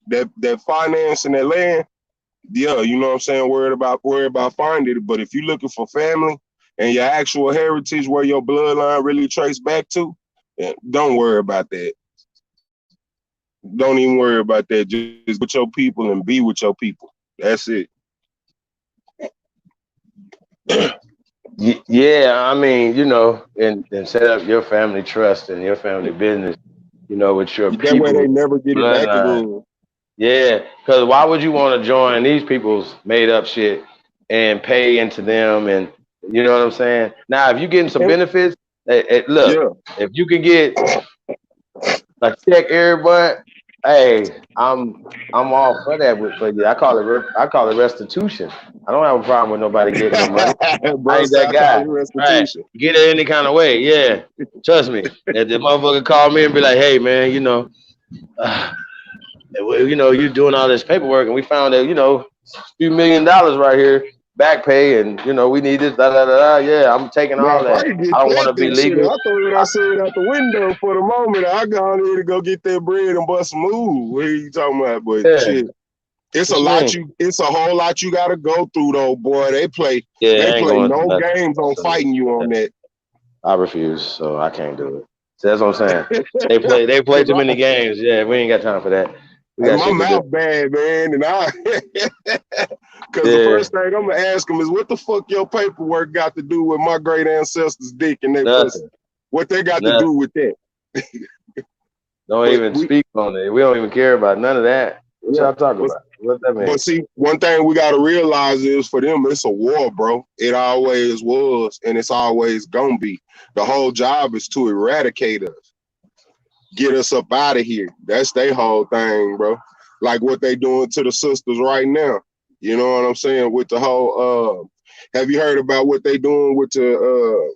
that finance and that land, yeah, you know what I'm saying, worry about finding it. But if you're looking for family and your actual heritage, where your bloodline really traced back to, don't worry about that. Don't even worry about that. Just with your people and be with your people. That's it. Yeah, I mean, you know, and set up your family trust and your family business, you know, with your that way people they never get it back bloodline. again. Yeah, because why would you want to join these people's made up shit and pay into them? And you know what I'm saying? Now, if you getting some benefits, look, Yeah. if you can get a check every month, hey, I'm all for that for you. I call it restitution. I don't have a problem with nobody getting no money. I Bro, ain't say that I call guy. it Right. restitution. Get it any kind of way. Yeah. Trust me. If the motherfucker call me and be like, hey man, uh, you're doing all this paperwork and we found that, a few $1 million right here, back pay, and we need this, da da da da. Yeah, I'm taking Now, all if I that. could get I don't want that, to be then shit, legal. I thought what I said out the window for the moment. I gone here to go get that bread and bust a move. What are you talking about? But Yeah. shit, it's What a you lot. mean? It's a whole lot you got to go through, though, boy. They play Yeah, I ain't going through no nothing. games on So, fighting you on that. I refuse, so I can't do it. So that's what I'm saying. They play too many games. Yeah, we ain't got time for that. We And got my shit to do. mouth bad, man, and because the Yeah, first thing I'm gonna ask them is, what the fuck your paperwork got to do with my great ancestors' dick and their pussy? nothing. What they got to Nothing. do with that? Don't But even speak on it. We don't even care about none of that. What yeah, y'all talking but about? What that mean? But see, one thing we got to realize is for them, it's a war, bro. It always was, and it's always gonna be. The whole job is to eradicate us, get us up out of here. That's their whole thing, bro. Like what they doing to the sisters right now. You know what I'm saying? With the whole, have you heard about what they doing with the,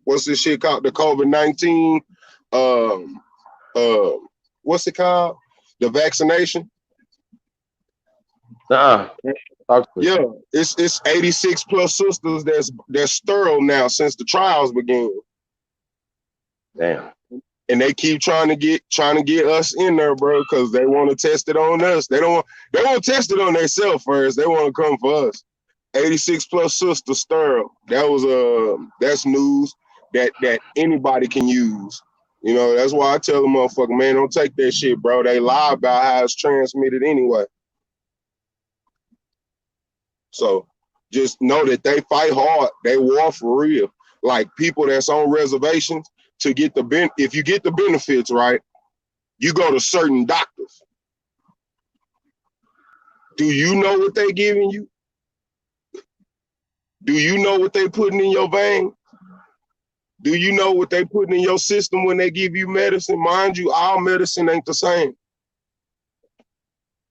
what's this shit called? The COVID-19, um, uh, what's it called? The vaccination? Talk to me. Yeah, it's 86 plus sisters that's sterile now since the trials began, Damn. and they keep trying to get us in there, bro, because they want to test it on us. They want to test it on themselves first. They want to come for us. 86 plus sisters sterile. That's news that anybody can use. You know, that's why I tell the motherfucker, man, don't take that shit, bro. They lie about how it's transmitted anyway. So just know that they fight hard. They war for real. Like people that's on reservations to get if you get the benefits, right, you go to certain doctors. Do you know what they giving you? Do you know what they putting in your vein? Do you know what they putting in your system when they give you medicine? Mind you, all medicine ain't the same.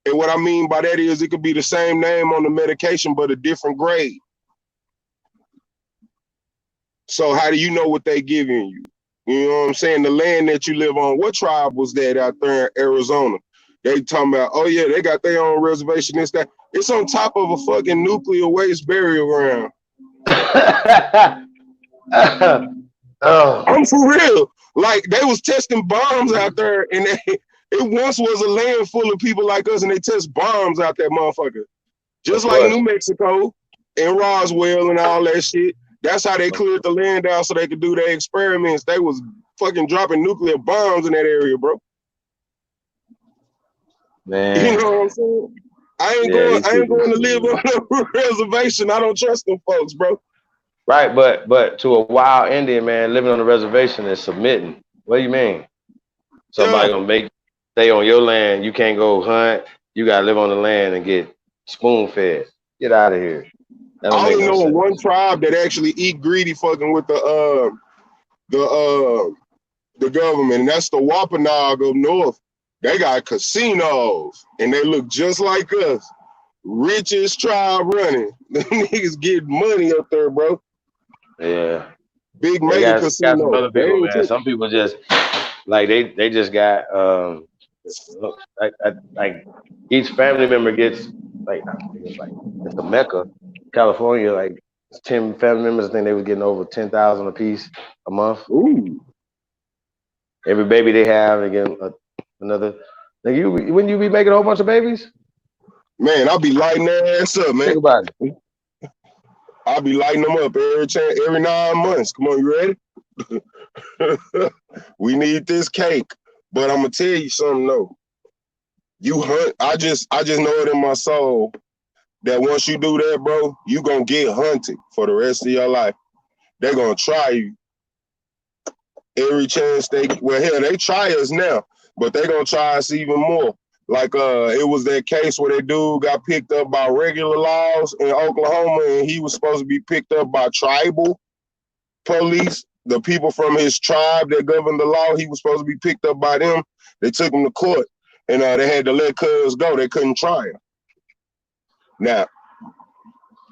And what I mean by that is it could be the same name on the medication, but a different grade. So how do you know what they giving you? You know what I'm saying? The land that you live on, what tribe was that out there in Arizona? They talking about, oh yeah, they got their own reservation. It's on top of a fucking nuclear waste burial ground. Oh, I'm for real. Like they was testing bombs out there, and it once was a land full of people like us, and they test bombs out that motherfucker. of Just like course. New Mexico and Roswell and all that shit. That's how they cleared the land out so they could do their experiments. They was fucking dropping nuclear bombs in that area, bro. Man. You know what I'm saying? I ain't going to live on a reservation. I don't trust them folks, bro. Right, but to a wild Indian man living on a reservation is submitting. What do you mean? Somebody Yeah. gonna stay on your land? You can't go hunt. You gotta live on the land and get spoon fed. Get out of here. That don't I make only no know of sense. one tribe that actually eat greedy fucking with the government, and that's the Wampanoag up north. They got casinos, and they look just like us. Richest tribe running. Them niggas get money up there, bro. Yeah. Big They mega got some casino. other They people, ain't man. tripping. Some people just like they just got like each family member gets like I think it's a Mecca, California. Like 10 family members, I think they were getting over 10,000 a piece a month. Ooh. Every baby they have, they get another. Like when you be making a whole bunch of babies, Man, I'll be lighting their ass up, man. think about it. I'll be lighting them up every 9 months. Come on, you ready? We need this cake. But I'm gonna tell you something though. You hunt. I just know it in my soul that once you do that, bro, you gonna get hunted for the rest of your life. They're gonna try you every chance they. Well, hell, they try us now, but they gonna try us even more. Like it was that case where that dude got picked up by regular laws in Oklahoma, and he was supposed to be picked up by tribal police, the people from his tribe that governed the law. He was supposed to be picked up by them. They took him to court, and they had to let cuz go. They couldn't try him. Now,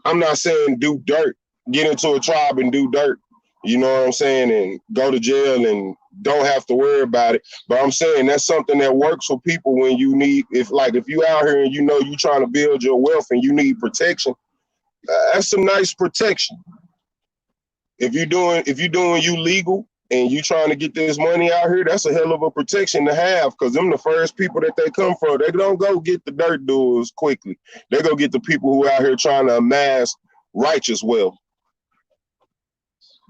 I'm not saying do dirt, get into a tribe and do dirt, you know what I'm saying, and go to jail and don't have to worry about it. But I'm saying that's something that works for people when you need, if you out here and you know you trying to build your wealth and you need protection, that's some nice protection. If you're doing you legal and you trying to get this money out here, that's a hell of a protection to have, because them the first people that they come from. They don't go get the dirt doers quickly. They go get the people who out here trying to amass righteous wealth.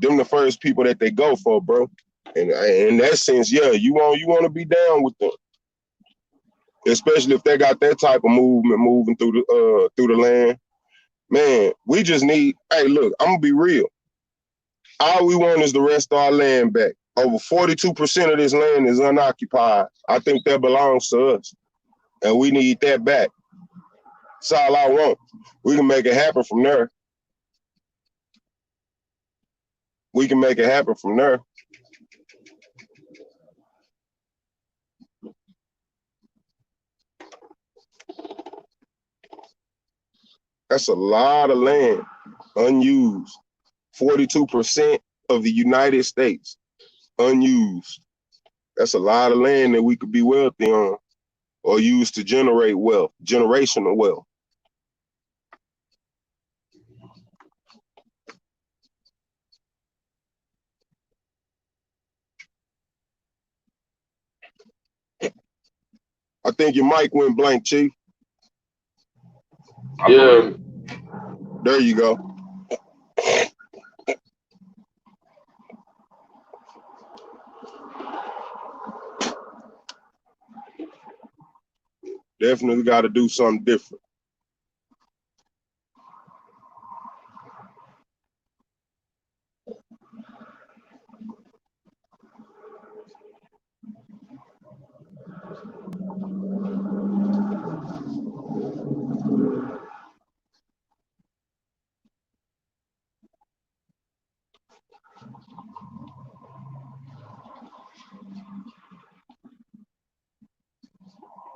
Them the first people that they go for, bro. And in that sense, yeah, you want to be down with them, especially if they got that type of movement moving through the land. Man, we just need. Hey, look, I'm gonna be real. All we want is the rest of our land back. Over 42% of this land is unoccupied. I think that belongs to us, and we need that back. That's all I want. We can make it happen from there. We can make it happen from there. That's a lot of land unused. 42% of the United States unused. That's a lot of land that we could be wealthy on or use to generate wealth, generational wealth. I think your mic went blank, Chief. Yeah. There you go. Definitely got to do something different.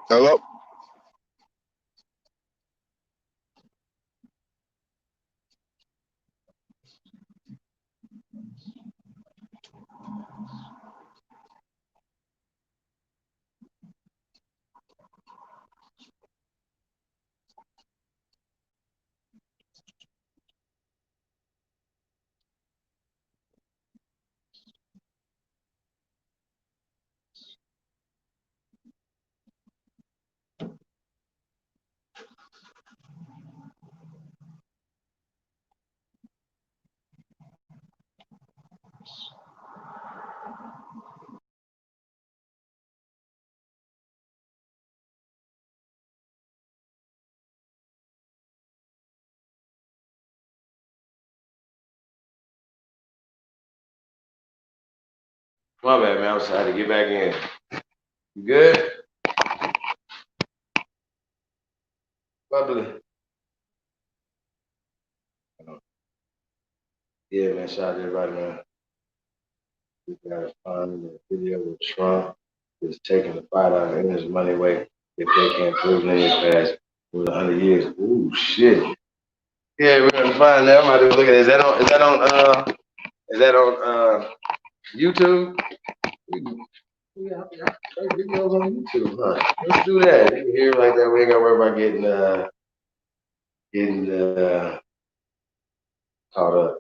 Hello? My bad, man. I was trying to get back in. You good? Bubbly. Yeah, man. Shout out to everybody, man. We got fun the video with Trump is taking the fight out of Indians' money away if they can't prove lineage past with 100 years. Ooh, shit. Yeah, we're gonna find that. I'm about to look at it. Is that on YouTube? Yeah, videos on YouTube, huh? Let's do that. You can hear it like that. We ain't gotta worry about getting caught up.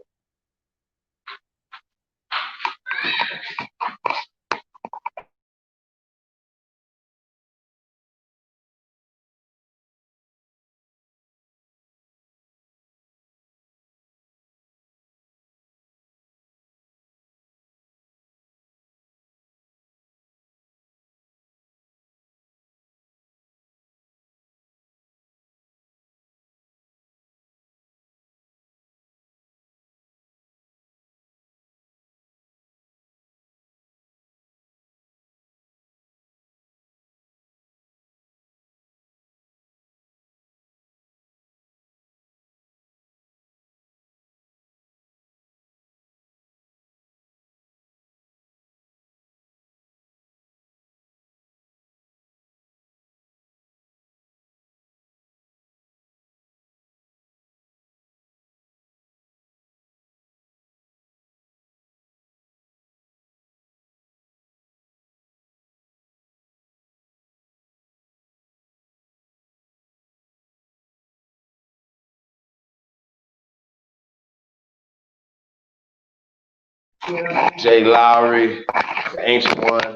Jay Lowry, the Ancient One.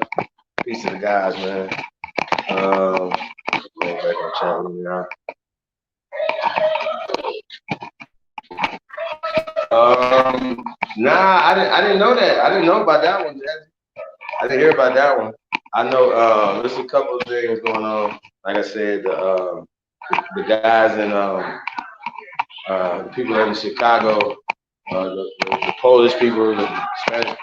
Peace to the guys, man. Going back on chat with me now. Nah, I didn't know that. I didn't know about that one, Jazzy. I didn't hear about that one. I know there's a couple of things going on. Like I said, the guys in people in Chicago, the Polish people, the Spanish.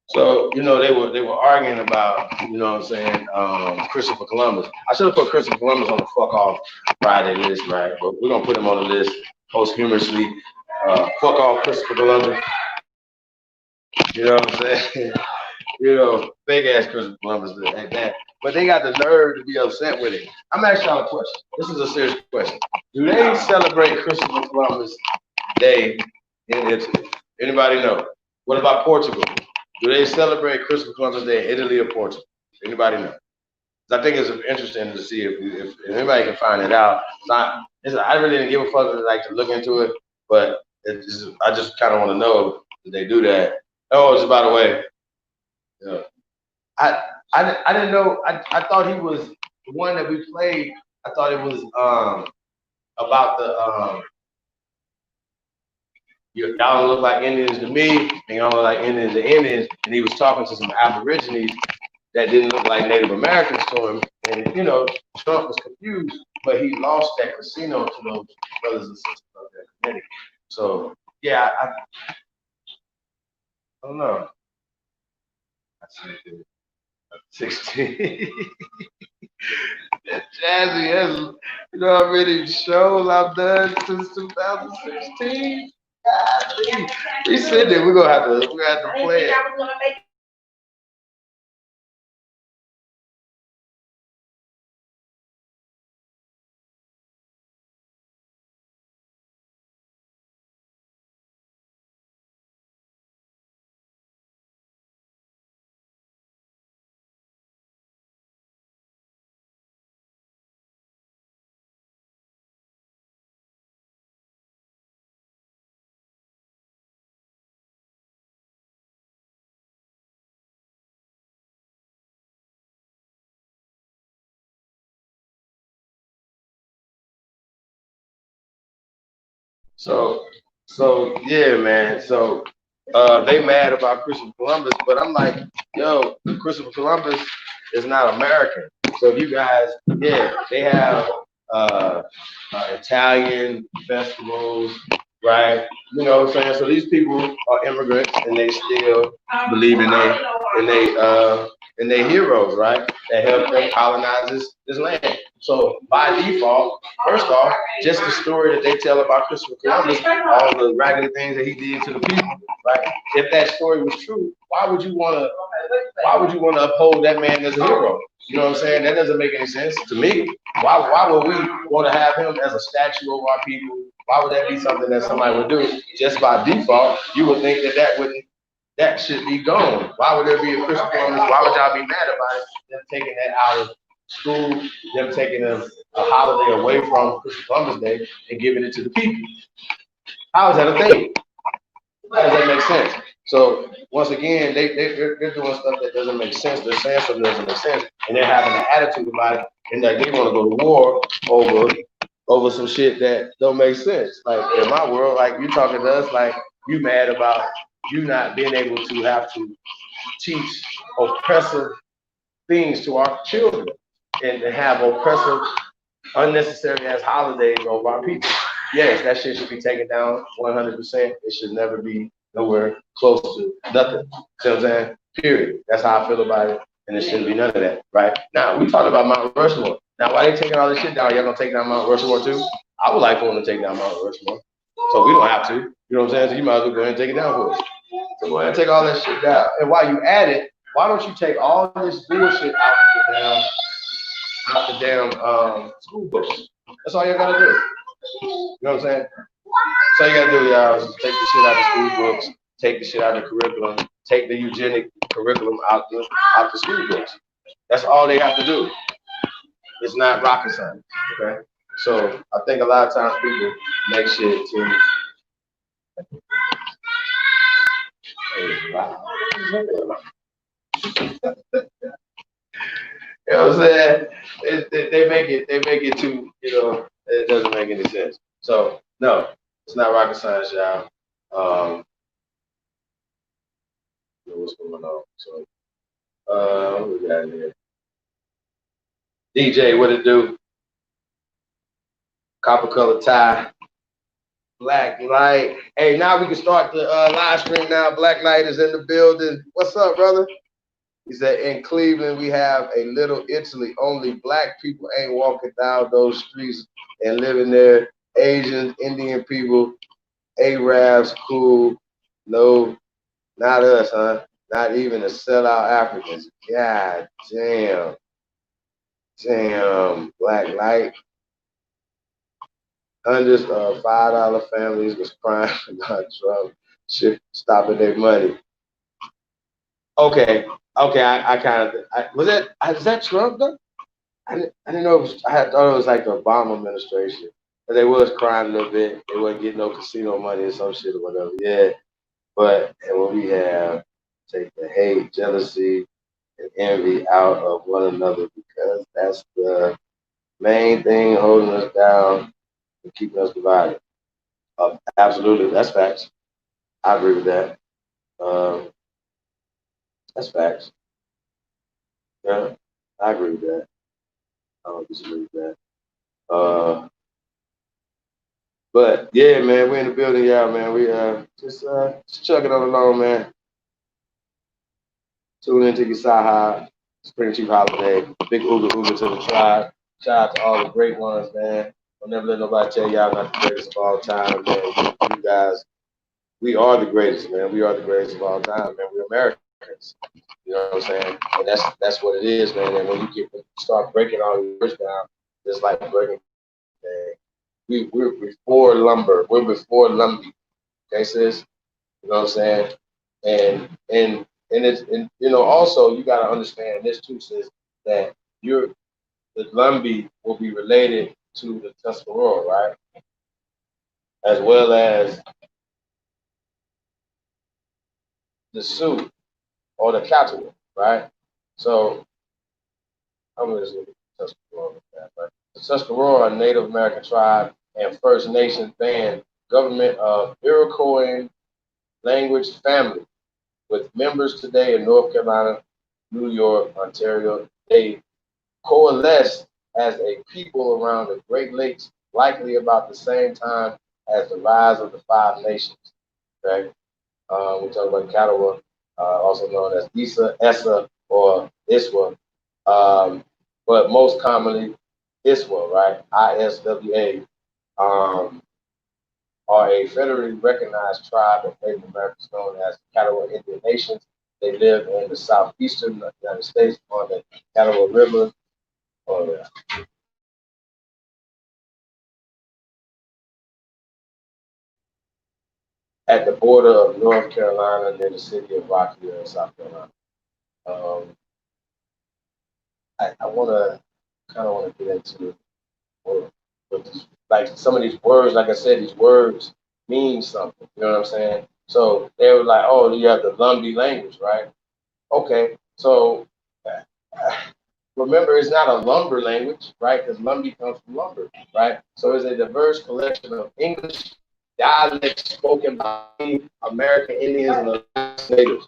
So, they were arguing about, what I'm saying, Christopher Columbus. I should have put Christopher Columbus on the fuck off Friday list, right? But we're gonna put him on the list posthumously. Fuck off Christopher Columbus. You know what I'm saying? Fake ass Christopher Columbus like that. But they got the nerve to be upset with it. I'm asking y'all a question. This is a serious question. Do they celebrate Christopher Columbus Day in Italy? Anybody know? What about Portugal? Do they celebrate Christopher Columbus Day in Italy or Portugal? Anybody know? I think it's interesting to see if anybody can find it out. I really didn't give a fuck to look into it, but I just kind of want to know that they do that. Oh, just by the way, I didn't know. I thought he was the one that we played. I thought it was about the y'all don't look like Indians to me, and y'all look like Indians to Indians, and he was talking to some Aborigines that didn't look like Native Americans to him, and Trump was confused, but he lost that casino to those brothers and sisters of that community. So yeah, I don't know. I see 16. Jazzy, how many shows I've done since 2016. We said that we're gonna have to play it. So yeah, man. So they mad about Christopher Columbus, but I'm like, yo, Christopher Columbus is not American. So you guys, yeah, they have Italian festivals, right? You know what I'm saying? So these people are immigrants and they still believe in their heroes, right? That helped them colonize this land. So by default, first off, just the story that they tell about Christopher Columbus, all the raggedy things that he did to the people, right? If that story was true, why would you want to uphold that man as a hero? You know what I'm saying? That doesn't make any sense to me. Why would we want to have him as a statue of our people? Why would that be something that somebody would do? Just by default, you would think that should be gone. Why would there be a Christopher Columbus? Why would y'all be mad about it? Them taking that out of school, them taking a holiday away from Christopher Columbus Day and giving it to the people. How is that a thing? How does that make sense? So once again, they're doing stuff that doesn't make sense. They're saying something that doesn't make sense, and they're having an attitude about it, and that they want to go to war over some shit that don't make sense. Like in my world, like you talking to us, like you mad about you not being able to have to teach oppressive things to our children and have oppressive, unnecessary as holidays over our people. Yes, that shit should be taken down 100%. It should never be nowhere close to nothing. See what I'm saying? Period. That's how I feel about it. And there shouldn't be none of that, right? Now, we talked about Mount Rushmore. Now, why they taking all this shit down? Y'all gonna take down Mount Rushmore too? I would like for them to take down Mount Rushmore. So we don't have to. You know what I'm saying? So you might as well go ahead and take it down for us. So go ahead and take all that shit down. And while you at it, why don't you take all this bullshit out the damn school books? That's all you gotta do. You know what I'm saying? That's all you gotta do, y'all, is take the shit out of the school books, take the shit out of the curriculum, take the eugenic curriculum out the school books. That's all they have to do. It's not rocket science. Okay. So I think a lot of times people make shit too. Wow. You know what I'm saying? They make it too, it doesn't make any sense. So no, it's not rocket science, y'all. What's going on? So what we got here? DJ, what it do? Copper color tie. Black Light. Hey, now we can start the live stream now. Black Light is in the building. What's up, brother? He said, in Cleveland, we have a little Italy. Only black people ain't walking down those streets and living there. Asians, Indian people, Arabs, cool. No, not us, huh? Not even the sellout Africans. God damn. Damn. Black Light. Hundreds of $5 families was crying about Trump shit stopping their money. Okay, I kind of was that Trump though? I didn't know it was. I thought it was like the Obama administration, but they was crying a little bit. They wasn't getting no casino money or some shit or whatever. Yeah, but and when we have take the hate, jealousy, and envy out of one another because that's the main thing holding us down and keeping us divided. Absolutely, that's facts. I agree with that. Um, that's facts. Yeah, I agree with that. I don't disagree with that. But yeah, man, we're in the building, y'all, man. We just chugging on along, man. Tune into your Saha, Spring Chief Holiday. Big Uga Uga to the tribe. Shout out to all the great ones, man. I'll never let nobody tell y'all not the greatest of all time, man. You guys, we are the greatest, man. We are the greatest of all time, man. We're Americans. You know what I'm saying? And that's what it is, man. And when you start breaking all your words down, it's like breaking. We're before lumber. We're before Lumbee. Okay, sis? You know what I'm saying? And also you gotta understand this too, sis, that the Lumbee will be related to the Tuscarora, right? As well as the Sioux or the Catawba, right? So I'm gonna just look at the Tuscarora with that, right? The Tuscarora, a Native American tribe and First Nations band, government of Iroquois language family, with members today in North Carolina, New York, Ontario. They coalesced as a people around the Great Lakes, likely about the same time as the rise of the Five Nations. Okay, we talk about Catawba, also known as Isa, Essa, or Iswa, but most commonly Iswa, right? ISWA. Are a federally recognized tribe of Native Americans known as Catawba Indian Nations. They live in the southeastern United States on the Catawba River. Oh, yeah. At the border of North Carolina near the city of Rock Hill in South Carolina. I want to kind of want to get into like some of these words. Like I said, these words mean something. You know what I'm saying? So they were like, "Oh, you have the Lumbee language, right?" Okay, so remember, it's not a lumber language, right? Because Lumbee comes from lumber, right? So it's a diverse collection of English dialects spoken by American Indians and the natives.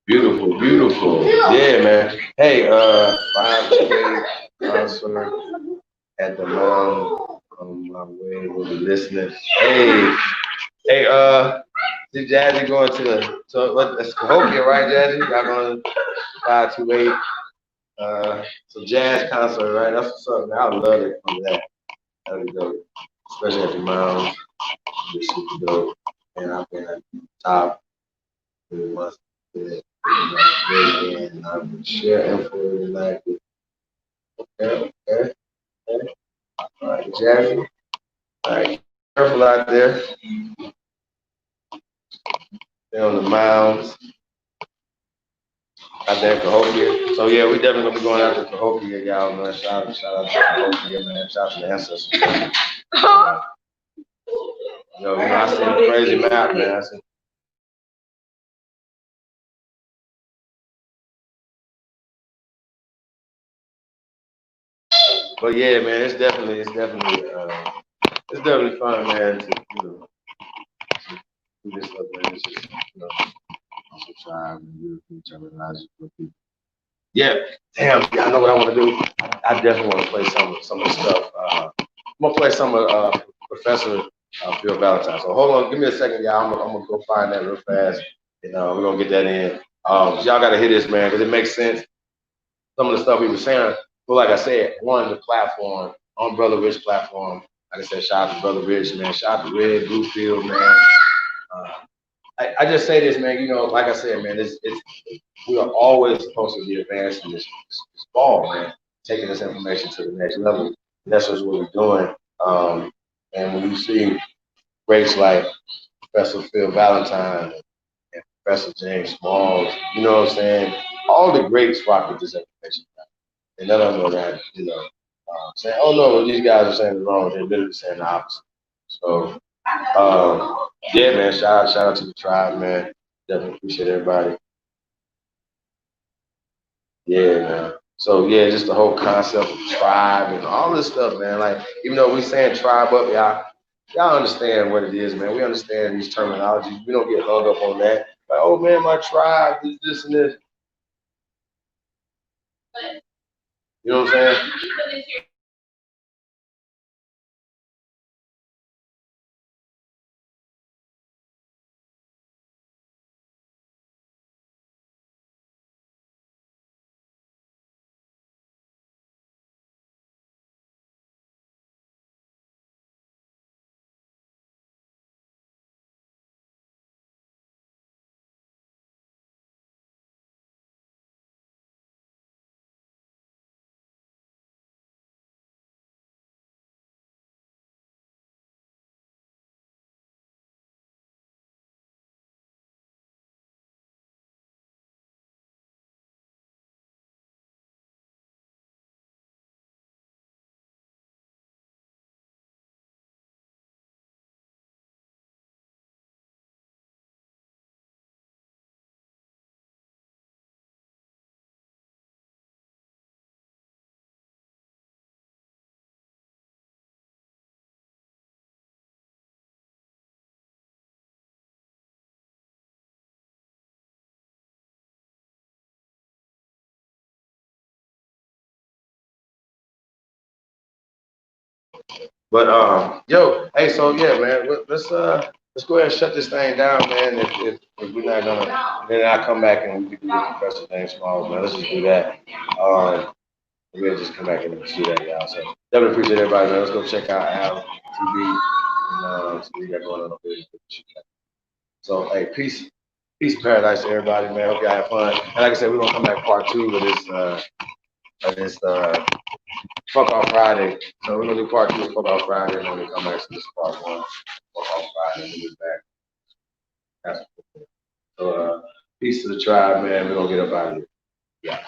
Beautiful, beautiful. Yeah, man. Hey, 5K concert at the Mound on my way. We'll be listening. Hey, hey, see Jazzy going to that's Cahokia, right, Jazzy? Y'all going to 528, some jazz concert, right? That's what's up, man. I would love it from that. That'd be dope. Especially at the Mound. It'd be super dope. And I've been at the top. It must be. And I would share info tonight. Okay, okay, okay. All right, Jazzy. All right, careful out there. They're on the mounds. Out there in Cahokia. So yeah, we definitely gonna be going out to Cahokia, y'all, man. Shout out to Cahokia, man. Shout out to the ancestors. I seen a crazy map, man. But yeah, man, it's definitely fun, man. To do this stuff, man. It's just subscribe and do each other people. Yeah, damn, yeah, I know what I want to do. I definitely want to play some of the stuff. I'm gonna play some of Professor Phil Valentine. So hold on, give me a second, y'all. I'm gonna go find that real fast, and we're gonna get that in. Y'all gotta hear this, man, because it makes sense. Some of the stuff he was saying. But like I said, on the platform, on Brother Rich platform, like I said, shout out to Brother Rich, man. Shout out to Red Bluefield, man. I just say this, man. Like I said, man, we are always supposed to be advancing this ball, man. Taking this information to the next level. And that's just what we're doing. And when you see greats like Professor Phil Valentine and Professor James Smalls, you know what I'm saying? All the greats rock with this information. And none of them are that, saying, oh no, these guys are saying it wrong. They're literally saying the opposite. So, yeah, man, shout out to the tribe, man. Definitely appreciate everybody. Yeah, man. So yeah, just the whole concept of tribe and all this stuff, man. Like, even though we saying tribe up, y'all understand what it is, man. We understand these terminologies. We don't get hung up on that. Like, oh man, my tribe, this and this. You know what I'm saying? But yo, hey, so yeah, man, let's go ahead and shut this thing down, man. If we're not gonna, then I'll come back and we can do Professor James Smalls, man. Let's just do that. We'll just come back and see that, y'all. So definitely appreciate everybody, man. Let's go check out Al TV and see what we got going on over there. So hey, peace and paradise to everybody, man. Hope y'all have fun. And like I said, we're gonna come back part 2 of this Fuck Off Friday. So we're gonna do part 2 of Fuck Off Friday, and then we come back to this part 1, Fuck Off Friday, and we'll get back. That's cool. So peace to the tribe, man. We're gonna get up out of here. Yeah.